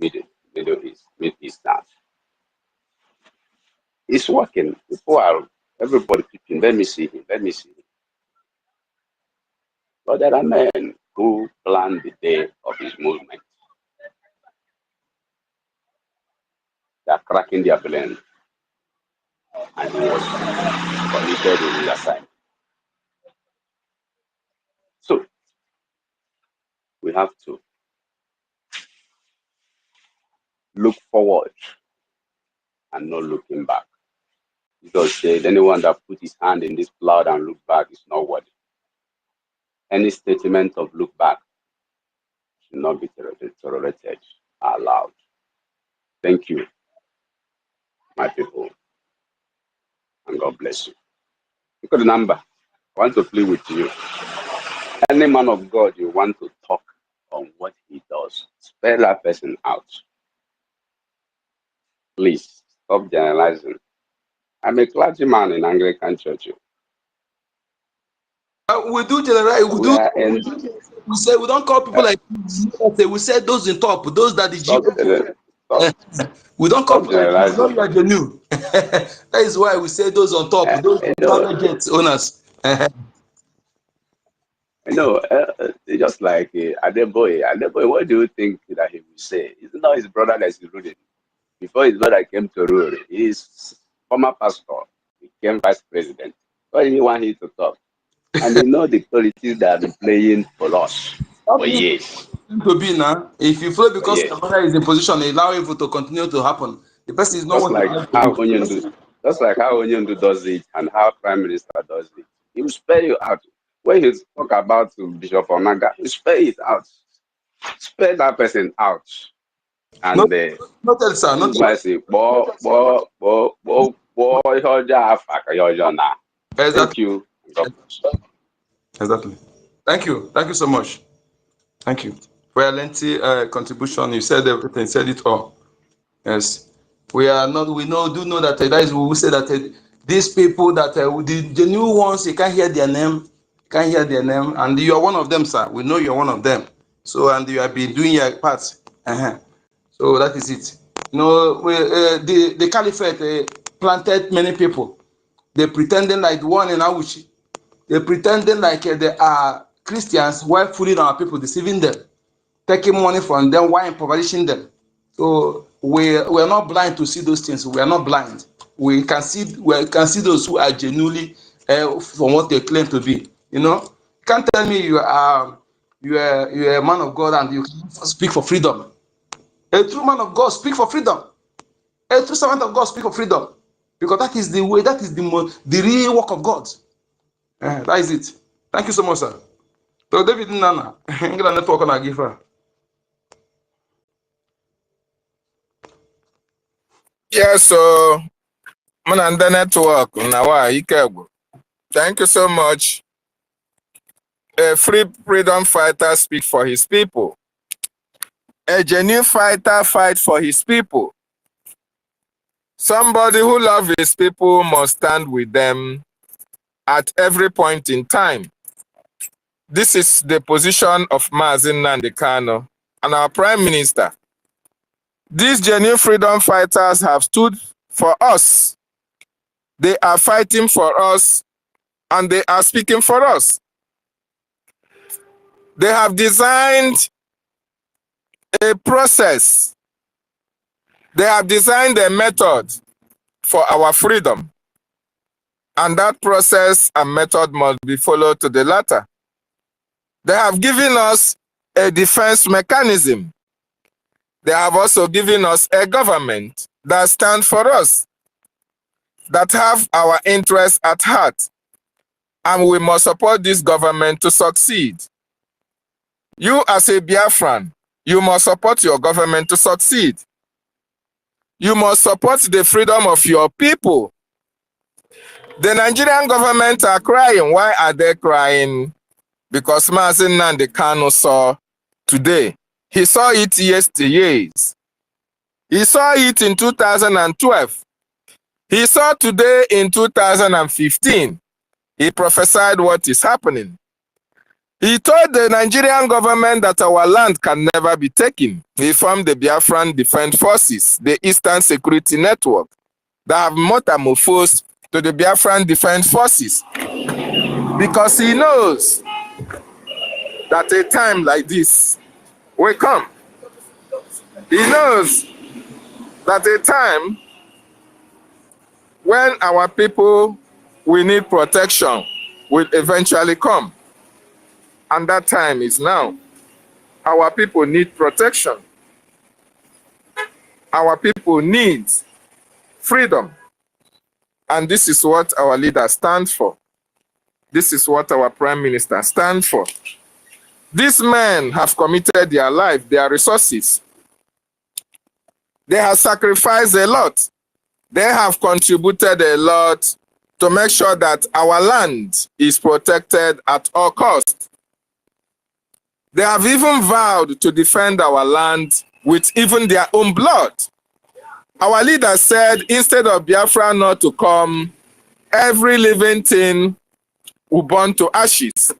now. It's working. People are, everybody picking, let me see him. But there are men who plan the day of his movement. They are cracking their brain, and he was committed in his assignment. So we have to look forward and not looking back. Jesus said, anyone that put his hand in this cloud and look back is not worthy. Any statement of look back should not be tolerated or allowed. Thank you, my people, and God bless you. Look at the number. I want to plead with you. Any man of God you want to talk on what he does, spell that person out. Please stop generalizing. I'm a clergyman in Anglican Church. We do generalize. We say we don't call people like we say those in top, those that the we don't call people like you are the new. That is why we say those on top, those private jet owners. Just like Adeboye, what do you think that he will say? It's not his brother that is ruling. Before his brother came to rule, his former pastor became vice president. Why did he want him to talk? And you know the politics that have been playing for us for years. To be now, if you follow because the brother is in position, allow it to continue to happen. The person is not just like how Onyendu does it and how Prime Minister does it. He will spell you out. When you talk about Bishop Onaga, you spell it out. Spell that person out. And not tell sir, not I say, thank you. Exactly. Thank you so much. Thank you for your lengthy contribution. You said everything, said it all. Yes, we are not. We do know that that is we say that these people that the new ones, you can't hear their name, and you are one of them, sir. We know you are one of them. So and you have been doing your part. So that is it. The caliphate planted many people. They pretending like the one in Awuchi. They pretending like they are Christians while fooling our people, deceiving them, taking money from them while impoverishing them. So we are not blind to see those things. We are not blind. We can see those who are genuinely from what they claim to be. You can't tell me you are a man of God and you can speak for freedom. A true man of God speak for freedom. A true servant of God speak for freedom, because that is the way. That is the real work of God. That is it. Thank you so much, sir. So David Nana, England network on Agifa. Yeah, so Mananda Network now thank you so much. A freedom fighter speak for his people. A genuine fighter fight for his people. Somebody who loves his people must stand with them at every point in time. This is the position of Mazin Nandekano and our Prime Minister. These genuine freedom fighters have stood for us. They are fighting for us and they are speaking for us. They have designed a process. They have designed a method for our freedom. And that process and method must be followed to the latter. They have given us a defense mechanism. They have also given us a government that stands for us, that have our interests at heart. And we must support this government to succeed. You as a Biafran, you must support your government to succeed. You must support the freedom of your people. The Nigerian government are crying. Why are they crying? Because Mazi Nnamdi Kanu saw today. He saw it yesterday. He saw it in 2012. He saw today in 2015. He prophesied what is happening. He told the Nigerian government that our land can never be taken. He formed the Biafran Defense Forces, the Eastern Security Network, that have metamorphosed to the Biafran Defense Forces. Because he knows that a time like this will come. He knows that a time when our people will need protection will eventually come. And that time is now. Our people need protection. Our people need freedom. And this is what our leader stands for. This is what our prime minister stands for. These men have committed their life, their resources. They have sacrificed a lot. They have contributed a lot to make sure that our land is protected at all costs. They have even vowed to defend our land with even their own blood. Our leader said, instead of Biafra not to come, every living thing will burn to ashes.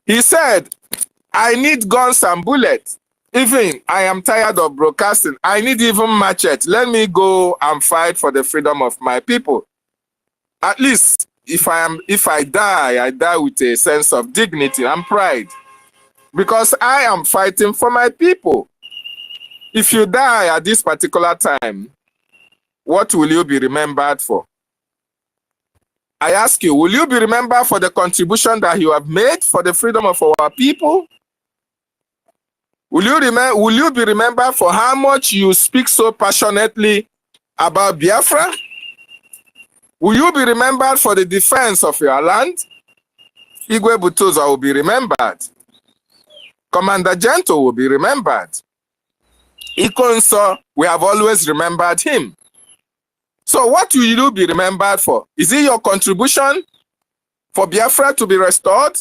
He said, I need guns and bullets. Even I am tired of broadcasting. I need even machete. Let me go and fight for the freedom of my people. At least if I die, I die with a sense of dignity and pride. Because I am fighting for my people. If you die at this particular time, what will you be remembered for? I ask you, will you be remembered for the contribution that you have made for the freedom of our people? Will you be remembered for how much you speak so passionately about Biafra? Will you be remembered for the defense of your land? Igwe Butoza will be remembered. Commander Gento will be remembered. IKOM, we have always remembered him. So what will you be remembered for? Is it your contribution for Biafra to be restored?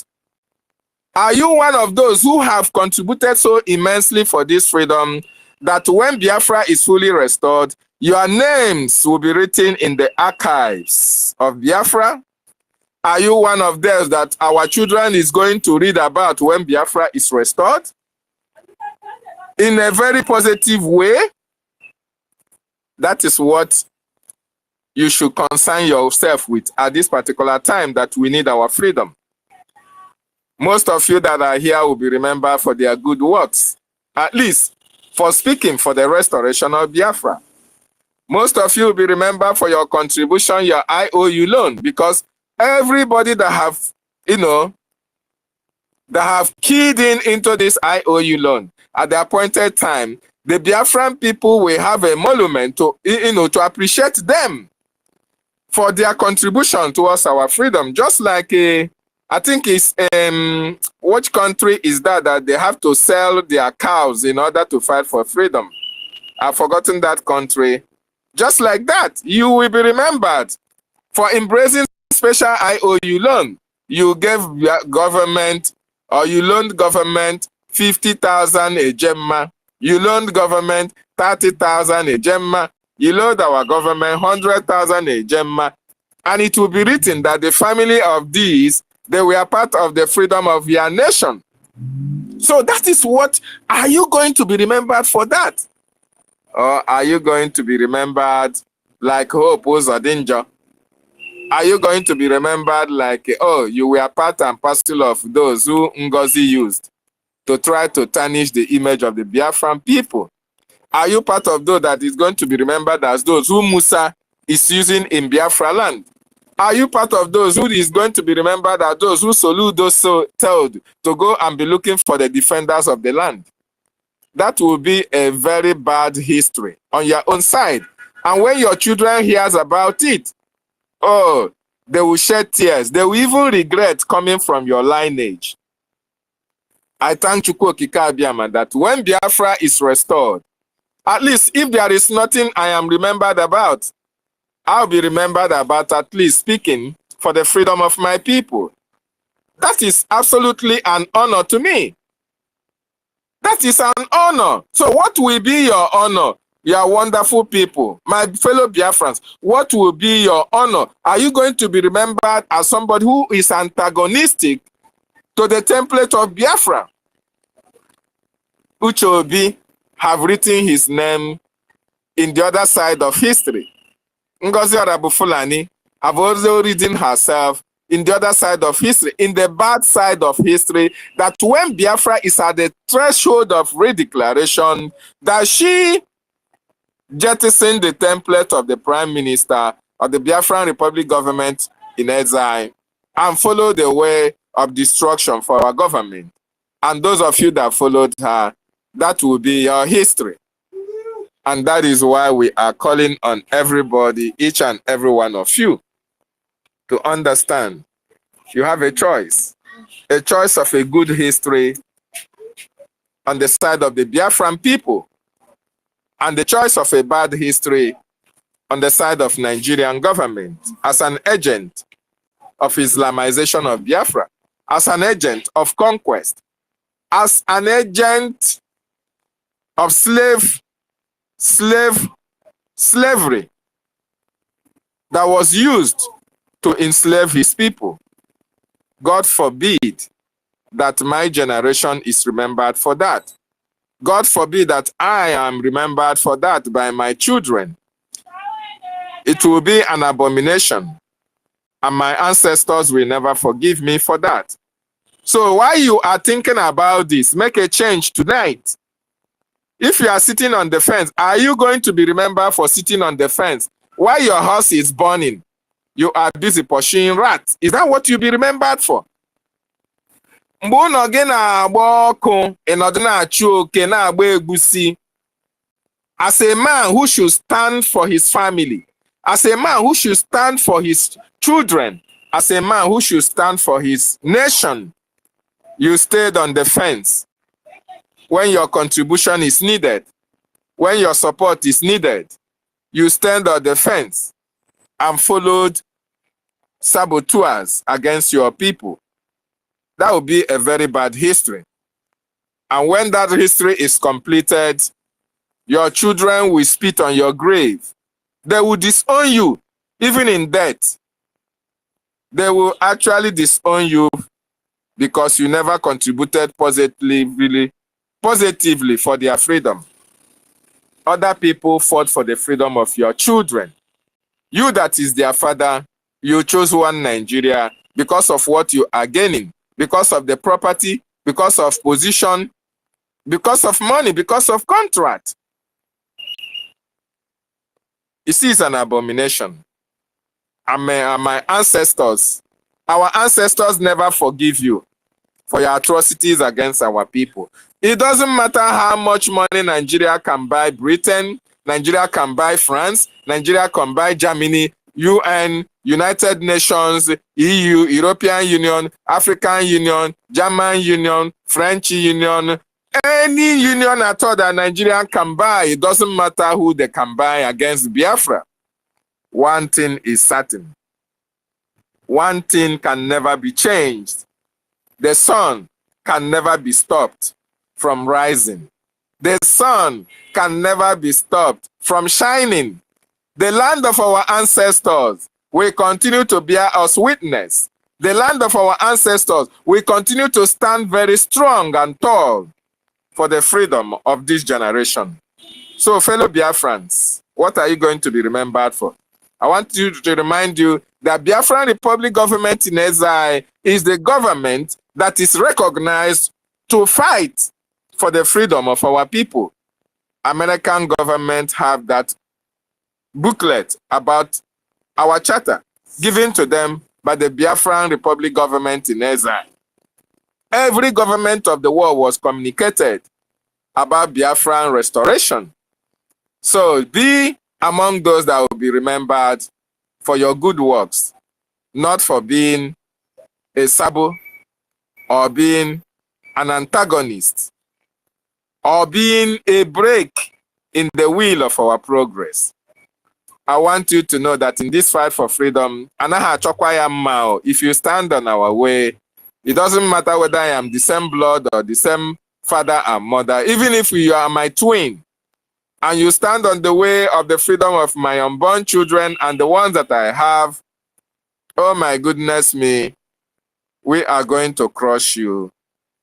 Are you one of those who have contributed so immensely for this freedom that when Biafra is fully restored, your names will be written in the archives of Biafra? Are you one of those that our children is going to read about when Biafra is restored? In a very positive way? That is what you should concern yourself with at this particular time that we need our freedom. Most of you that are here will be remembered for their good works, at least for speaking for the restoration of Biafra. Most of you will be remembered for your contribution, your IOU loan, because everybody that have, that have keyed into this IOU loan at the appointed time, the Biafran people will have a monument to, to appreciate them for their contribution towards our freedom. Just like I think it's which country is that they have to sell their cows in order to fight for freedom? I've forgotten that country. Just like that, you will be remembered for embracing special IOU loan. You gave government, or you loaned government 50,000 a gemma. You loaned government 30,000 a gemma. You loaned our government 100,000 a gemma. And it will be written that the family of these, they were part of the freedom of your nation. So that is what, are you going to be remembered for that? Or are you going to be remembered like Hope Uzodinjo, Are you going to be remembered like, oh, you were part and parcel of those who NGOZI used to try to tarnish the image of the Biafran people? Are you part of those that is going to be remembered as those who Musa is using in Biafra land? Are you part of those who is going to be remembered as those who Soludo told to go and be looking for the defenders of the land? That will be a very bad history on your own side. And when your children hears about it, oh, they will shed tears. They will even regret coming from your lineage. I thank Chukwu Okike Abiama that when Biafra is restored, at least if there is nothing I am remembered about, I'll be remembered about at least speaking for the freedom of my people. That is absolutely an honor to me. That is an honor. So what will be your honor? You are wonderful people, my fellow Biafrans. What will be your honor? Are you going to be remembered as somebody who is antagonistic to the template of Biafra? Uche Obi have written his name in the other side of history. Ngozi Fulani have also written herself in the other side of history, in the bad side of history, that when Biafra is at the threshold of redeclaration, that she jettisoned the template of the Prime Minister of the Biafran Republic government in exile and followed the way of destruction for our government. And those of you that followed her, that will be your history. And that is why we are calling on everybody, each and every one of you, to understand you have a choice of a good history on the side of the Biafran people, and the choice of a bad history on the side of Nigerian government as an agent of Islamization of Biafra, as an agent of conquest, as an agent of slavery that was used to enslave his people. God forbid that my generation is remembered for that. God forbid that I am remembered for that by my children. It will be an abomination, and my ancestors will never forgive me for that. So while you are thinking about this, make a change tonight. If you are sitting on the fence, are you going to be remembered for sitting on the fence while your house is burning? You are busy pursuing rats. Is that what you'll be remembered for? As a man who should stand for his family, as a man who should stand for his children, as a man who should stand for his nation, you stayed on the fence when your contribution is needed, when your support is needed. You stand on the fence and followed saboteurs against your people. That will be a very bad history. And when that history is completed, your children will spit on your grave. They will disown you, even in death. They will actually disown you because you never contributed positively for their freedom. Other people fought for the freedom of your children. You that is their father, you chose one Nigeria because of what you are gaining, because of the property, because of position, because of money, because of contract. You see, it's an abomination. And my ancestors, our ancestors never forgive you for your atrocities against our people. It doesn't matter how much money Nigeria can buy Britain, Nigeria can buy France, Nigeria can buy Germany, UN, United Nations, EU, European Union, African Union, German Union, French Union, any union at all that Nigeria can buy. It doesn't matter who they can buy against Biafra. One thing is certain. One thing can never be changed. The sun can never be stopped from rising. The sun can never be stopped from shining. The land of our ancestors will continue to bear us witness. The land of our ancestors will continue to stand very strong and tall for the freedom of this generation. So, fellow Biafrans, what are you going to be remembered for? I want you to remind you The Biafran Republic government in exile is the government that is recognized to fight for the freedom of our people. American government have that booklet about our charter given to them by the Biafran Republic government in exile. Every government of the world was communicated about Biafran restoration. So be among those that will be remembered for your good works, not for being a sabo or being an antagonist or being a break in the wheel of our progress. I want you to know that in this fight for freedom, if you stand on our way, it doesn't matter whether I am the same blood or the same father and mother, even if you are my twin, and you stand on the way of the freedom of my unborn children and the ones that I have, oh my goodness me, we are going to crush you.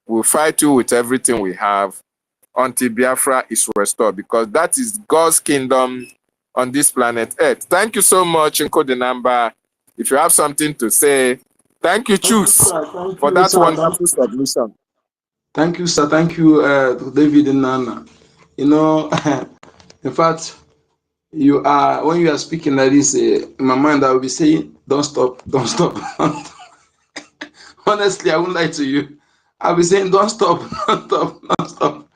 We'll fight you with everything we have until Biafra is restored, because that is God's kingdom on this planet Earth. Thank you so much, Nko Dinamba. If you have something to say, thank you, Choose, for that wonderful submission. Thank you, sir. Thank you, David and Nana. You know, in fact, you are, when you are speaking like this, in my mind, I will be saying, don't stop, don't stop. Honestly, I won't lie to you. I'll be saying, don't stop, don't stop, don't stop.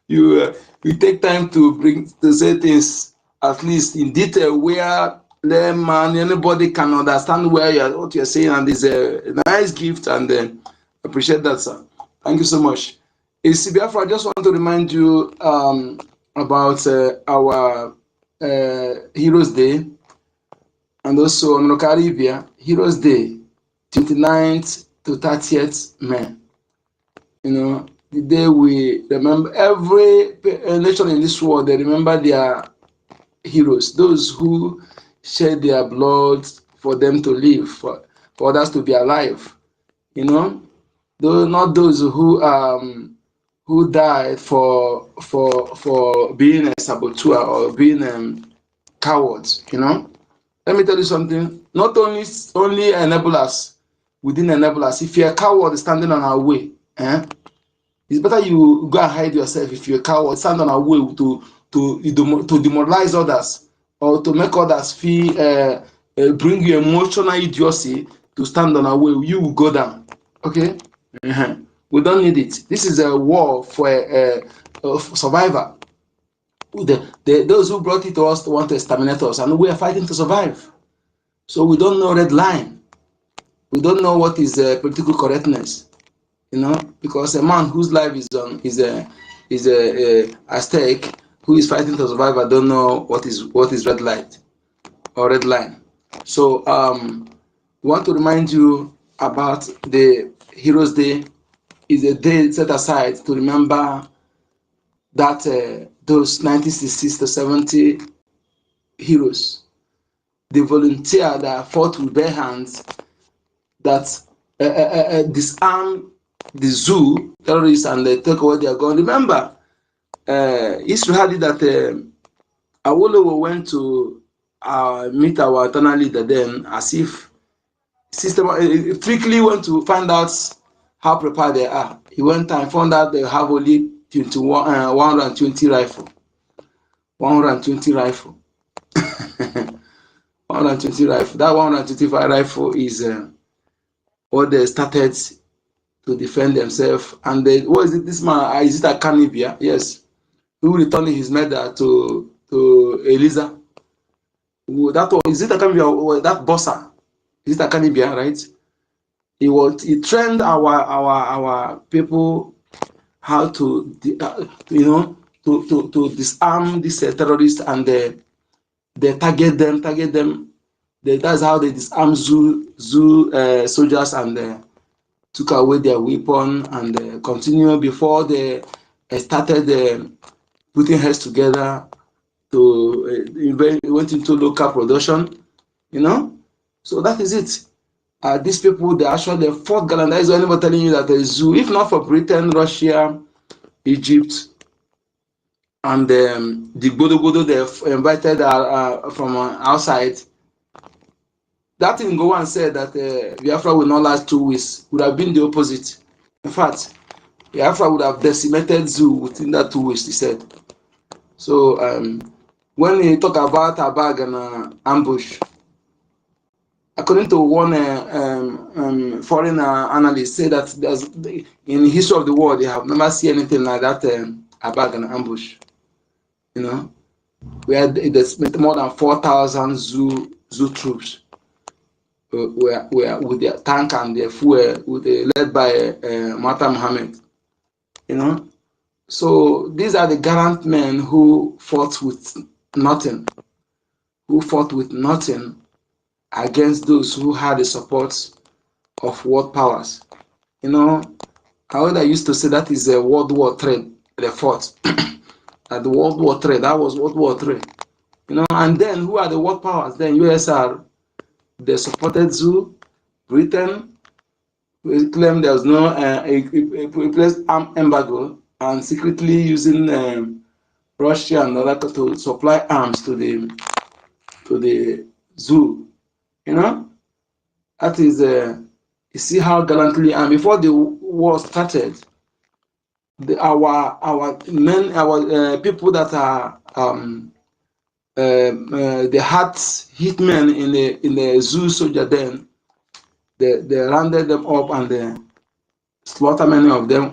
You take time to say things at least in detail where anybody can understand what you're saying, and it's a nice gift, and appreciate that, sir. Thank you so much. Biafra, I just want to remind you about our Heroes Day, and also on Caribbean Heroes Day, 29th to 30th May. You know, the day we remember, every nation in this world, they remember their heroes, those who shed their blood for them to live, for others to be alive. You know, though not those who died for being a saboteur or being cowards. You know, let me tell you something. Not only enablers within enablers. If you're a coward standing on our way, it's better you go and hide yourself. If you're a coward, stand on our way to demoralize others or to make others feel, bring you emotional idiocy to stand on our way. You will go down. Okay? We don't need it. This is a war for a survivor. Those who brought it to us want to exterminate us, and we are fighting to survive. So we don't know red line. We don't know what is political correctness. You know, because a man whose life is at stake, who is fighting to survive, I don't know what is red light or red line. So we want to remind you about the Heroes Day. Is a day set aside to remember that those 1960s to 70 heroes, the volunteer that fought with bare hands, that disarmed the zoo terrorists and they take away their gun. Remember, history had it that Awolowo went to meet our eternal leader then, as if strictly went to find out how prepared they are. He went and found out they have only 120 rifle. 120 rifle. 120 rifle. That 125 rifle is what they started to defend themselves. And what is it? This man, is it a Canibia? Yes. Who returned his medal to Eliza? That one, is it a Canibia or that Bossa? Is it a Canibia, right? He trained our people how to to disarm these terrorists, and they target them. That's how they disarm zoo soldiers, and took away their weapon, and continue before they started putting heads together to went into local production. You know, so that is it. These people, they actually fought gallant. That is why anybody telling you that the zoo, if not for Britain, Russia, Egypt, and the Godo they invited from outside, that thing go and said that Biafra will not last 2 weeks would have been the opposite. In fact, Biafra would have decimated Zoo within that 2 weeks, he said. So when he talk about a bag and ambush, according to one foreign analyst, say that in the history of the world they have never seen anything like that, a bag and ambush. You know, where there's more than 4,000 zoo troops were with their tank and their fuel, led by Mata Mohammed. You know, so these are the gallant men who fought with nothing, against those who had the support of world powers. You know, I used to say that is a World War III, they fought. At the World War III, that was World War III. You know, and then who are the world powers? Then USR, they supported Zoo, Britain, we claimed there was no placed arm embargo and secretly using Russia and other to supply arms to the Zoo. You know, that is you see how gallantly, and before the war started, our men, our people that are the hard hit men in the Zoo soldier, then they rounded them up and they slaughtered many of them.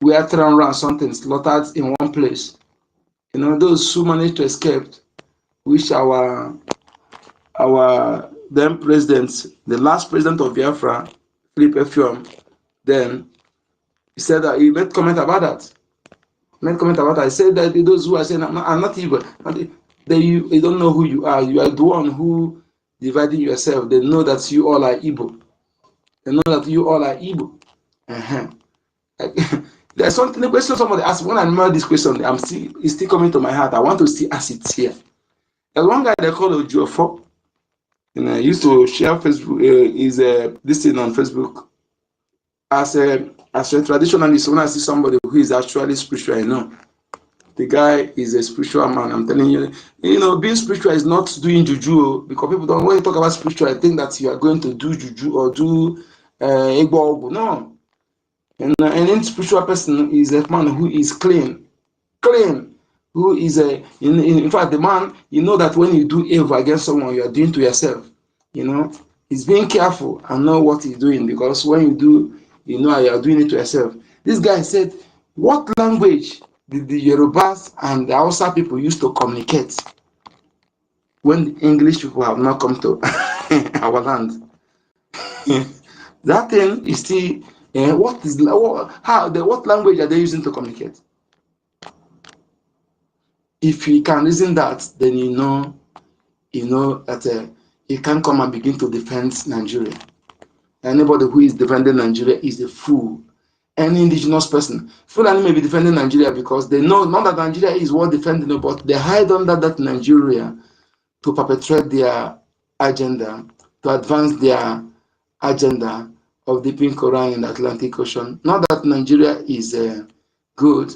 We are trying around something slaughtered in one place. You know, those who managed to escape, which our then president, the last president of Biafra, Philip Effiong, then he said that he made comment about that. He said that those who are saying I'm not evil, they don't know who you are. You are the one who dividing yourself. They know that you all are evil. There's something, the question somebody asked, when I remember this question, it's still coming to my heart. I want to still ask it here. There's one guy they call Ojuofo, and I used to share Facebook, this thing on Facebook. As a traditionalist, when I see somebody who is actually spiritual, you know, the guy is a spiritual man. I'm telling you, you know, being spiritual is not doing juju, because people don't, when you talk about spiritual, I think that you are going to do juju or do egbo. No. And any spiritual person is a man who is clean, who is in fact, the man, you know that when you do evil against someone, you are doing to yourself. You know, he's being careful and know what he's doing, because when you do, you know you are doing it to yourself. This guy said, what language did the Yorubas and the Hausa people used to communicate when the English people have not come to our land? That thing is still, what language are they using to communicate? If you can reason that, then you know that you can't come and begin to defend Nigeria. Anybody who is defending Nigeria is a fool. Any indigenous person. Fulani may be defending Nigeria because they know not that Nigeria is worth defending, but they hide under that Nigeria to perpetrate their agenda, to advance their agenda of dipping Quran in the Atlantic Ocean. Not that Nigeria is good.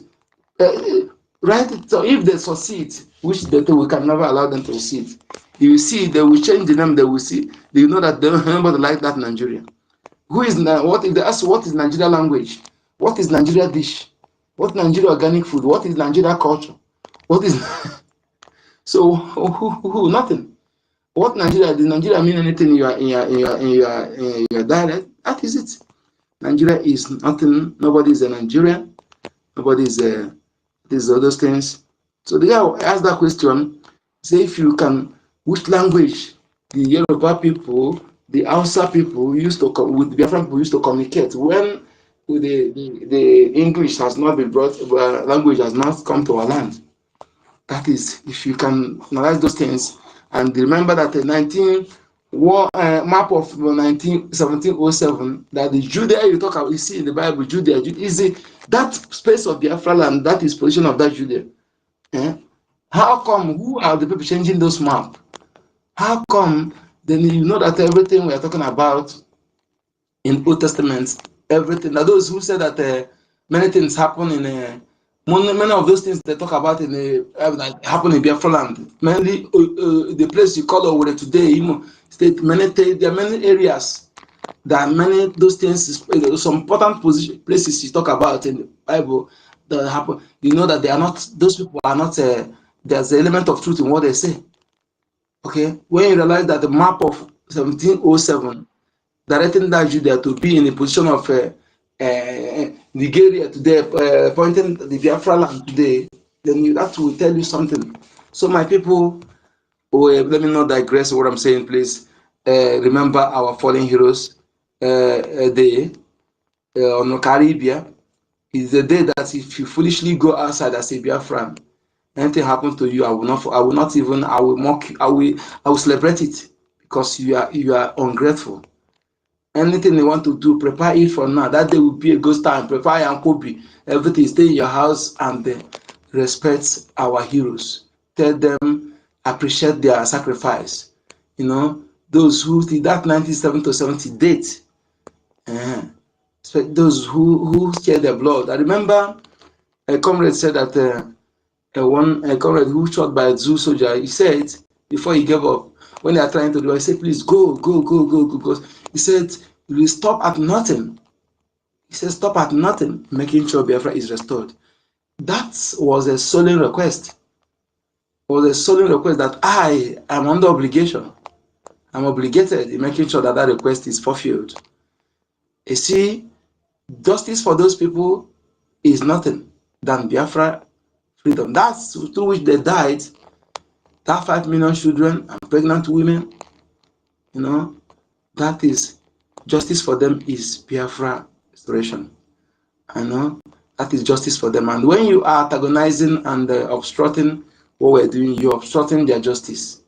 Right? So if they succeed, which we can never allow them to succeed, you see, they will change the name, they will see, they know that nobody like that Nigeria. Who is what if they ask what is Nigeria language? What is Nigeria dish? What Nigeria organic food? What is Nigeria culture? What is so who nothing? What Nigeria? Does Nigeria mean anything in your dialect? That is it. Nigeria is nothing. Nobody is a Nigerian. Nobody is these other things. So the guy asked that question. Say if you can, which language the Yoruba people, the Hausa people used to with the Biafran people used to communicate when the English has not been brought, language has not come to our land. That is, if you can analyze those things and remember that the map of 1707, that the Judea you talk about, you see in the Bible, Judea is that space of Biafra land, that is position of that Judea. How come? Who are the people changing those maps? How come? Then you know that everything we are talking about in Old Testament, everything. Now those who say that many things happen in Many of those things they talk about in the that happen in Biafra land, mainly the place you call Owerri today, state, there are many areas. There are many those things, some important places you talk about in the Bible that happen. You know that they are not; those people are not. There's an element of truth in what they say. Okay, when you realize that the map of 1707 directing that Judea to be in the position of Nigeria today, pointing the Biafra land today, then that will tell you something. So my people, let me not digress what I'm saying, please. Remember our fallen heroes day on Caribbean is the day that if you foolishly go outside as a Biafran, anything happens to you, I will not even, I will mock you, I will celebrate it because you are ungrateful. Anything they want to do, prepare it for now. That day will be a good time. Prepare and copy everything. Stay in your house and respect our heroes. Tell them, appreciate their sacrifice. You know, those who did that 1970 to 70 date. Those who shed their blood. I remember a comrade said that a comrade who shot by a zoo soldier, he said before he gave up, when they are trying to do, I said, please go. Because he said, we stop at nothing. He said, stop at nothing, making sure Biafra is restored. That was a solemn request. It was a solemn request that I am under obligation. I'm obligated in making sure that that request is fulfilled. You see, justice for those people is nothing than Biafra freedom. That's through which they died. That 5 million children and pregnant women, you know, that is justice for them is Biafra restoration. I know that is justice for them. And when you are antagonizing and obstructing what we're doing, you're obstructing their justice.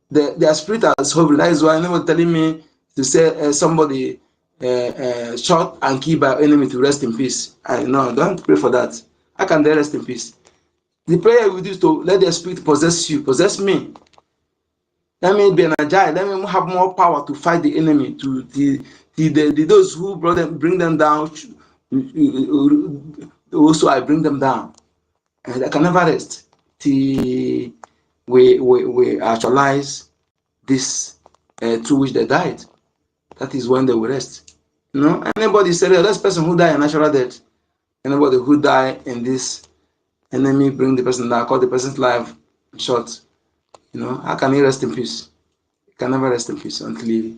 Their spirit has hope. That is why anyone telling me to say somebody shot and killed by enemy to rest in peace. I know, don't pray for that. How can they rest in peace? The prayer we do is to let their spirit possess you, possess me. Let me be energized. Let me have more power to fight the enemy. To those who bring them down. Also, I bring them down, and I can never rest till we actualize this through which they died. That is when they will rest. You know, anybody say this person who died a natural death, anybody who died in this enemy bring the person down, call the person's life short. You know, how can he rest in peace? He can never rest in peace until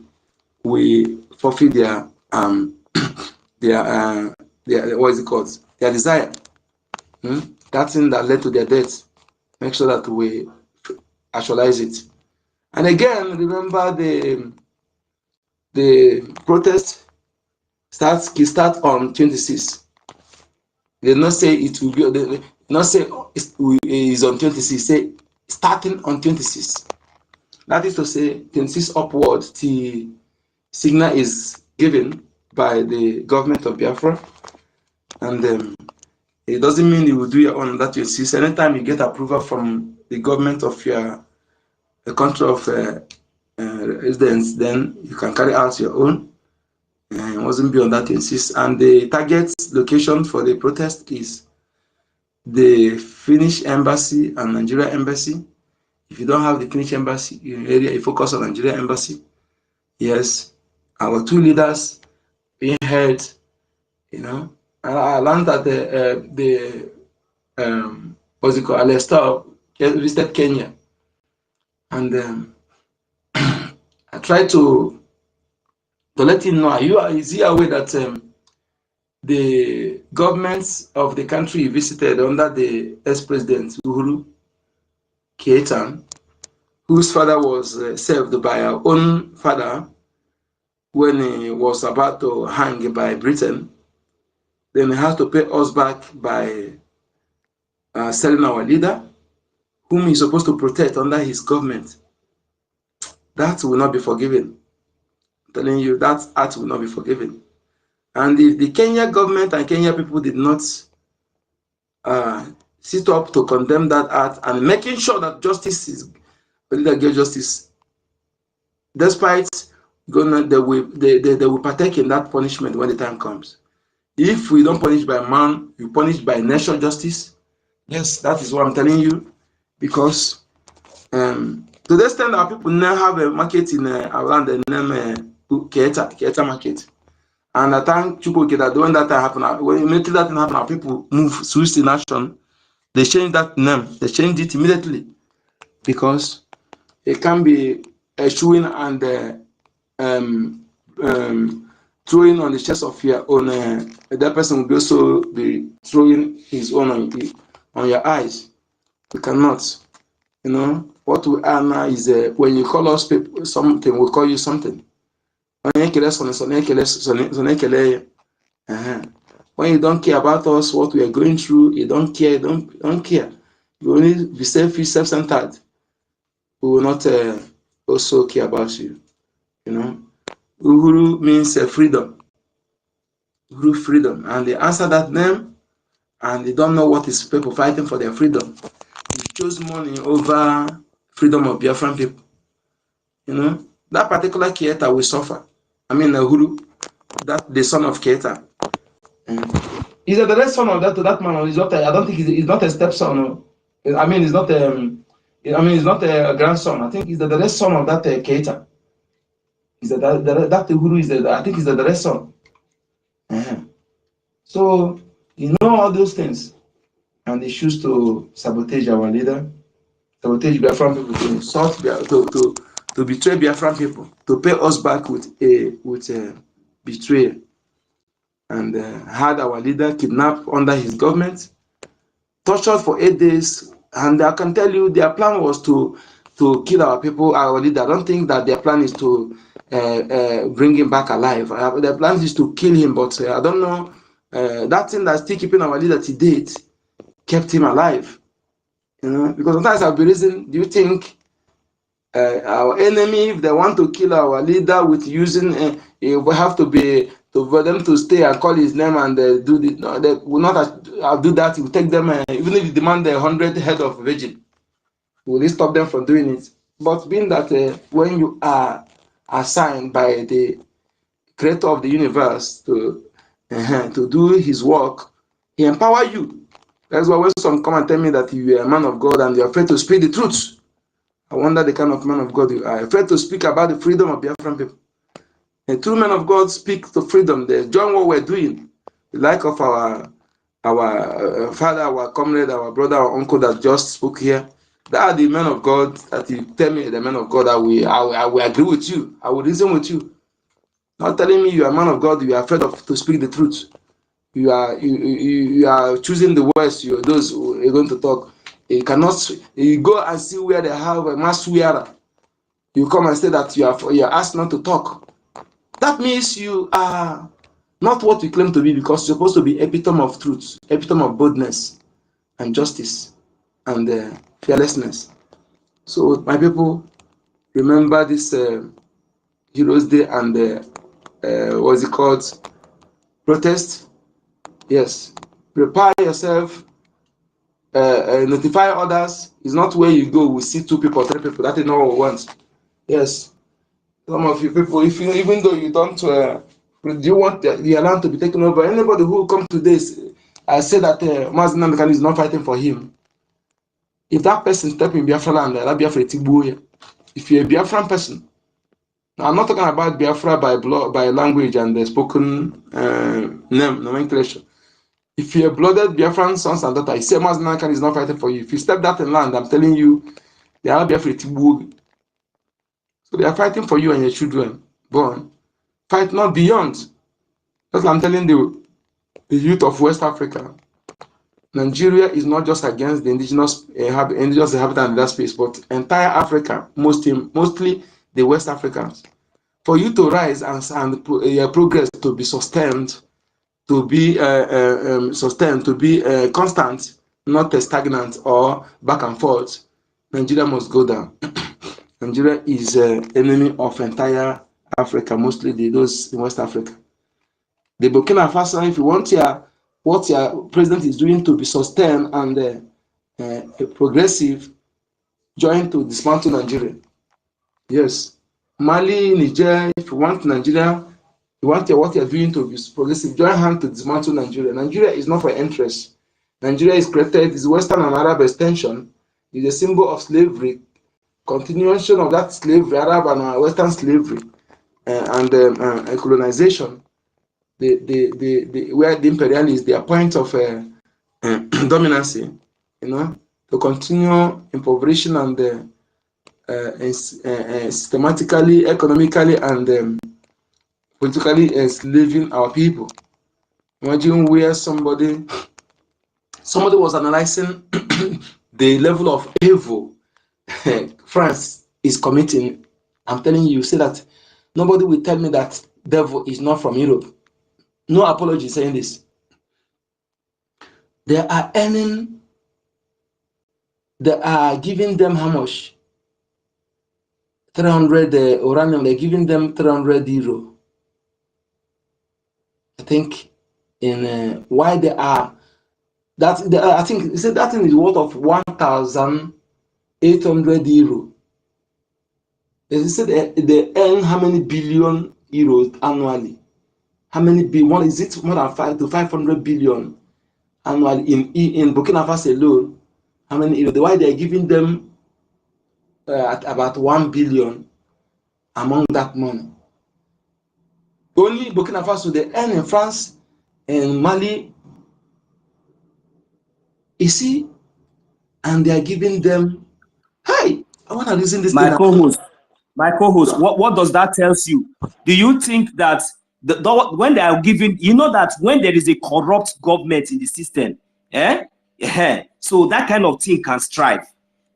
we fulfill their what is it called? Their desire. That thing that led to their death. Make sure that we actualize it. And again, remember the protest start on 26. They not say it will be. They not say it's on 26. Say starting on 26. That is to say 26 upward. The signal is given by the government of Biafra, and it doesn't mean you will do your own that 26. Anytime you get approval from the government of the country of residence, then you can carry out your own. It wasn't beyond that 26. And the target location for the protest is the Finnish embassy and Nigeria embassy. If you don't have the Finnish embassy in your area, you focus on Nigeria embassy. Yes, our two leaders being held, you know. And I learned that what's it called, Alesta visited Kenya, and I tried to let him know. Is he aware that the governments of the country he visited under the ex-president Uhuru Kenyatta, whose father was served by our own father when he was about to hang by Britain, then he has to pay us back by selling our leader, whom he's supposed to protect under his government. That will not be forgiven. I'm telling you, that act will not be forgiven. And if the Kenya government and Kenya people did not sit up to condemn that act and making sure that justice is get justice, despite they will partake in that punishment when the time comes. If we don't punish by man, we punish by national justice. Yes, that is what I'm telling you. Because to the extent that people now have a market in around the name Keita market. And I thank Chukwuke that when that happened, when immediately that happened, people move switch in action. They change that name. They changed it immediately because it can be chewing and throwing on the chest of your own. That person will also be throwing his own on your eyes. We cannot. You know what we are now is when you call us people something, we call you something. When you don't care about us, what we are going through, you don't care. Don't care. You only be self-centered. We will not also care about you. You know, Uhuru means freedom. Uhuru freedom, and they answer that name, and they don't know what is people fighting for their freedom. They chose money over freedom of Biafran people. You know, that particular Keita will suffer. I mean, Uhuru, that the son of Keita. He's a direct son of that man. Or he's not. I don't think he's not a stepson. I mean, he's not. He's not a grandson. I think he's the direct son of that Keita. He's that Uhuru is. I think he's the direct son. So you know all those things, and they choose to sabotage our leader, sabotage Biafran people, to insult to betray Biafran people, to pay us back with a betrayal, and had our leader kidnapped under his government, tortured for 8 days, and I can tell you their plan was to kill our people, our leader. I don't think that their plan is to bring him back alive. Their plan is to kill him, but I don't know. That thing that's still keeping our leader to date kept him alive. You know, because sometimes I'll be reason, do you think our enemy, if they want to kill our leader with using, it will have to be for them to stay and call his name and do the, no, they will not do that. It will take them, even if you demand 100 head of virgin, will it stop them from doing it? But being that when you are assigned by the creator of the universe to do his work, he empower you. That's why when some come and tell me that you are a man of God and you're afraid to speak the truth, I wonder the kind of man of God you are. Afraid to speak about the freedom of Biafran people. A true man of God speaks to freedom. They join what we're doing. The like of our father, our comrade, our brother, our uncle that just spoke here. That are the men of God that you tell me, the men of God that I will agree with you. I will reason with you. Not telling me you are a man of God, you are afraid to speak the truth. You are choosing the words. Those who are going to talk. You cannot. You go and see where they have a mass wearer. You come and say that you are asked not to talk. That means you are not what you claim to be, because you're supposed to be epitome of truth, epitome of boldness and justice and fearlessness. So my people, remember this Heroes Day and what's it called? Protest. Yes. Prepare yourself. Notify others. It's not where you go, we see 2 people, 3 people. That is not what we want. Yes. Some of you people, if you, even though you don't, do you want the land to be taken over? Anybody who come to this, I say that Mazi Nnamdi Kanu is not fighting for him. If that person step in Biafra land, that Biafra Tigbuya. If you're a Biafran person, now I'm not talking about Biafra by language and the spoken name nomenclature. If you're a blooded Biafran sons and daughters, say Mazi Nnamdi Kanu is not fighting for you. If you step that in land, I'm telling you, they are Biafra Tigbuya. So they are fighting for you and your children born. Fight not beyond. That's what I'm telling the youth of West Africa. Nigeria is not just against the indigenous inhabitants in that space, but entire Africa, mostly the West Africans. For you to rise and progress to be sustained, to be constant, not stagnant or back and forth, Nigeria must go down. Nigeria is an enemy of entire Africa, mostly those in West Africa. The Burkina Faso, if you want what your president is doing to be sustained and progressive, join to dismantle Nigeria. Yes. Mali, Niger, if you want Nigeria, you want what you're doing to be progressive, join hand to dismantle Nigeria. Nigeria is not for interest. Nigeria is created, is Western and Arab extension, is a symbol of slavery, continuation of that slavery, Arab and Western slavery, and colonization. Where the imperialists, their point of dominancy, you know, to continue impoverishing and systematically, economically, and politically enslaving our people. Imagine where somebody was analyzing the level of evil France is committing. I'm telling you, say that nobody will tell me that devil is not from Europe. No apology saying this. They are earning, they are giving them how much? 300 uranium, they're giving them 300 euro. I think in why they are, I think they said that thing is worth of 1,800 euro. They said they earn how many billion euros annually? How many billion? Is it more than 5 to 500 billion annually in Burkina Faso alone? How many euros? Why they are giving them at about 1 billion among that money? Only Burkina Faso they earn in France and Mali. You see, and they are giving them. Hey, I want to listen this. My co-host, what does that tell you? Do you think that when they are giving, you know that when there is a corrupt government in the system, so that kind of thing can strive.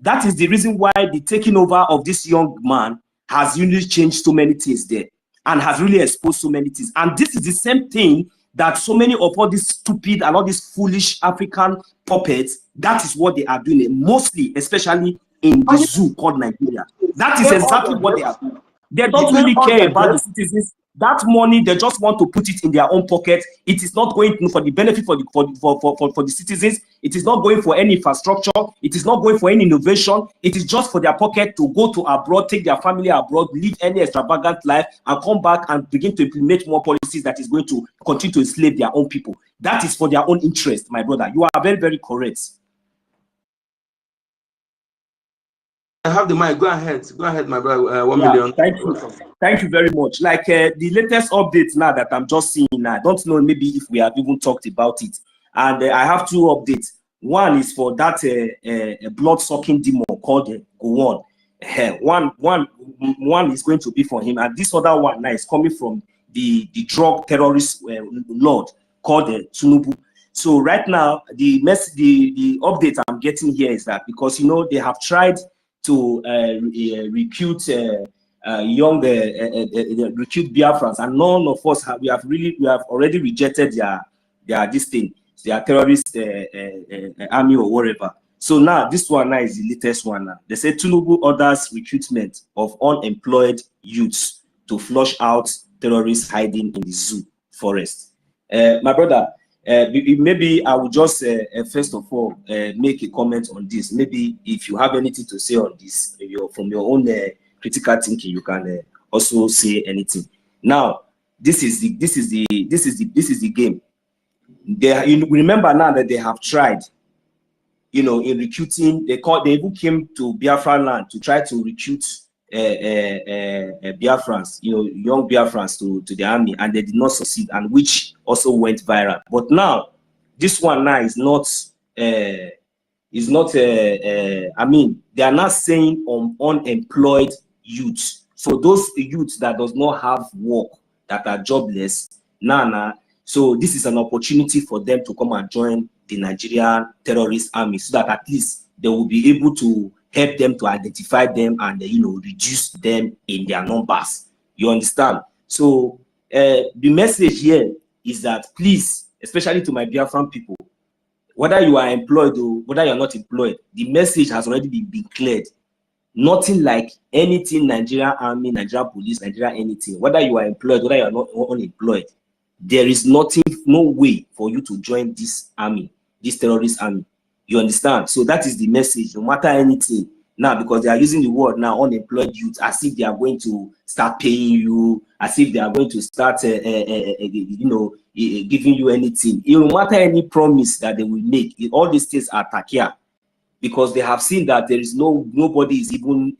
That is the reason why the taking over of this young man has really changed so many things there and has really exposed so many things. And this is the same thing that so many of all these stupid and all these foolish African puppets, that is what they are doing, mostly, especially in the zoo called Nigeria. That is exactly what they are doing. They don't really care about the citizens. That money, they just want to put it in their own pocket. It is not going for the benefit for the citizens. It is not going for any infrastructure. It is not going for any innovation. It is just for their pocket to go to abroad, take their family abroad, live any extravagant life, and come back and begin to implement more policies that is going to continue to enslave their own people. That is for their own interest, my brother. You are very, very correct. I have the mic. Go ahead, my brother. 1 million. Thank you. Thank you very much. Like the latest updates now that I'm just seeing now, I don't know maybe if we have even talked about it. And I have 2 updates. One is for that blood-sucking demon called Go On. One is going to be for him, and this other one now is coming from the drug terrorist lord called Tinubu. So right now, the update I'm getting here is that because you know they have tried to recruit recruit Biafrans, and none of us have. We have already rejected their terrorist army or whatever. So now this one now is the latest one. Now they say Tinubu orders recruitment of unemployed youths to flush out terrorists hiding in the zoo forest. My brother, maybe I will just first of all make a comment on this. Maybe if you have anything to say on this, from your own critical thinking, you can also say anything. Now, this is the game. You remember now that they have tried, you know, in recruiting. They even came to Biafra land to try to recruit Biafrans, you know, young Biafrans to the army, and they did not succeed, and which also went viral. But now, this one now is not. I mean, they are not saying unemployed youths. So those youths that does not have work, that are jobless, so this is an opportunity for them to come and join the Nigerian terrorist army, so that at least they will be able to help them to identify them and you know, reduce them in their numbers. You understand? So the message here is that please, especially to my Biafran people, whether you are employed or whether you are not employed, the message has already been cleared. Nothing like anything Nigerian army, Nigerian police, Nigerian anything. Whether you are employed, whether you are not unemployed, there is no way for you to join this army, this terrorist army. You understand? So that is the message. No matter anything, now, because they are using the word now, unemployed youth, as if they are going to start paying you, as if they are going to start, you know, giving you anything. No matter any promise that they will make, all these things are takia, because they have seen that there is nobody is even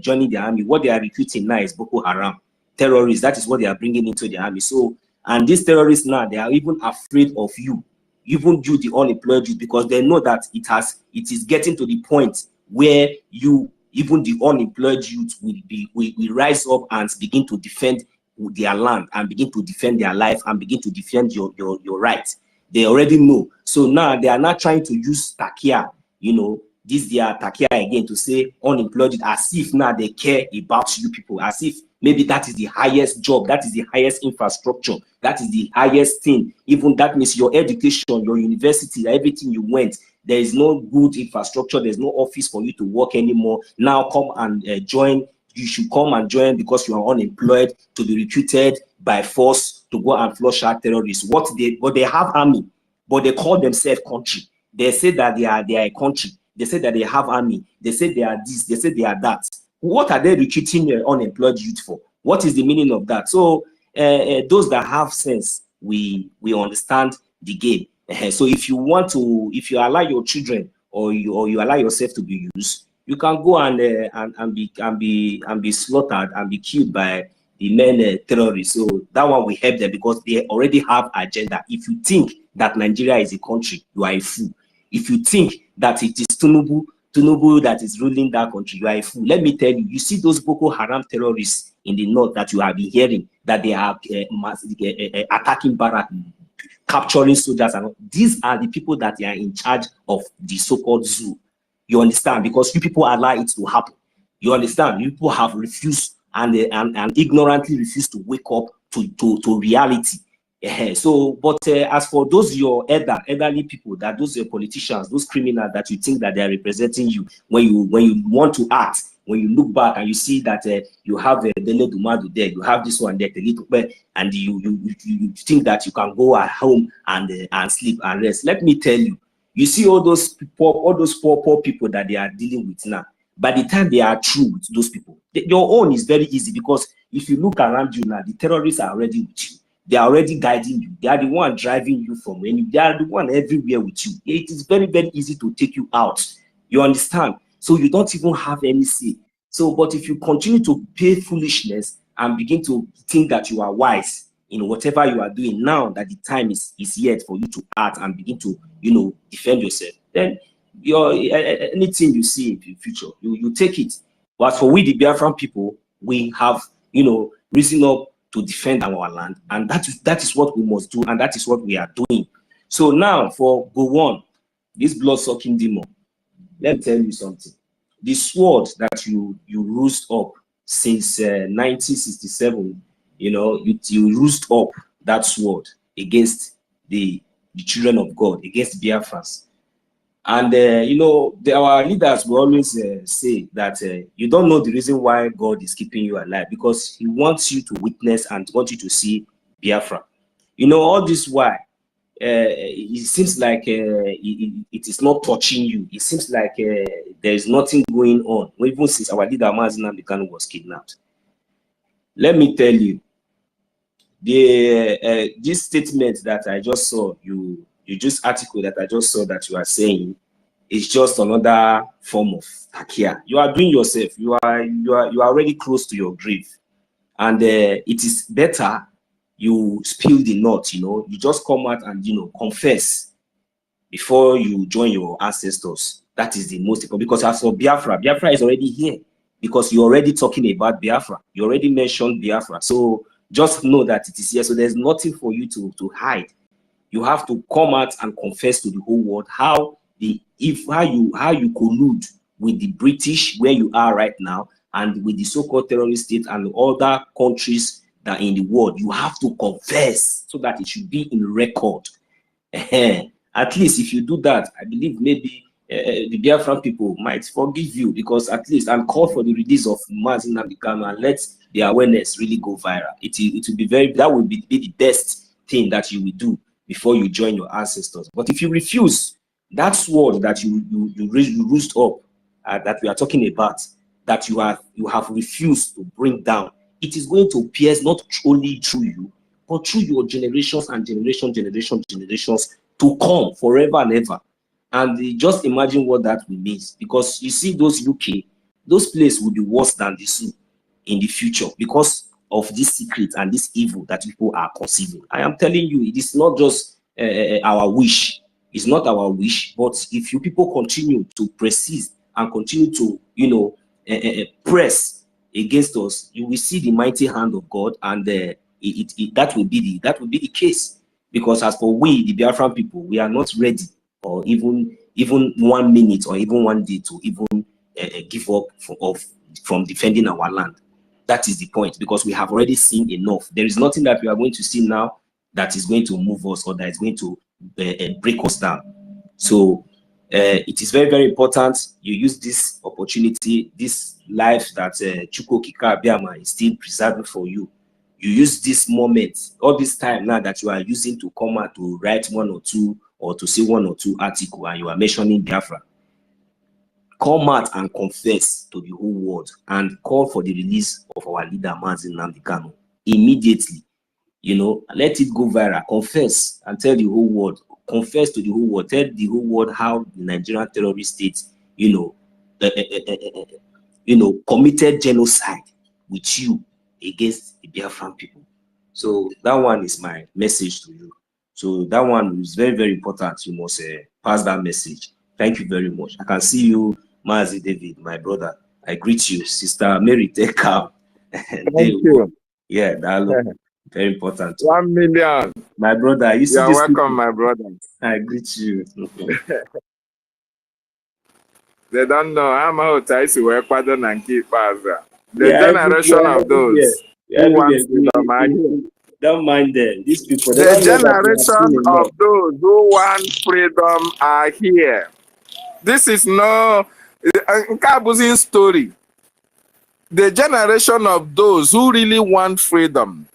joining the army. What they are recruiting now is Boko Haram terrorists. That is what they are bringing into the army. So, and these terrorists now, they are even afraid of you, even you, the unemployed youth, because they know that it is getting to the point where you, even the unemployed youth, will rise up and begin to defend their land and begin to defend their life and begin to defend your rights. They already know. So now they are not trying to use takia, you know, this their takia again to say unemployed, as if now they care about you people, as if maybe that is the highest job, that is the highest infrastructure, that is the highest thing. Even that means your education, your university, everything you went, there is no good infrastructure, there's no office for you to work anymore. Now come and join. You should come and join because you are unemployed, to be recruited by force to go and flush out terrorists. But they have army, but they call themselves country. They say that they are a country. They say that they have army. They say they are this. They say they are that. What are they recruiting unemployed youth for? What is the meaning of that? So those that have sense, we understand the game. So if you allow your children or you allow yourself to be used, you can go and be slaughtered and be killed by the men terrorists. So that one will help them because they already have agenda. If you think that Nigeria is a country, you are a fool. If you think that it is Tinubu that is ruling that country, you are a fool. Let me tell you, you see those Boko Haram terrorists in the north that you have been hearing, that they are attacking barracks, capturing soldiers, and these are the people that are in charge of the so-called zoo. You understand? Because you people allow it to happen. You understand? You people have refused and ignorantly refused to wake up to reality. So, but as for those your elderly people, that those politicians, those criminals that you think that they are representing you, when you want to act, when you look back and you see that you have Bele Dumadu there, you have this one there, and you think that you can go at home and sleep and rest. Let me tell you, you see all those poor people that they are dealing with now. By the time they are through with those people, your own is very easy, because if you look around you now, the terrorists are already with you. They are already guiding you. They are the one driving you from when they are the one everywhere with you. It is very, very easy to take you out. You understand? So you don't even have any say. So, but if you continue to pay foolishness and begin to think that you are wise in whatever you are doing, now that the time is yet for you to act and begin to, you know, defend yourself, then anything you see in the future, you take it. But for we, the Biafran people, we have, you know, risen up to defend our land, and that is what we must do, and that is what we are doing. So now for Gowon, this blood-sucking demon, let me tell you something. The sword that you roost up since 1967, you know, you roost up that sword against the children of God, against Biafrans. And you know, our leaders will always say that you don't know the reason why God is keeping you alive, because he wants you to witness and wants you to see Biafra. You know, all this why it seems like it is not touching you. It seems like there is nothing going on, even since our leader Mazi Kanu was kidnapped. Let me tell you, this statement that I just saw, this article that I just saw that you are saying, is just another form of takia. You are doing yourself. You are already close to your grave, and it is better you spill the knot. You know, you just come out and, you know, confess before you join your ancestors. That is the most important, because as for Biafra is already here, because you're already talking about Biafra. You already mentioned Biafra, so just know that it is here. So there's nothing for you to hide. You have to come out and confess to the whole world how you collude with the British, where you are right now, and with the so-called terrorist state and other countries that in the world. You have to confess so that it should be in record. At least if you do that, I believe maybe the Biafran people might forgive you, because at least, and call for the release of Mazi Kanu and let the awareness really go viral. It will be that will be the best thing that you will do before you join your ancestors. But if you refuse, that sword that you raised up that we are talking about, that you have refused to bring down, it is going to pierce not only through you, but through your generations and generations to come forever and ever. And just imagine what that will mean, because you see those UK, those places will be worse than this in the future because of this secret and this evil that people are conceiving. I am telling you, it is not just our wish. It's not our wish, but if you people continue to persist and continue to, press against us, you will see the mighty hand of God, and that will be the case. Because as for we, the Biafran people, we are not ready, or even 1 minute or even 1 day to even give up from defending our land. That is the point, because we have already seen enough. There is nothing that we are going to see now that is going to move us or that is going to break us down. So it is very, very important you use this opportunity, this life that Chukwu Okike Abiama is still preserving for you. You use this moment, all this time now that you are using to come out to write 1 or 2 or to say 1 or 2 articles, and you are mentioning Biafra. Come out and confess to the whole world and call for the release of our leader, Mazi Nnamdi Kanu, immediately. Let it go viral. Confess and tell the whole world. Confess to the whole world. Tell the whole world how the Nigerian terrorist state, committed genocide with you against the Biafran people. So that one is my message to you. So that one is very, very important. You must pass that message. Thank you very much. I can see you, Mazi David, my brother. I greet you, Sister Mary. Take care. Thank you. Yeah, that very important. 1 million. My brother, you are welcome, people? My brother. I greet you. They don't know how much I see where pardon and keep father. The generation of those who want freedom. Don't mind them. These people. The generation of those who want freedom are here. This is no Nkabuzin story. The generation of those who really want freedom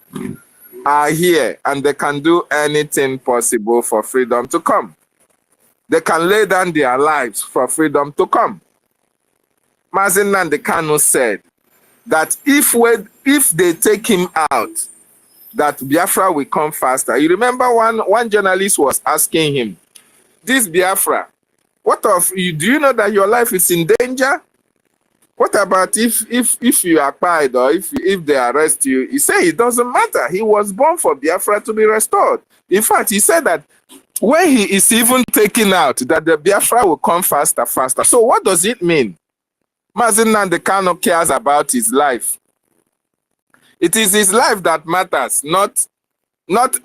are here, and they can do anything possible for freedom to come. They can lay down their lives for freedom to come. Mazi Nnamdi Kanu said that if they take him out, that Biafra will come faster. You remember one journalist was asking him, this Biafra, what of you? Do you know that your life is in danger? What about if you are pied, or if they arrest you? He said it doesn't matter. He was born for Biafra to be restored. In fact, he said that when he is even taken out, that the Biafra will come faster. So what does it mean? Mazi Nnamdi Kanu cares about his life. It is his life that matters, not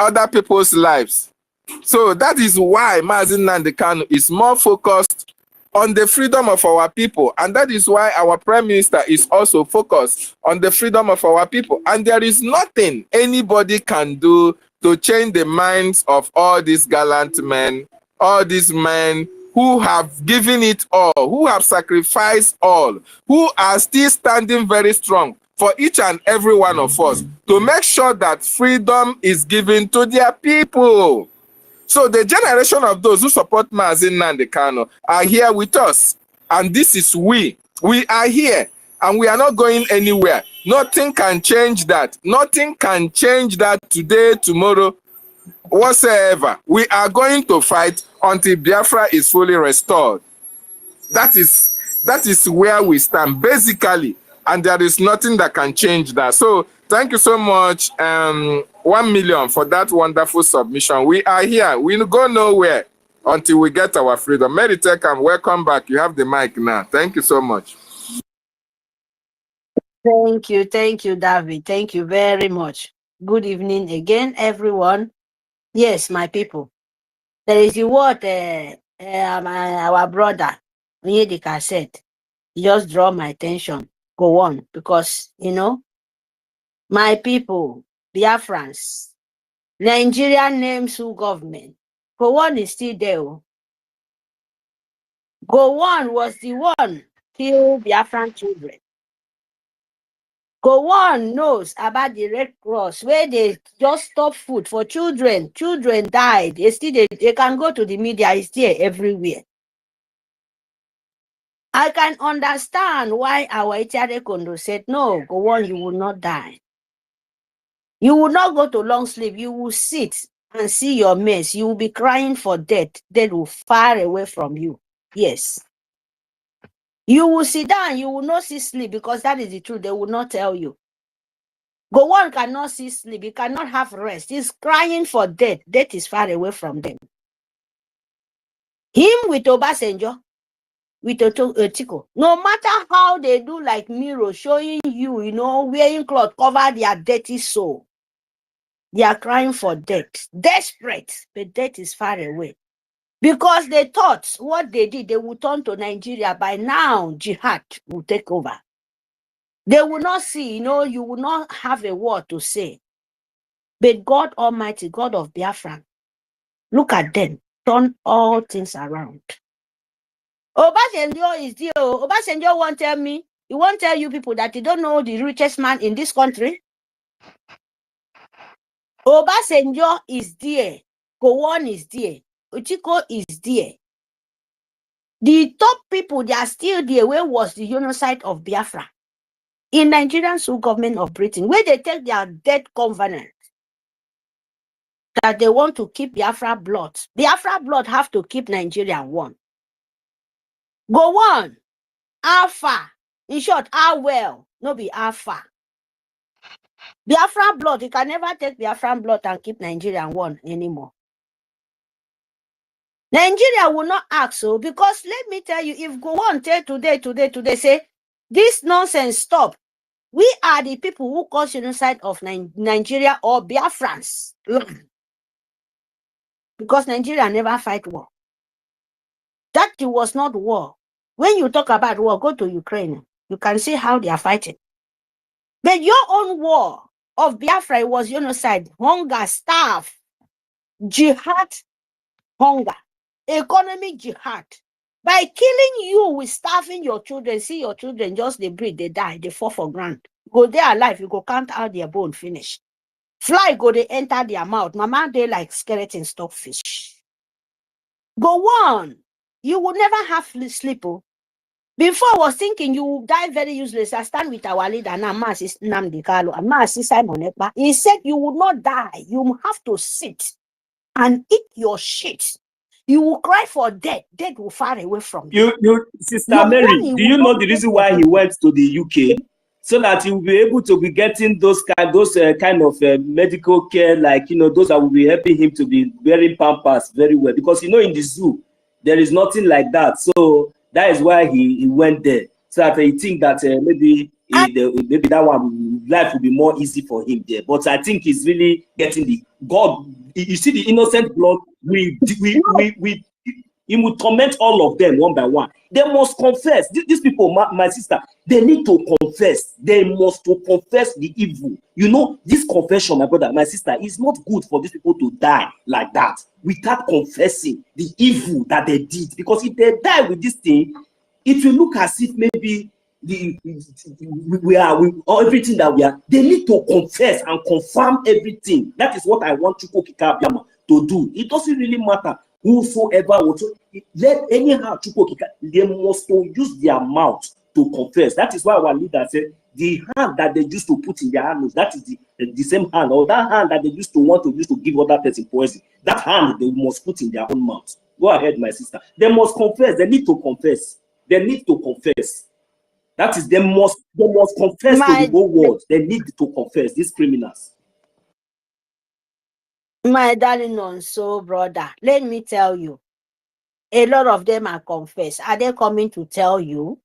other people's lives. So that is why Mazi Nnamdi Kanu is more focused on the freedom of our people, and that is why our Prime Minister is also focused on the freedom of our people. And there is nothing anybody can do to change the minds of all these gallant men, all these men who have given it all, who have sacrificed all, who are still standing very strong for each and every one of us to make sure that freedom is given to their people. So the generation of those who support Mazi Nnamdi Kanu are here with us. And this is we. We are here. And we are not going anywhere. Nothing can change that. Nothing can change that today, tomorrow, whatsoever. We are going to fight until Biafra is fully restored. That is where we stand, basically. And there is nothing that can change that. So thank you so much, 1 million, for that wonderful submission. We are here. We go nowhere until we get our freedom. Mary Tekam, welcome back. You have the mic now. Thank you so much. Thank you, David. Thank you very much. Good evening again, everyone. Yes, my people. There is what our brother Onyedika said. He just draw my attention. Go on, because my people, Biafrans, Nigeria names who government. Gowon is still there. Gowon was the one killed Biafran children. Gowon knows about the Red Cross, where they just stop food for children. Children died. They can go to the media. It's there everywhere. I can understand why our Etiade Kondo said, no, go on, you will not die. You will not go to long sleep. You will sit and see your mess. You will be crying for death. Death will far away from you. Yes. You will sit down. You will not see sleep because that is the truth. They will not tell you. Go on cannot see sleep. He cannot have rest. He's crying for death. Death is far away from them. Him with Obasanjo, with Otiko, no matter how they do like mirror showing you, you know, wearing cloth, cover their dirty soul. They are crying for death, desperate, but death is far away. Because they thought what they did, they would turn to Nigeria. By now, Jihad will take over. They will not see, you know, you will not have a word to say. But God Almighty, God of Biafra, look at them, turn all things around. Obasanjo is there. Obasanjo won't tell me, he won't tell you people that he don't know the richest man in this country. Obasanjo is there. Gowon is there. Uchiko is there. The top people, they are still there. Where was the genocide of Biafra? In Nigerian sole government of Britain, where they take their dead covenant that they want to keep Biafra blood. Biafra blood have to keep Nigeria one. Go on. Alpha. In short, how well. No be Alpha. Biafra blood, you can never take Biafran blood and keep Nigeria one anymore. Nigeria will not ask so, because let me tell you, if go on tell today, say, this nonsense stop. We are the people who cause genocide of Nigeria or Biafrans. Because Nigeria never fight war. That was not war. When you talk about war, go to Ukraine. You can see how they are fighting. But your own war of Biafra was genocide, hunger, starve, jihad, hunger, economic jihad. By killing you with starving your children, see your children just they breathe, they die, they fall for ground. Go there alive, you go count out their bone, finish. Fly go, they enter their mouth. Mama, they like skeleton stockfish. Go on. You will never have sleep. Oh. Before I was thinking you will die very useless. I stand with our leader now, Masis Nnamdi Kanu, and Masis Simon Ekpa. He said you will not die. You have to sit and eat your shit. You will cry for death. Death will far away from you. Sister Mary, do you know the reason why he went to the UK? So that he will be able to be getting those kind of medical care, like, you know, those that will be helping him to be wearing pampers very well. Because, you know, in the zoo, there is nothing like that. So that is why he went there. So that he think that maybe that one life will be more easy for him there. But I think he's really getting the God. You see the innocent blood. He will torment all of them one by one. They must confess. These people, my sister, they need to confess. They must to confess the evil. You know, this confession, my brother, my sister, is not good for these people to die like that without confessing the evil that they did. Because if they die with this thing, it will look as if maybe everything that we are. They need to confess and confirm everything. That is what I want Chukwu Okike Abiama to do. It doesn't really matter whosoever will let anyhow they must use their mouth to confess. That is why our leader said the hand that they used to put in their hands, that is the same hand, or that hand that they used to want to use to give other person poison, that hand they must put in their own mouth. Go ahead, my sister. They must confess. They need to confess. They need to confess. That is, they must confess to the whole world. They need to confess, these criminals. My darling Nonso brother, let me tell you, a lot of them are confessed. Are they coming to tell you?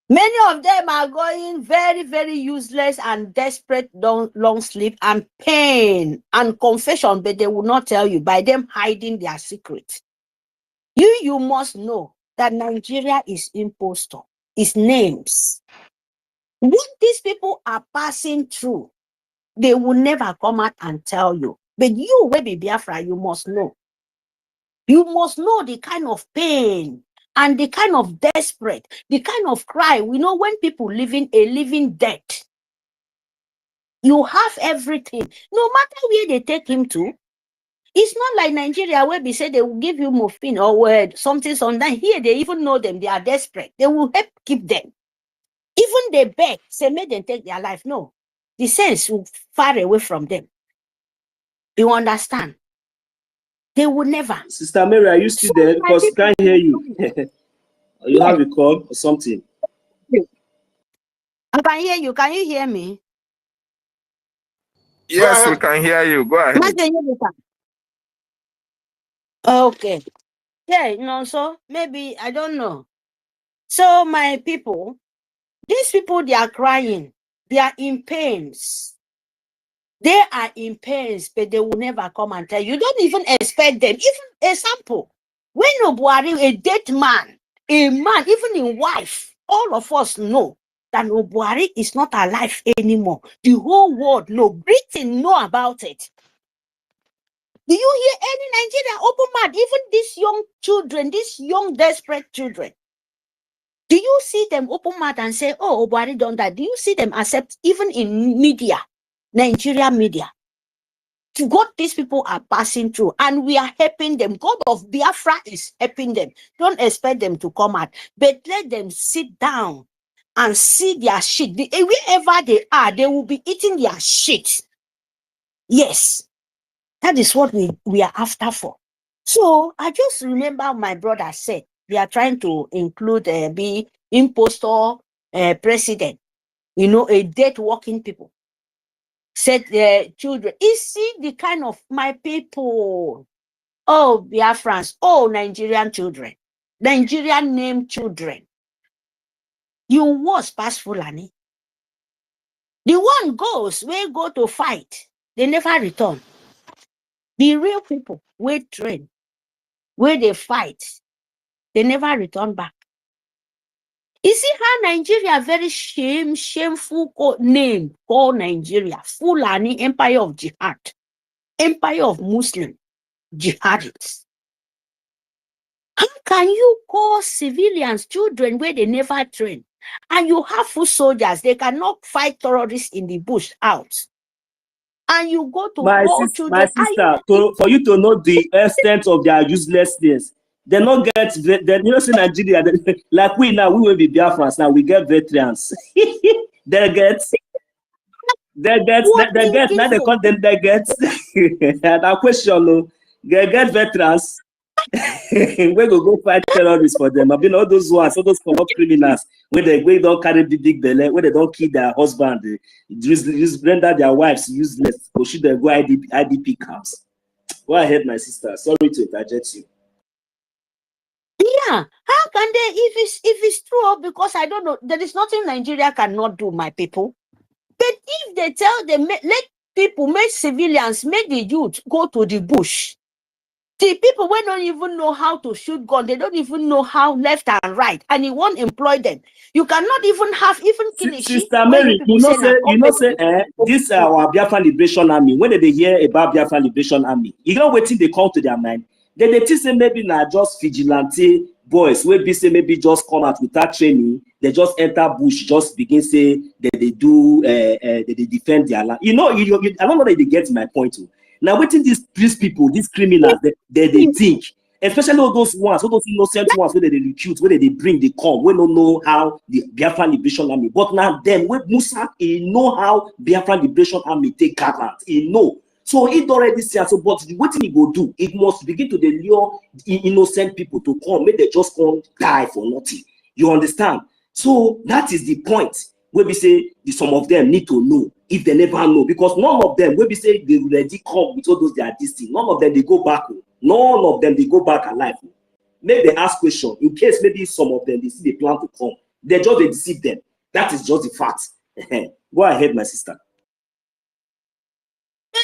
Many of them are going very, very useless and desperate, long sleep and pain and confession, but they will not tell you by them hiding their secret. You must know that Nigeria is impostor. It's names. What these people are passing through, they will never come out and tell you. But you, baby Biafra, you must know. You must know the kind of pain and the kind of desperate, the kind of cry. We know when people living a living death. You have everything. No matter where they take him to, It's not like Nigeria where they say they will give you morphine or word, something. Here they even know them. They are desperate. They will help keep them. Even they beg, say, make them take their life. No, the sense will far away from them. You understand? They will never. Sister Mary, are you still there? Because I can't hear you. You have a call or something? I can hear you. Can you hear me? Yes, we can hear you. Go ahead. Okay. Yeah, so maybe, I don't know. So my people, these people, they are crying. They are in pains. They are in pains, but they will never come and tell you. You don't even expect them. Even a sample. When Obuari, a dead man, a man, even in wife, all of us know that Obuari is not alive anymore. The whole world know. Britain know about it. Do you hear any Nigeria open mouth? Even these young children, these young desperate children. Do you see them open mouth and say, oh, Obuari done that? Do you see them accept, even in media, Nigeria media? What these people are passing through, and we are helping them. God of Biafra is helping them. Don't expect them to come out, but let them sit down and see their shit. Wherever they are, they will be eating their shit. Yes, that is what we are after for. So I just remember my brother said they are trying to include be impostor president, a dead walking people. Said the children, you see the kind of my people, oh BIAFRANS, oh Nigerian children, Nigerian name children, you was past Fulani. The one goes, we go to fight, they never return. The real people, we train, where they fight, they never return back. You see how Nigeria, very shameful name called Nigeria, Fulani, Empire of Jihad, Empire of Muslim jihadists. How can you call civilians children where they never train? And you have foot soldiers, they cannot fight terrorists in the bush out. And you go to all children. My sister, for you to know the extent of their uselessness, they not get, say Nigeria, like we now, we will be Biafrans now, we get veterans. they get, now they call them, they get, that question, they get veterans. We go fight terrorists for them. I've been all those ones, all those corrupt criminals, where they don't carry the big belly, where they don't kill their husband, just render their wives useless, or should they go IDP camps? Go ahead, my sister. Sorry to interject you. Yeah, how can they, if it's true, because I don't know, there is nothing Nigeria cannot do, my people. But if they tell them, let people, make civilians, make the youth go to the bush. The people who don't even know how to shoot gun, they don't even know how left and right, and you won't employ them. You cannot even have Sister Mary, this our Biafra Liberation Army. When they hear about Biafra Liberation Army, you know what they call to their mind. Then they think say maybe not just vigilante boys, where be say maybe just come out without training, they just enter bush, just begin say that they do they defend their land. I don't know that they get my point too. Now, waiting these people, these criminals, they think, especially all those innocent ones, where they recruit, where they bring, they come, we don't know how the Biafra Liberation Army. But now, then, when Musa, he know how Biafra Liberation Army take government, he know. So it already says, so, but what he go do, it must begin to lure innocent people to come, make they just come die for nothing. You understand? So that is the point where we say some of them need to know if they never know, because none of them, where we say they already come with all those they are distinct, none of them they go back, none of them they go back alive. Maybe they ask question in case maybe some of them they see they plan to come, they deceive them. That is just the fact. Go ahead, my sister.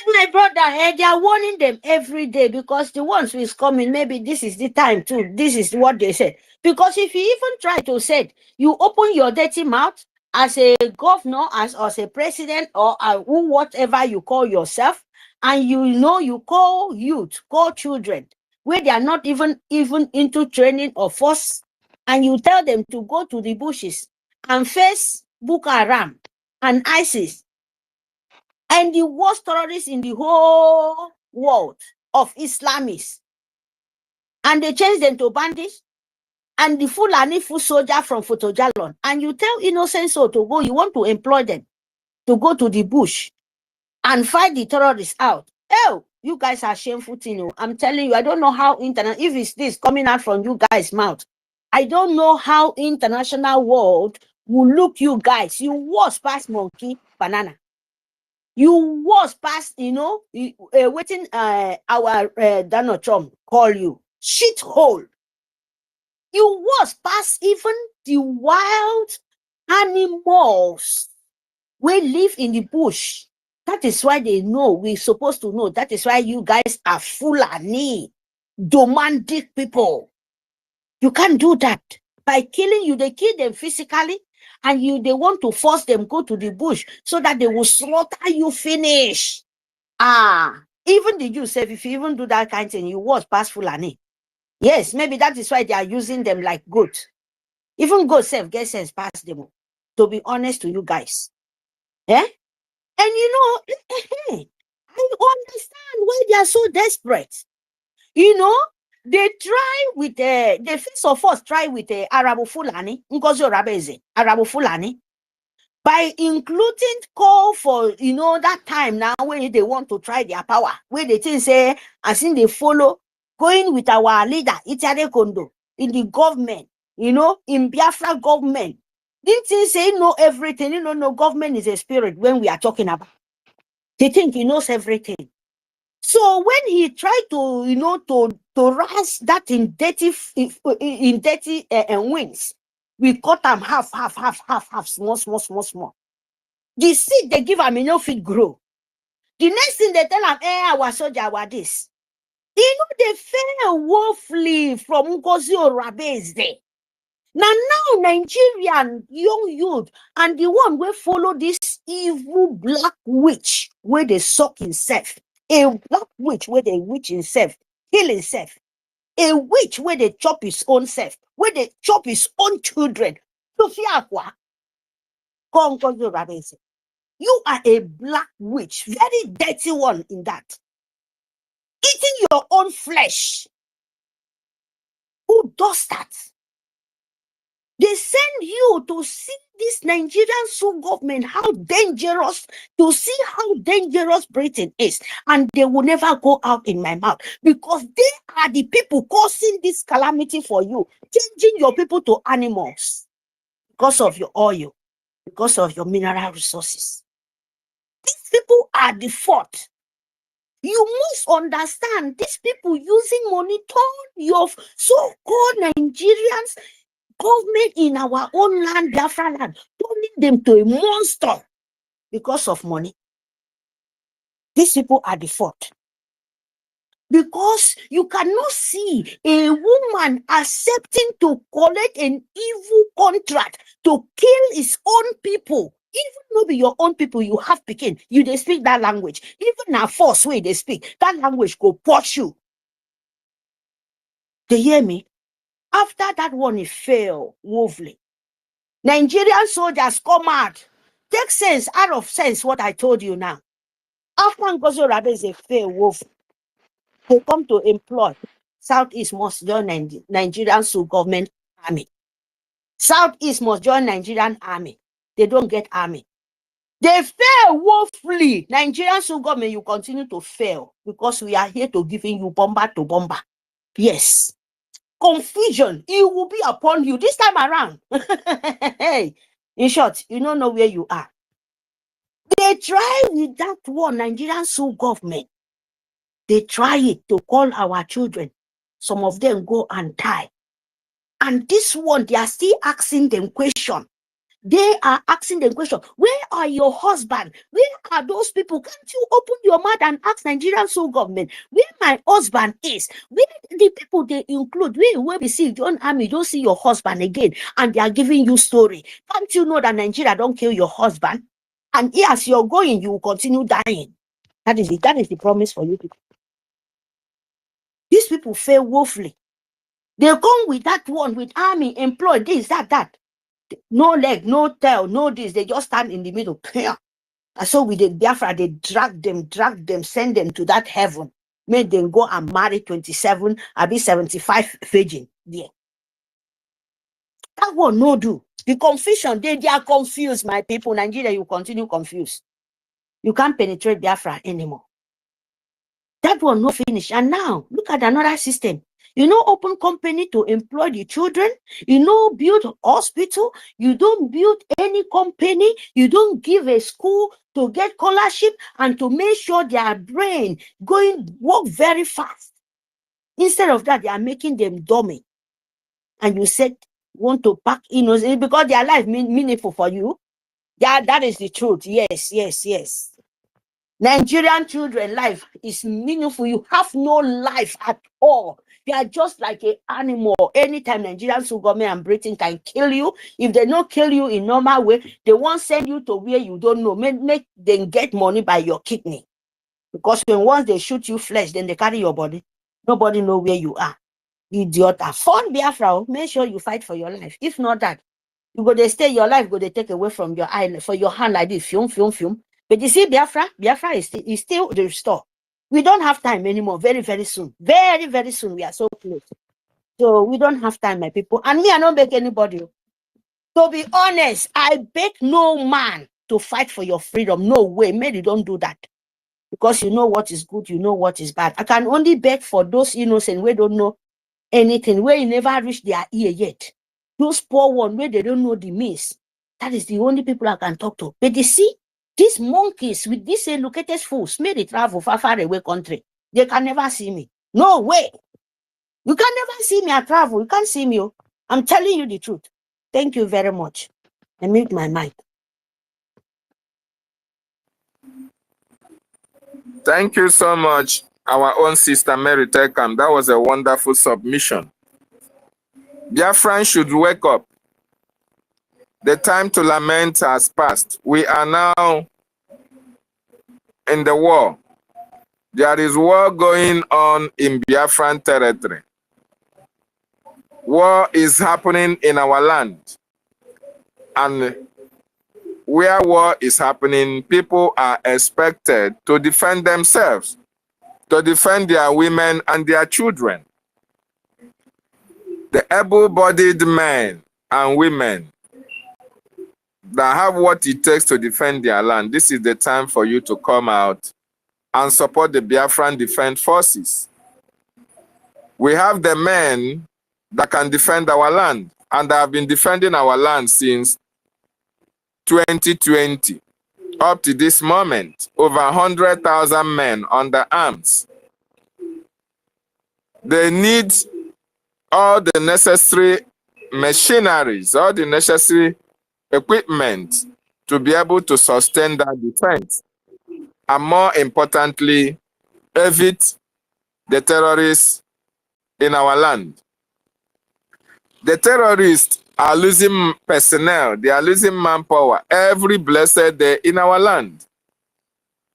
My brother, they are warning them every day, because the ones who is coming, maybe this is the time too. This is what they said. Because if you even try to say, you open your dirty mouth as a governor, as a president, or whatever you call yourself, and you call youth, call children, where they are not even into training or force, and you tell them to go to the bushes and face Boko Haram and ISIS, and the worst terrorists in the whole world, of Islamists, and they change them to bandits, and the Fulani foot soldier from Fotojalon, and you tell innocent soul to go, you want to employ them to go to the bush and fight the terrorists out. Oh, you guys are shameful thing. I'm telling you, I don't know how if it's this coming out from you guys' mouth, I don't know how international world will look you guys. You was past monkey banana. You was past, waiting our Donald Trump call you shithole. You was past even the wild animals we live in the bush. That is why they know, we're supposed to know. That is why you guys are Fulani, domestic people. You can't do that. By killing you, they kill them physically, and they want to force them go to the bush so that they will slaughter you finish. Even the Jews say, if you even do that kind of thing, you was past Fulani. Yes, maybe that is why they are using them like goat. Even goat self get sense past them. To be honest to you guys. And I understand why they are so desperate. They try with the first of all try with the Arabo Fulani, NGOZI Rabeze, Arabo Fulani, by including call for that time now when they want to try their power, where they think say, as in they follow, going with our leader, Itare Kondo, in the government, in Biafra government. Didn't he say know everything? No, government is a spirit when we are talking about. They think he knows everything. So when he tried to rise that in dirty wings, we cut them half, small. The seed they give him, fit grow. The next thing they tell him, our soldier, our this. They fell woefully from NGOZI or Rabes there. Now Nigerian young youth and the one will follow this evil black witch where they suck himself. A black witch where they witch himself, kill himself. A witch where they chop his own self, where they chop his own children. You are a black witch, very dirty one in that. Eating your own flesh. Who does that? They send you to see this Nigerian government, how dangerous, to see how dangerous Britain is. And they will never go out in my mouth because they are the people causing this calamity for you, changing your people to animals because of your oil, because of your mineral resources. These people are the fault. You must understand these people using money turn your so-called Nigerians government in our own land, Biafra land, turning them to a monster because of money. These people are the fault. Because you cannot see a woman accepting to collect an evil contract to kill his own people. Even though your own people, you have Pekin, they speak that language. Even a force way they speak, that language go push you. They hear me? After that one, it failed woefully. Nigerian soldiers come out. Take sense out of sense what I told you now. After NGOZI Rabeze failed woefully, they come to employ Southeast must join Nigerian government army. Southeast must join Nigerian army. They don't get army. They fail woefully. Nigerian government, you continue to fail because we are here to giving you bomber to bomber. Yes. Confusion, it will be upon you this time around. In short, you don't know where you are. They try with that one, Nigerian government. They try it to call our children. Some of them go and die. And this one, they are still asking them question. They are asking them question. Where are your husband? Where are those people? Can't you open your mouth and ask Nigerian government where my husband is? Where the people they include? Where we see John Army, don't see your husband again, and they are giving you story. Can't you know that Nigeria don't kill your husband? And as you're going, you will continue dying. That is it. That is the promise for you people. These people fail woefully. They come with that one, with army, employ this, that. No leg, no tail, no this. They just stand in the middle. And so with the Biafra, they drag them, send them to that heaven made them go and marry 27, I be 75 virgin there. That one no do. The confusion, they are confused, my people. Nigeria, you continue confused. You can't penetrate Biafra anymore. That one no finish. And now, look at another system. You know, open company to employ the children. You know, build hospital. You don't build any company. You don't give a school to get scholarship and to make sure their brain work very fast. Instead of that, they are making them dummy. And you said, want to pack innocent because their life meaningful for you. That is the truth. Yes, yes, yes. Nigerian children life is meaningful. You have no life at all. You are just like an animal. Anytime Nigerian government and Britain can kill you, if they don't kill you in normal way, they won't send you to where you don't know. Make them get money by your kidney. Because when once they shoot you flesh, then they carry your body. Nobody know where you are. Idiot. Fund Biafra. Make sure you fight for your life. If not that, you go to stay your life, go to take away from your eye, for your hand like this. Film. But you see, Biafra is still the restore. We don't have time anymore. Very, very soon. Very, very soon. We are so close. So we don't have time, my people. And me, I don't beg anybody. To be honest, I beg no man to fight for your freedom. No way. Maybe don't do that. Because you know what is good, you know what is bad. I can only beg for those innocent who don't know anything, where you never reach their ear yet. Those poor ones where they don't know the means. That is the only people I can talk to. But you see, these monkeys with these educated fools made it travel far away country. They can never see me. No way. You can never see me. I travel. You can't see me. I'm telling you the truth. Thank you very much. I mute my mic. Thank you so much, our own sister Mary Tekam. That was a wonderful submission. Biafrans should wake up. The time to lament has passed. We are now in the war. There is war going on in Biafran territory. War is happening in our land. And where war is happening, people are expected to defend themselves, to defend their women and their children. The able-bodied men and women that have what it takes to defend their land, this is the time for you to come out and support the Biafran Defense Forces. We have the men that can defend our land, and have been defending our land since 2020. Up to this moment, over 100,000 men under arms. They need all the necessary machineries, all the necessary equipment to be able to sustain that defense. And more importantly, evade the terrorists in our land. The terrorists are losing personnel, they are losing manpower every blessed day in our land.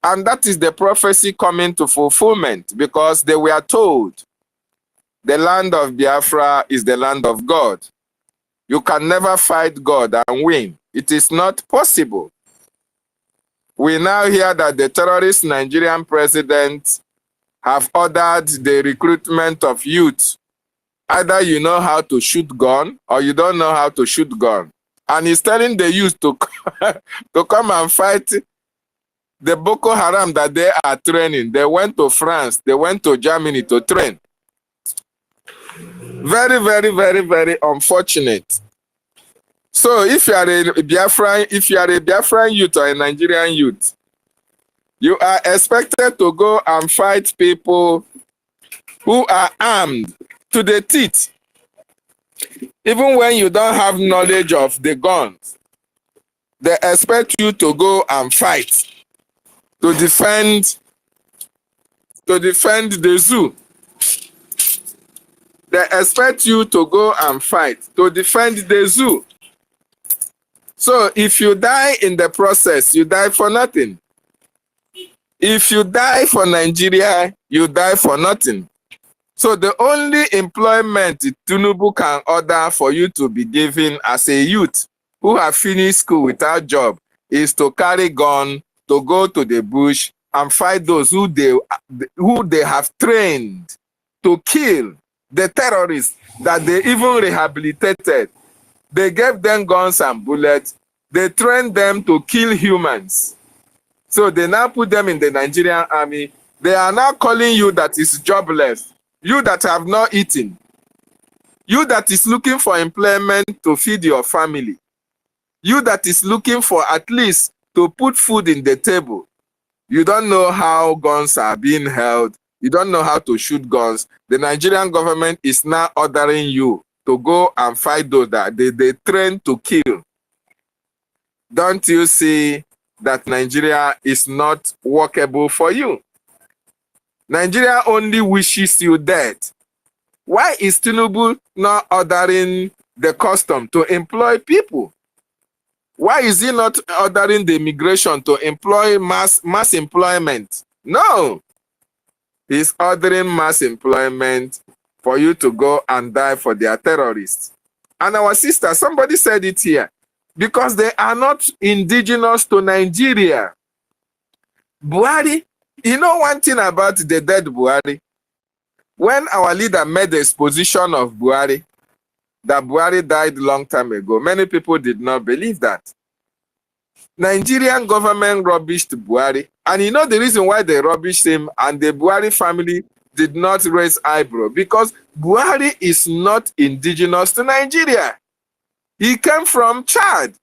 And that is the prophecy coming to fulfillment, because they were told the land of Biafra is the land of God. You can never fight God and win. It is not possible. We now hear that the terrorist Nigerian president have ordered the recruitment of youth. Either you know how to shoot gun or you don't know how to shoot gun. And he's telling the youth to, to come and fight the Boko Haram that they are training. They went to France, they went to Germany to train. Very, very, very, very unfortunate. So if you are a Biafran youth or a Nigerian youth, you are expected to go and fight people who are armed to the teeth. Even when you don't have knowledge of the guns, they expect you to go and fight to defend the zoo. They expect you to go and fight to defend the zoo. So if you die in the process, you die for nothing. If you die for Nigeria, you die for nothing. So the only employment Tinubu can order for you to be given as a youth who have finished school without job is to carry gun, to go to the bush and fight those who they have trained to kill the terrorists that they even rehabilitated. They gave them guns and bullets. They trained them to kill humans. So they now put them in the Nigerian army. They are now calling you that is jobless. You that have not eaten. You that is looking for employment to feed your family. You that is looking for at least to put food in the table. You don't know how guns are being held. You don't know how to shoot guns. The Nigerian government is now ordering you to go and fight those that they train to kill. Don't you see that Nigeria is not workable for you? Nigeria only wishes you dead. Why is Tinubu not ordering the custom to employ people? Why is he not ordering the immigration to employ mass employment? No. He's ordering mass employment for you to go and die for their terrorists. And our sister, somebody said it here, because they are not indigenous to Nigeria. Buhari, you know one thing about the dead Buhari? When our leader made the exposition of Buhari, that Buhari died a long time ago, many people did not believe that. Nigerian government rubbished Buhari. And you know the reason why they rubbished him and the Buhari family did not raise eyebrow? Because Buhari is not indigenous to Nigeria. He came from Chad.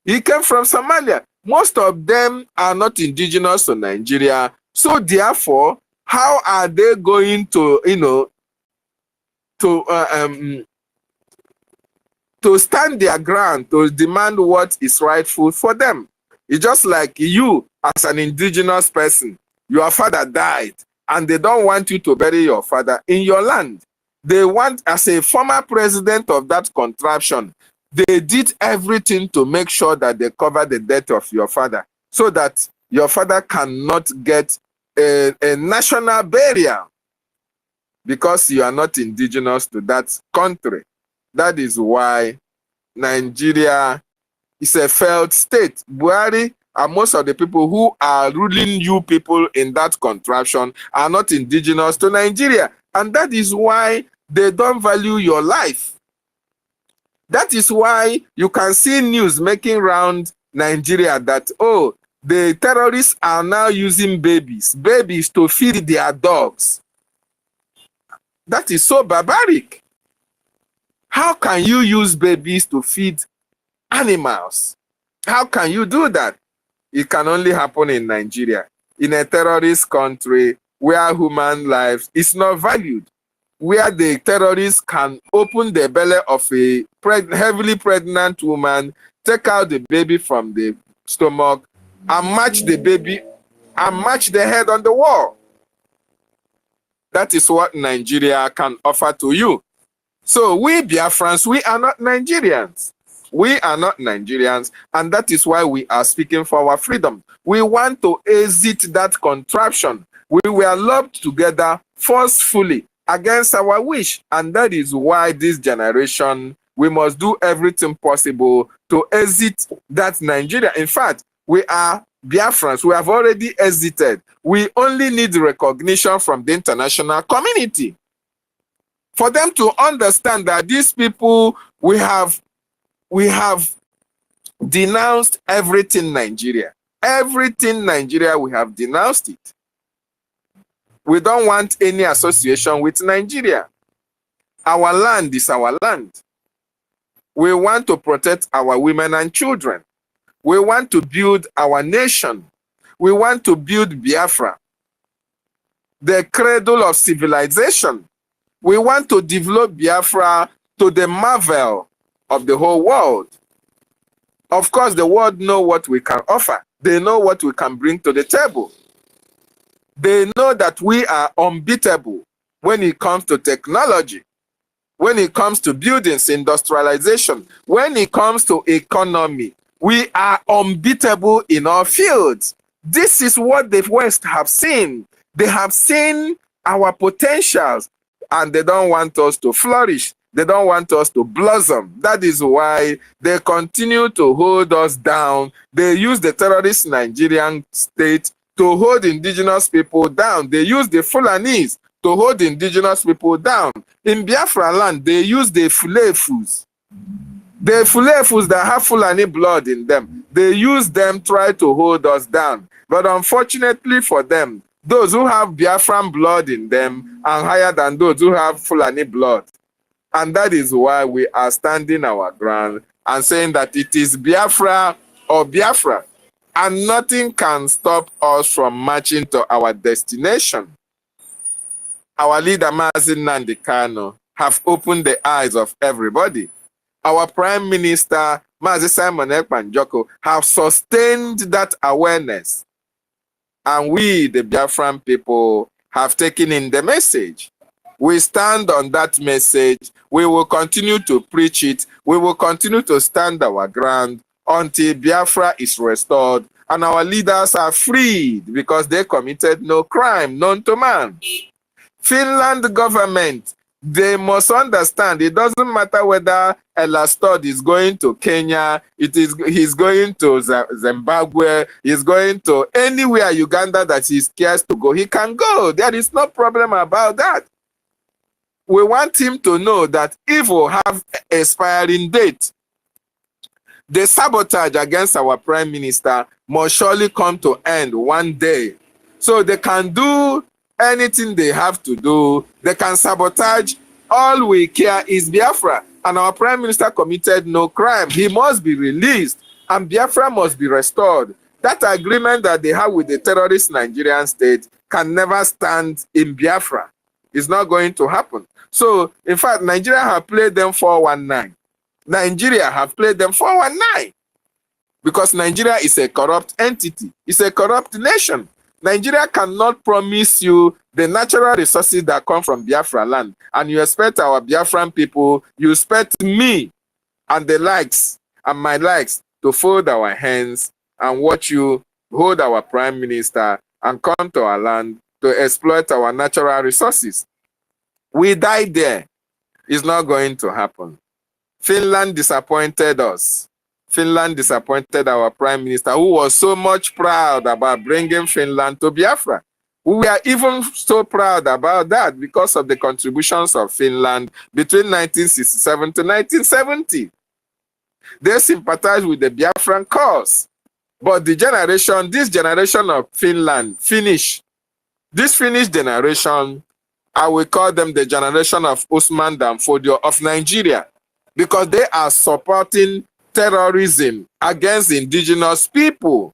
He came from Somalia. Most of them are not indigenous to Nigeria. So therefore, how are they going to, to stand their ground, to demand what is rightful for them? It's just like you, as an indigenous person, your father died, and they don't want you to bury your father in your land. They want, as a former president of that contraption, they did everything to make sure that they cover the death of your father, so that your father cannot get a national burial, because you are not indigenous to that country. That is why Nigeria is a failed state. Buhari and most of the people who are ruling you people in that contraption are not indigenous to Nigeria. And that is why they don't value your life. That is why you can see news making round Nigeria that, oh, the terrorists are now using babies to feed their dogs. That is so barbaric. How can you use babies to feed animals? How can you do that? It can only happen in Nigeria, in a terrorist country where human life is not valued, where the terrorists can open the belly of a heavily pregnant woman, take out the baby from the stomach, and match the baby and match the head on the wall. That is what Nigeria can offer to you. So we Biafrans, we are not Nigerians. We are not Nigerians, and that is why we are speaking for our freedom. We want to exit that contraption. We were locked together forcefully against our wish, and that is why this generation, we must do everything possible to exit that Nigeria. In fact, we are Biafrans. We have already exited. We only need recognition from the international community for them to understand that these people, we have denounced everything Nigeria. Everything Nigeria, we have denounced it. We don't want any association with Nigeria. Our land is our land. We want to protect our women and children. We want to build our nation. We want to build Biafra, the cradle of civilization. We want to develop Biafra to the marvel of the whole world. Of course, the world know what we can offer. They know what we can bring to the table. They know that we are unbeatable when it comes to technology, when it comes to buildings, industrialization, when it comes to economy. We are unbeatable in our fields. This is what the West have seen. They have seen our potentials, and they don't want us to flourish. They don't want us to blossom. That is why they continue to hold us down. They use the terrorist Nigerian state to hold indigenous people down. They use the Fulanis to hold indigenous people down. In Biafra land, they use the Fulefus. The Fulefus that have Fulani blood in them, they use them, try to hold us down. But unfortunately for them, those who have Biafran blood in them are higher than those who have Fulani blood. And that is why we are standing our ground and saying that it is Biafra or Biafra. And nothing can stop us from marching to our destination. Our leader, Mazi Nnamdi Kanu, have opened the eyes of everybody. Our Prime Minister, Mazi Simon Ekpan Joko, have sustained that awareness. And we, the Biafran people, have taken in the message. We stand on that message. We will continue to preach it. We will continue to stand our ground until Biafra is restored and our leaders are freed because they committed no crime known to man. Finland government, they must understand it doesn't matter whether Elastod is going to Kenya, he's going to Zimbabwe, he's going to anywhere Uganda that he cares to go, he can go. There is no problem about that. We want him to know that evil have expiring date. The sabotage against our prime minister must surely come to end one day. So they can do anything they have to do. They can sabotage. All we care is Biafra. And our prime minister committed no crime. He must be released. And Biafra must be restored. That agreement that they have with the terrorist Nigerian state can never stand in Biafra. It's not going to happen. So, in fact, Nigeria have played them 419. Nigeria have played them 419. Because Nigeria is a corrupt entity. It's a corrupt nation. Nigeria cannot promise you the natural resources that come from Biafra land. And you expect our Biafran people, you expect me and the likes and my likes to fold our hands and watch you hold our prime minister and come to our land to exploit our natural resources. We died there. It's not going to happen. Finland disappointed us. Finland disappointed our prime minister, who was so much proud about bringing Finland to Biafra. We are even so proud about that because of the contributions of Finland between 1967 to 1970. They sympathized with the Biafran cause. But this generation of Finland, this Finnish generation, I will call them the generation of Usman Danfodio of Nigeria, because they are supporting terrorism against indigenous people.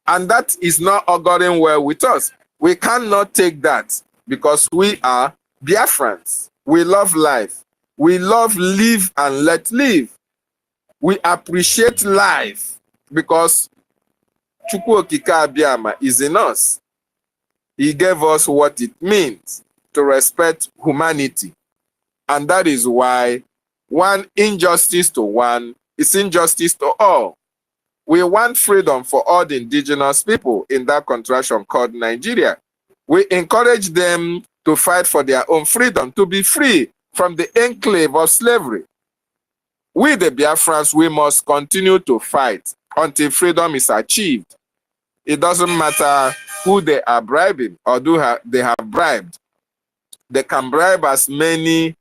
And that is not auguring well with us. We cannot take that because we are Biafrans. We love life. We love live and let live. We appreciate life because Chukwu Okike Abiyama is in us. He gave us what it means to respect humanity. And that is why one injustice to one is injustice to all. We want freedom for all the indigenous people in that contraction called Nigeria. We encourage them to fight for their own freedom, to be free from the enclave of slavery. We, the Biafrans, we must continue to fight until freedom is achieved. It doesn't matter who they are bribing or they have bribed. They can bribe as many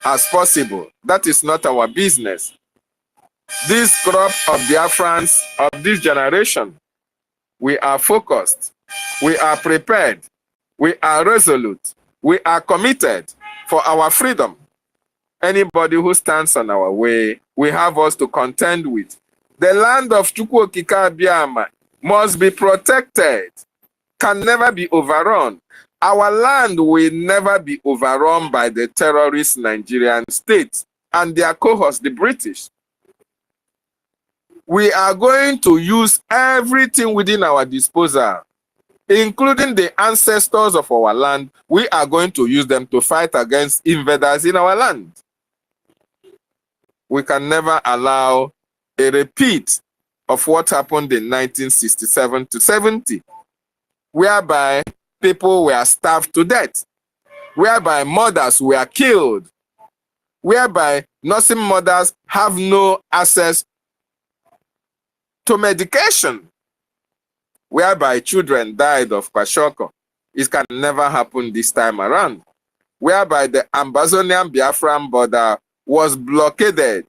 as possible. That is not our business. This crop of Biafrans of this generation, we are focused, we are prepared, we are resolute, we are committed for our freedom. Anybody who stands on our way, we have us to contend with. The land of Chukwu Okike Abiyama must be protected, can never be overrun. Our land will never be overrun by the terrorist Nigerian state and their cohorts, the British. We are going to use everything within our disposal, including the ancestors of our land. We are going to use them to fight against invaders in our land. We can never allow a repeat of what happened in 1967 to 70, whereby people were starved to death, whereby mothers were killed, whereby nursing mothers have no access to medication, whereby children died of kwashiorkor. It can never happen this time around. Whereby the Ambazonian Biafran border was blockaded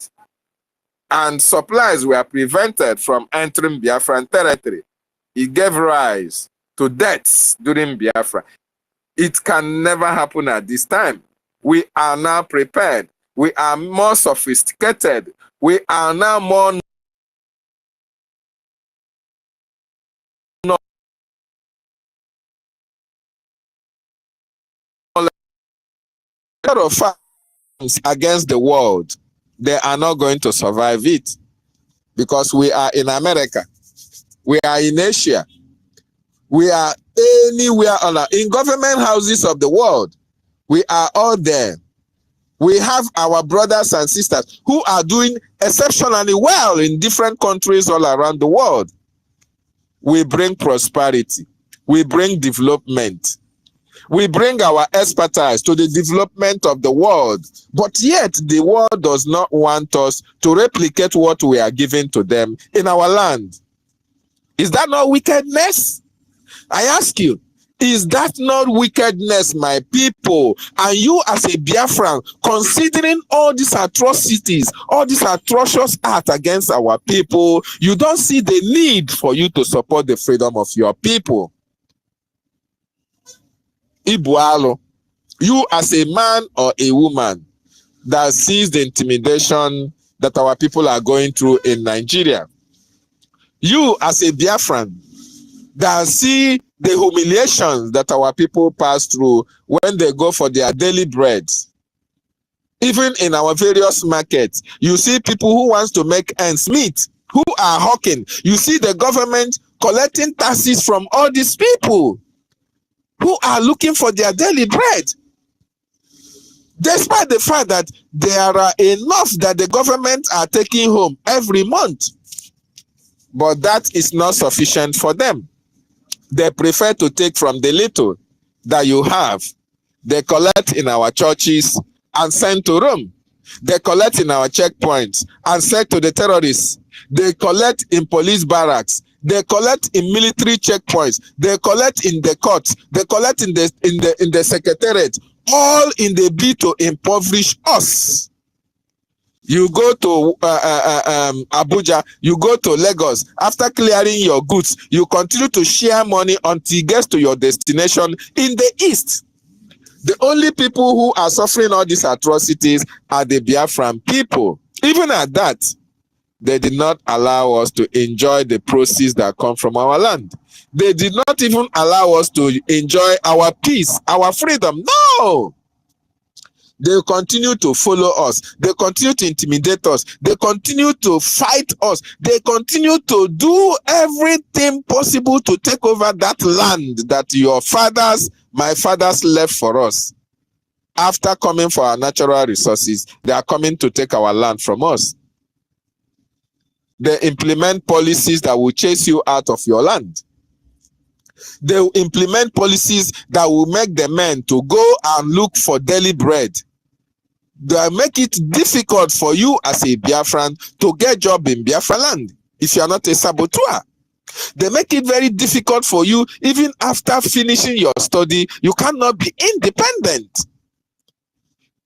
and supplies were prevented from entering Biafran territory. It gave rise to deaths during Biafra. It can never happen at this time. We are now prepared. We are more sophisticated. We are now more of facts against the world. They are not going to survive it because we are in America. We are in Asia. We are anywhere in government houses of the world. We are all there. We have our brothers and sisters who are doing exceptionally well in different countries all around the world. We bring prosperity. We bring development. We bring our expertise to the development of the world. But yet the world does not want us to replicate what we are giving to them in our land. Is that not wickedness? I ask you, is that not wickedness, my people? And you as a Biafran, considering all these atrocities, all these atrocious acts against our people, you don't see the need for you to support the freedom of your people. Ibualo, you as a man or a woman that sees the intimidation that our people are going through in Nigeria, you as a Biafran that see the humiliations that our people pass through when they go for their daily bread. Even in our various markets, you see people who wants to make ends meet, who are hawking. You see the government collecting taxes from all these people who are looking for their daily bread. Despite the fact that there are enough that the government are taking home every month. But that is not sufficient for them. They prefer to take from the little that you have. They collect in our churches and send to Rome. They collect in our checkpoints and send to the terrorists. They collect in police barracks. They collect in military checkpoints. They collect in the courts. They collect in the secretariat. All in the bid to impoverish us. You go to Abuja, you go to Lagos. After clearing your goods, you continue to share money until it gets to your destination in the east. The only people who are suffering all these atrocities are the Biafran people. Even at that, they did not allow us to enjoy the proceeds that come from our land. They did not even allow us to enjoy our peace, our freedom. No! They continue to follow us. They continue to intimidate us. They continue to fight us. They continue to do everything possible to take over that land that your fathers, my fathers left for us. After coming for our natural resources, they are coming to take our land from us. They implement policies that will chase you out of your land. They will implement policies that will make the men to go and look for daily bread. They make it difficult for you as a Biafran to get a job in Biafra land if you are not a saboteur. They make it very difficult for you, even after finishing your study, you cannot be independent.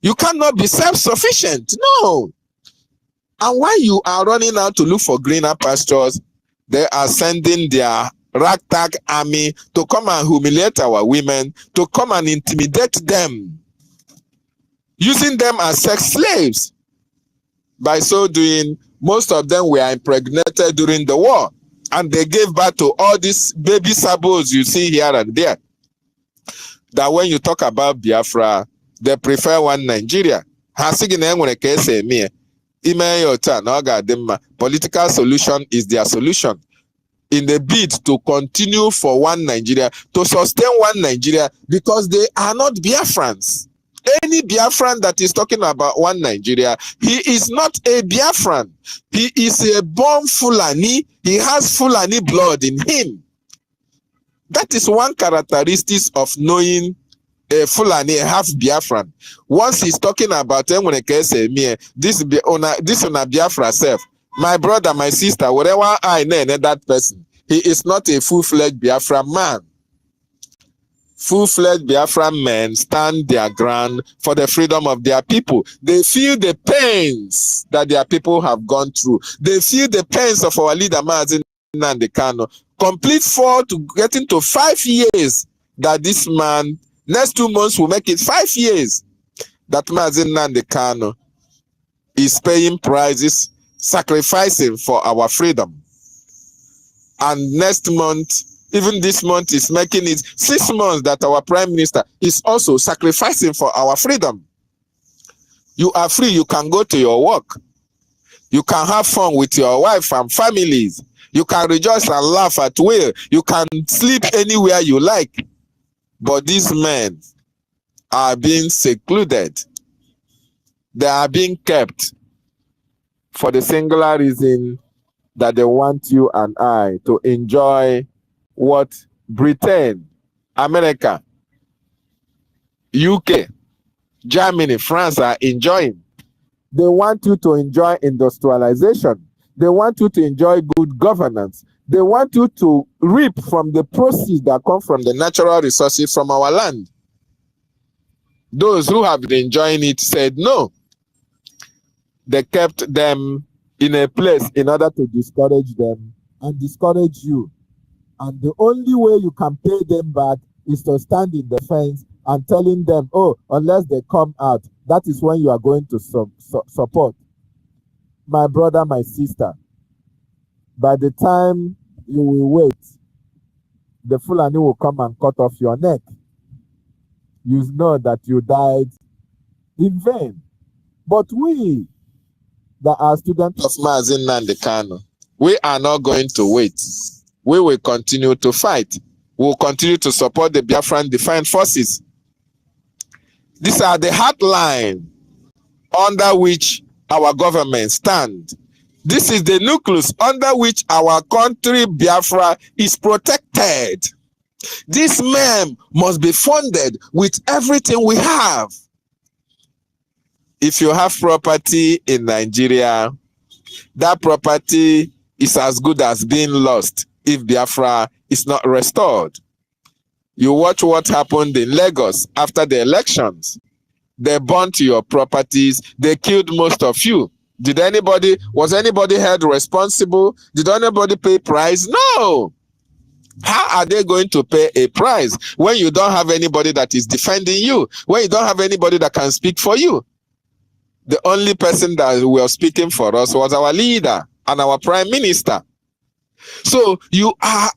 You cannot be self-sufficient. No. And while you are running out to look for greener pastures, they are sending their ragtag army to come and humiliate our women, to come and intimidate them, using them as sex slaves. By so doing, most of them were impregnated during the war, and they gave birth to all these baby sabos you see here and there. That when you talk about Biafra, they prefer one Nigeria. Political solution is their solution. In the bid to continue for one Nigeria, to sustain one Nigeria, because they are not Biafrans. Any Biafran that is talking about one Nigeria, he is not a Biafran. He is a born Fulani. He has Fulani blood in him. That is one characteristic of knowing a Fulani, a half Biafran. Once he's talking about them, when I say me, this on a Biafra self, my brother, my sister, whatever I know that person, He is not a full-fledged Biafra man. Full-fledged Biafran men stand their ground for the freedom of their people. They feel the pains that their people have gone through. They feel the pains of our leader, Mazi Nnamdi Kanu. Complete 4 to getting to 5 years that this man, next 2 months will make it 5 years that Mazi Nnamdi Kanu is paying prices, sacrificing for our freedom. And next month, even this month is making it 6 months that our prime minister is also sacrificing for our freedom. You are free. You can go to your work. You can have fun with your wife and families. You can rejoice and laugh at will. You can sleep anywhere you like. But these men are being secluded. They are being kept for the singular reason that they want you and I to enjoy what Britain, America, UK, Germany, France are enjoying. They want you to enjoy industrialization. They want you to enjoy good governance. They want you to reap from the proceeds that come from the natural resources from our land. Those who have been enjoying it said no. They kept them in a place in order to discourage them and discourage you. And the only way you can pay them back is to stand in the fence and telling them, oh, unless they come out, that is when you are going to support. My brother, my sister, by the time you will wait, the Fulani will come and cut off your neck. You know that you died in vain. But we, that are students of Mazi Nnamdi Kanu, we are not going to wait. We will continue to fight. We will continue to support the Biafran Defiant Forces. These are the hardline under which our government stands. This is the nucleus under which our country, Biafra, is protected. These men must be funded with everything we have. If you have property in Nigeria, that property is as good as being lost if Biafra is not restored. You watch what happened in Lagos after the elections. They burnt your properties. They killed most of you. Was anybody held responsible? Did anybody pay price? No. How are they going to pay a price when you don't have anybody that is defending you? When you don't have anybody that can speak for you? The only person that was speaking for us was our leader and our prime minister. So you are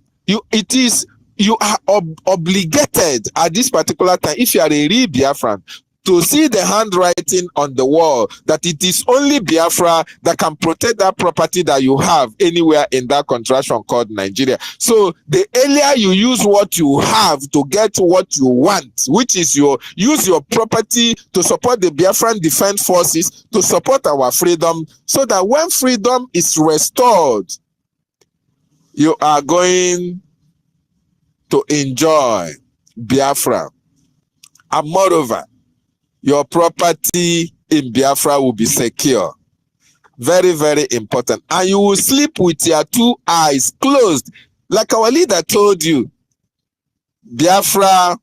obligated at this particular time, if you are a real Biafran, to see the handwriting on the wall that it is only Biafra that can protect that property that you have anywhere in that contraction called Nigeria. So the earlier you use what you have to get what you want, which is use your property to support the Biafran Defense Forces, to support our freedom, so that when freedom is restored, you are going to enjoy Biafra. And moreover, your property in Biafra will be secure. Very, very important. And you will sleep with your 2 eyes closed. Like our leader told you, Biafra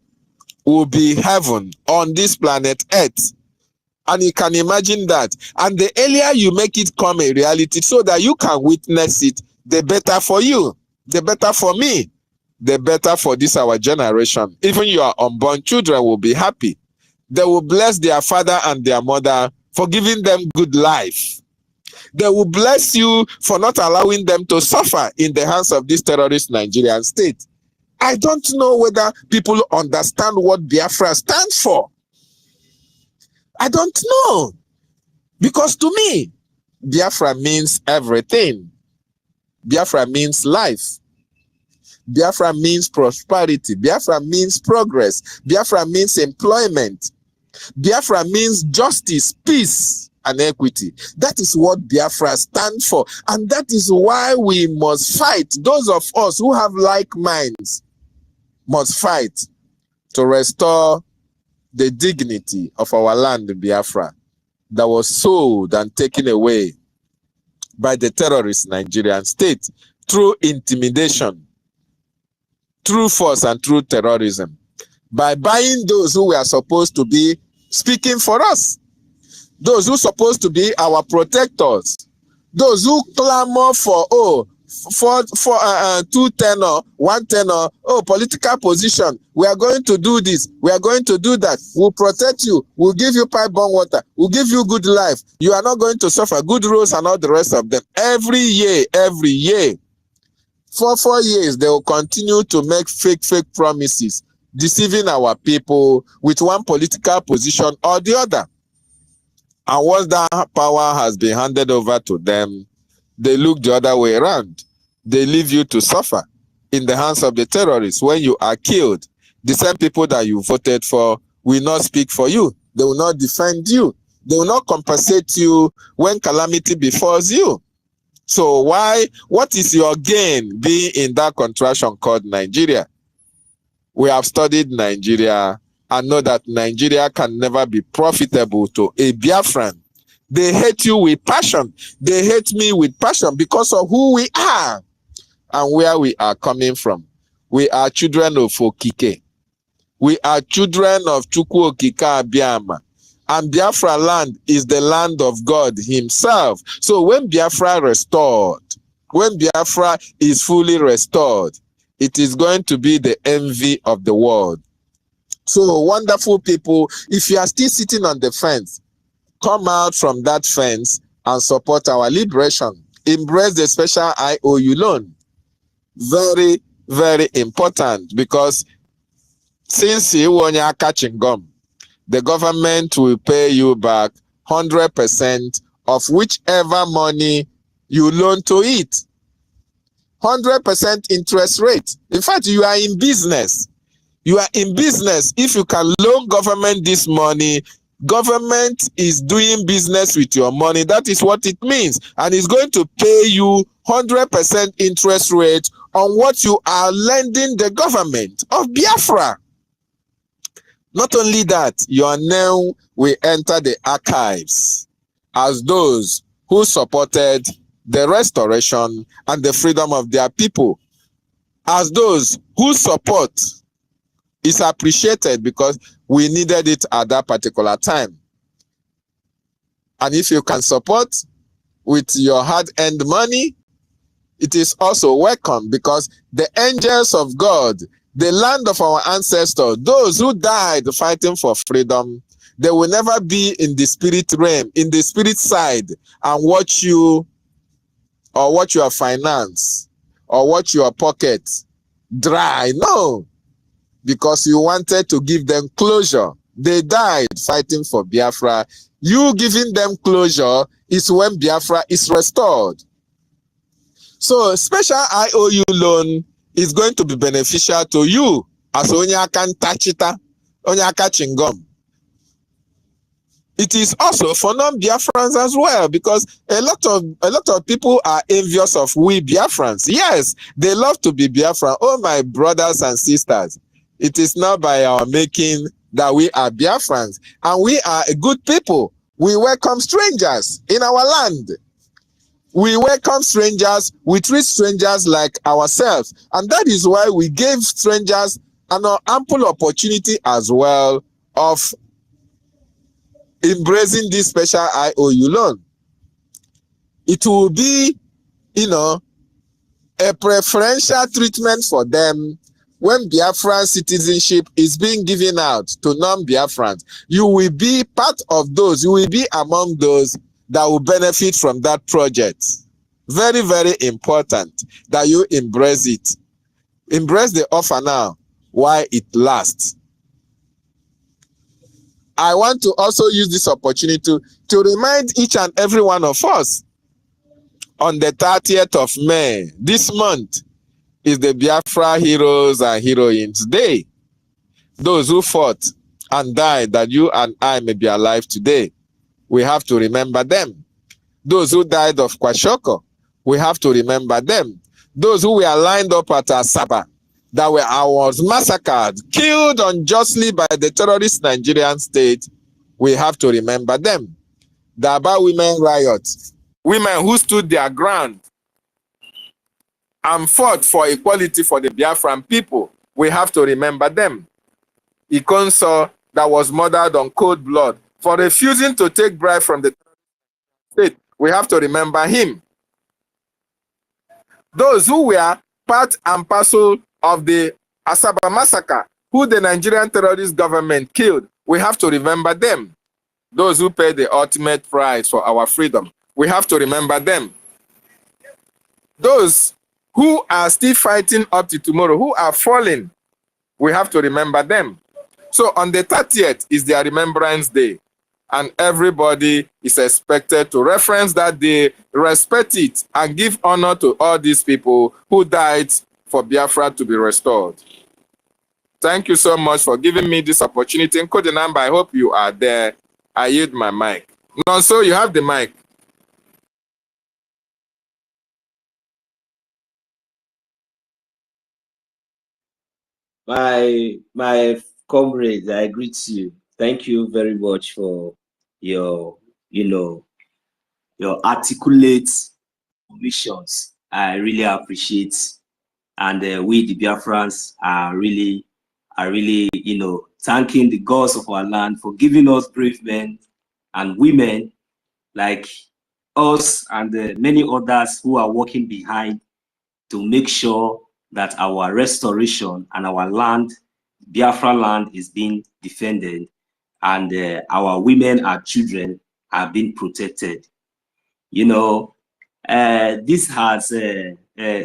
will be heaven on this planet Earth. And you can imagine that. And the earlier you make it come a reality so that you can witness it, the better for you, the better for me, the better for this our generation. Even your unborn children will be happy. They will bless their father and their mother for giving them good life. They will bless you for not allowing them to suffer in the hands of this terrorist Nigerian state. I don't know whether people understand what Biafra stands for. I don't know. Because to me, Biafra means everything. Biafra means life. Biafra means prosperity. Biafra means progress. Biafra means employment. Biafra means justice, peace, and equity. That is what Biafra stands for. And that is why we must fight. Those of us who have like minds must fight to restore the dignity of our land, Biafra, that was sold and taken away by the terrorist Nigerian state through intimidation, through force, and through terrorism, by buying those who were supposed to be speaking for us, those who are supposed to be our protectors, those who clamor for, two tenor, one tenor, political position. We are going to do this. We are going to do that. We'll protect you. We'll give you pipe bomb water. We'll give you good life. You are not going to suffer. Good roads and all the rest of them. Every year, for 4 years, they will continue to make fake promises, deceiving our people with one political position or the other. And once that power has been handed over to them, they look the other way around. They leave you to suffer in the hands of the terrorists. When you are killed, the same people that you voted for will not speak for you. They will not defend you. They will not compensate you when calamity befalls you. So what is your gain being in that contraction called Nigeria? We have studied Nigeria and know that Nigeria can never be profitable to a Biafran. They hate you with passion. They hate me with passion because of who we are and where we are coming from. We are children of Okike. We are children of Chukwu Okike Abiyama. And Biafra land is the land of God himself. So when Biafra restored, when Biafra is fully restored, it is going to be the envy of the world. So wonderful people, if you are still sitting on the fence, come out from that fence and support our liberation. Embrace the special IOU loan. Very, very important, because since you want your catching gum, the government will pay you back 100% of whichever money you loan to it. 100% interest rate. In fact, you are in business. You are in business. If you can loan government this money, government is doing business with your money. That is what it means. And it's going to pay you 100% interest rate on what you are lending the government of Biafra. Not only that, your name will enter the archives as those who supported the restoration and the freedom of their people, as those whose support is appreciated because we needed it at that particular time. And if you can support with your hard-earned money, it is also welcome, because the angels of God, the land of our ancestors, those who died fighting for freedom, they will never be in the spirit realm, in the spirit side, and watch you or watch your finance or watch your pocket dry. No, because you wanted to give them closure. They died fighting for Biafra. You giving them closure is when Biafra is restored. So special IOU loan is going to be beneficial to you as Onyaka Ntachita, Onyaka Chingom. It is also for non-Biafrans as well, because a lot of people are envious of we Biafrans. Yes, they love to be Biafran. Oh, my brothers and sisters, it is not by our making that we are Biafrans, and we are a good people. We welcome strangers in our land. We welcome strangers. We treat strangers like ourselves, and that is why we gave strangers an ample opportunity as well of embracing this special IOU loan. It will be, a preferential treatment for them when Biafran citizenship is being given out to non-Biafrans. You will be part of those, you will be among those that will benefit from that project. Very, very important that you embrace it. Embrace the offer now while it lasts. I want to also use this opportunity to remind each and every one of us, on the 30th of May, this month, is the Biafra Heroes and Heroines Day. Those who fought and died that you and I may be alive today, we have to remember them. Those who died of Kwashoko, we have to remember them. Those who were lined up at Asaba, that was massacred, killed unjustly by the terrorist Nigerian state, we have to remember them. The Aba women riot, women who stood their ground and fought for equality for the Biafran people. We have to remember them. Ikonso, that was murdered on cold blood for refusing to take bribe from the state. We have to remember him. Those who were part and parcel of the Asaba massacre, who the Nigerian terrorist government killed, we have to remember them. Those who paid the ultimate price for our freedom, we have to remember them. Those who are still fighting up to tomorrow, who are falling, we have to remember them. So on the 30th is their Remembrance Day, and everybody is expected to reference that day, respect it, and give honor to all these people who died for Biafra to be restored. Thank you so much for giving me this opportunity. In Kodinamba, I hope you are there. I yield my mic. Nonso, you have the mic. My comrades, I greet you. Thank you very much for your, your articulate missions. I really appreciate, and we the Biafrans are really, thanking the gods of our land for giving us brave men and women like us and many others who are working behind to make sure that our restoration and our land, Biafra land, is being defended, and our women and children are being protected. This has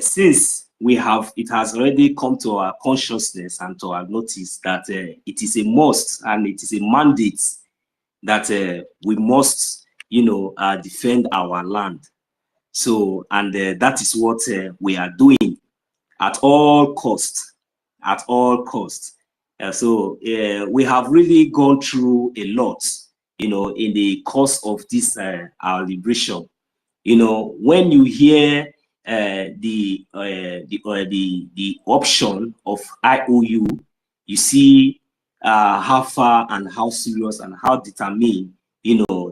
since it has already come to our consciousness and to our notice that it is a must and it is a mandate that we must, defend our land. So, and that is what we are doing at all costs, at all costs. So we have really gone through a lot, in the course of this our liberation. When you hear the option of IOU, you see how far and how serious and how determined,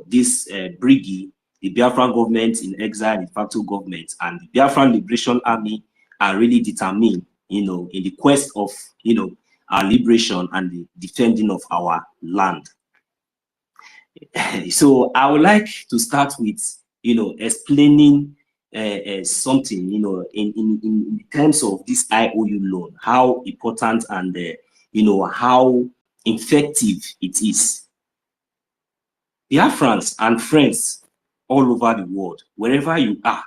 this BRGIE, the Biafran government in exile, the de facto government, and the Biafran Liberation Army are really determined, in the quest of, our liberation and the defending of our land. So I would like to start with, explaining something, in terms of this IOU loan, how important and, how effective it is. Biafrans and friends all over the world, wherever you are,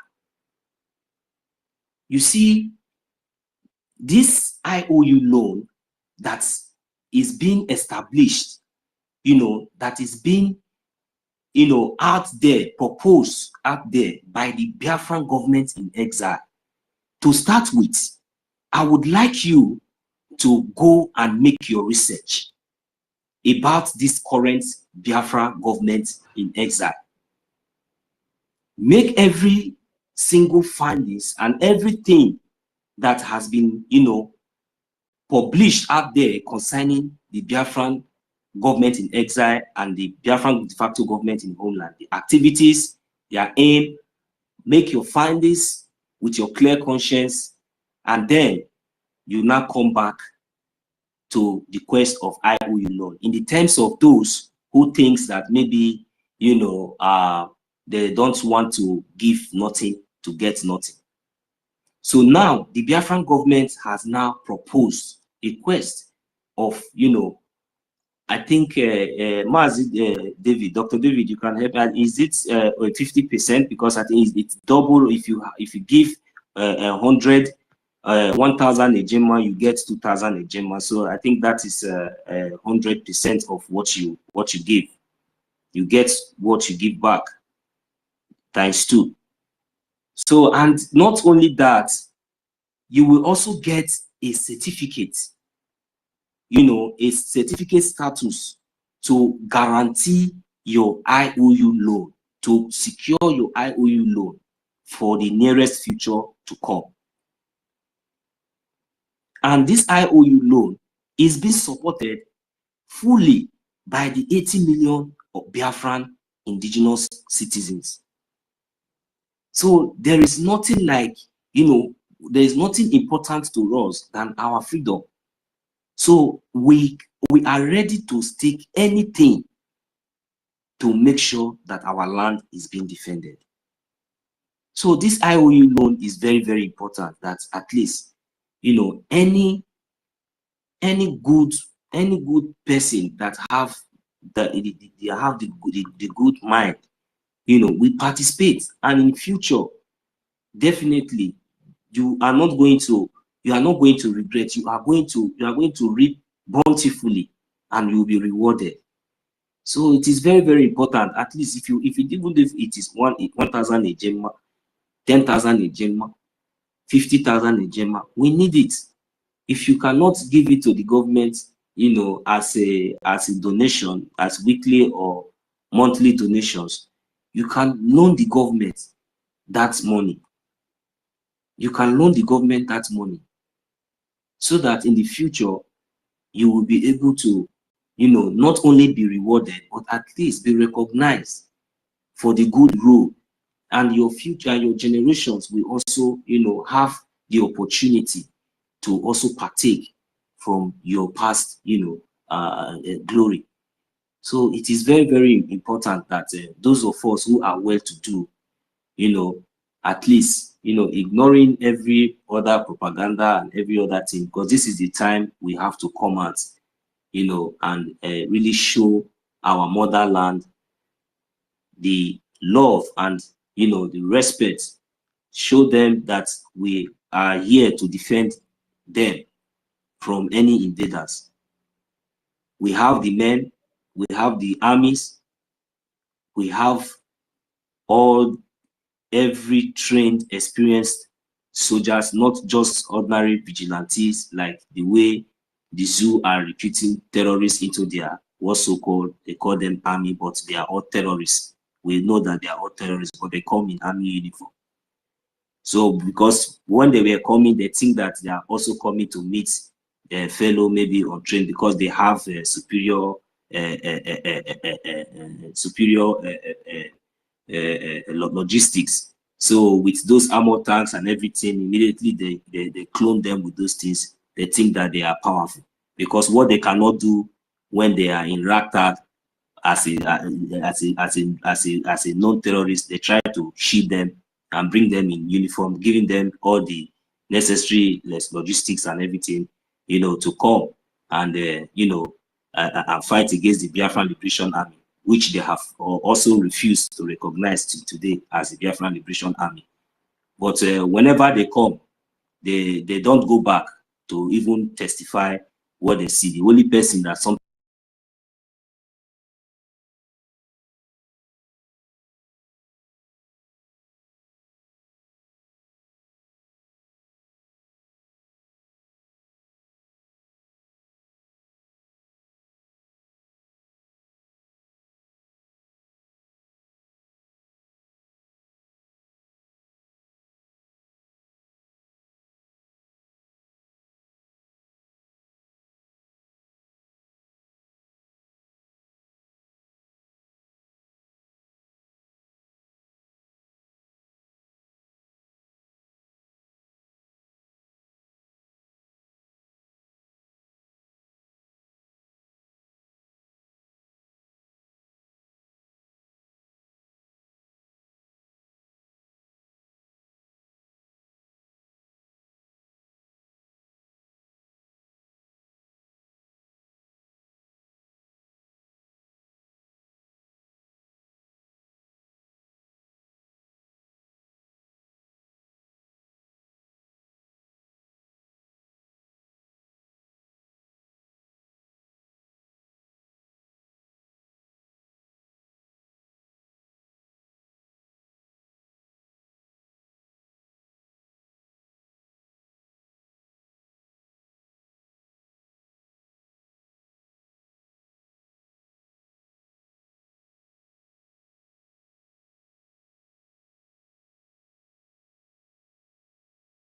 you see this IOU loan that is being established, that is being, out there, proposed out there by the Biafran government in exile. To start with, I would like you to go and make your research about this current Biafra government in exile. Make every single findings and everything that has been, published out there concerning the Biafran government in exile and the Biafran de facto government in homeland, the activities, their aim. Make your findings with your clear conscience, and then you now come back to the quest of IOU loan. In the terms of those who thinks that maybe, they don't want to give nothing to get nothing. So now the Biafran government has now proposed a quest of, I think, David, Dr. David, you can help. And is it 50%? Because I think it's double. If you give 1,000 a gemma, you get 2,000 a gemma. So I think that is 100% of what you give. You get what you give back times 2. So, and not only that, you will also get a certificate, a certificate status to guarantee your IOU loan, to secure your IOU loan for the nearest future to come. And this IOU loan is being supported fully by the 80 million of Biafran indigenous citizens. So there is nothing like, there is nothing important to us than our freedom. So we are ready to stake anything to make sure that our land is being defended. So this IOU loan is very, very important, that at least, you know, any good person that have the good mind, you know, we participate, and in future, definitely, you are not going to regret. You are going to reap bountifully, and you will be rewarded. So it is very, very important. At least even if it is 1,000 a gemma, 10,000 a gemma, 50,000 a gemma, we need it. If you cannot give it to the government, you know, as a donation, as weekly or monthly donations, you can loan the government that money. You can loan the government that money, so that in the future you will be able to, you know, not only be rewarded, but at least be recognized for the good role, and your future and your generations will also, you know, have the opportunity to also partake from your past, you know, glory. So it is very, very important that those of us who are well to do, you know, at least, you know, ignoring every other propaganda and every other thing, because this is the time we have to come out, you know, and really show our motherland the love and, you know, the respect. Show them that we are here to defend them from any invaders. We have the men, we have the armies, we have every trained, experienced soldiers, not just ordinary vigilantes, like the way the zoo are recruiting terrorists into their what's so-called, they call them army, but they are all terrorists. We know that they are all terrorists, but they come in army uniform. So because when they were coming, they think that they are also coming to meet their fellow, maybe on train, because they have superior logistics. So with those armor tanks and everything, immediately they clone them with those things. They think that they are powerful, because what they cannot do when they are in ragtag as a non-terrorist, they try to shield them and bring them in uniform, giving them all the necessary logistics and everything, you know, to come and you know, and fight against the Biafran Liberation Army, which they have also refused to recognize today as the Biafran Liberation Army. But whenever they come, they don't go back to even testify what they see. The only person that sometimes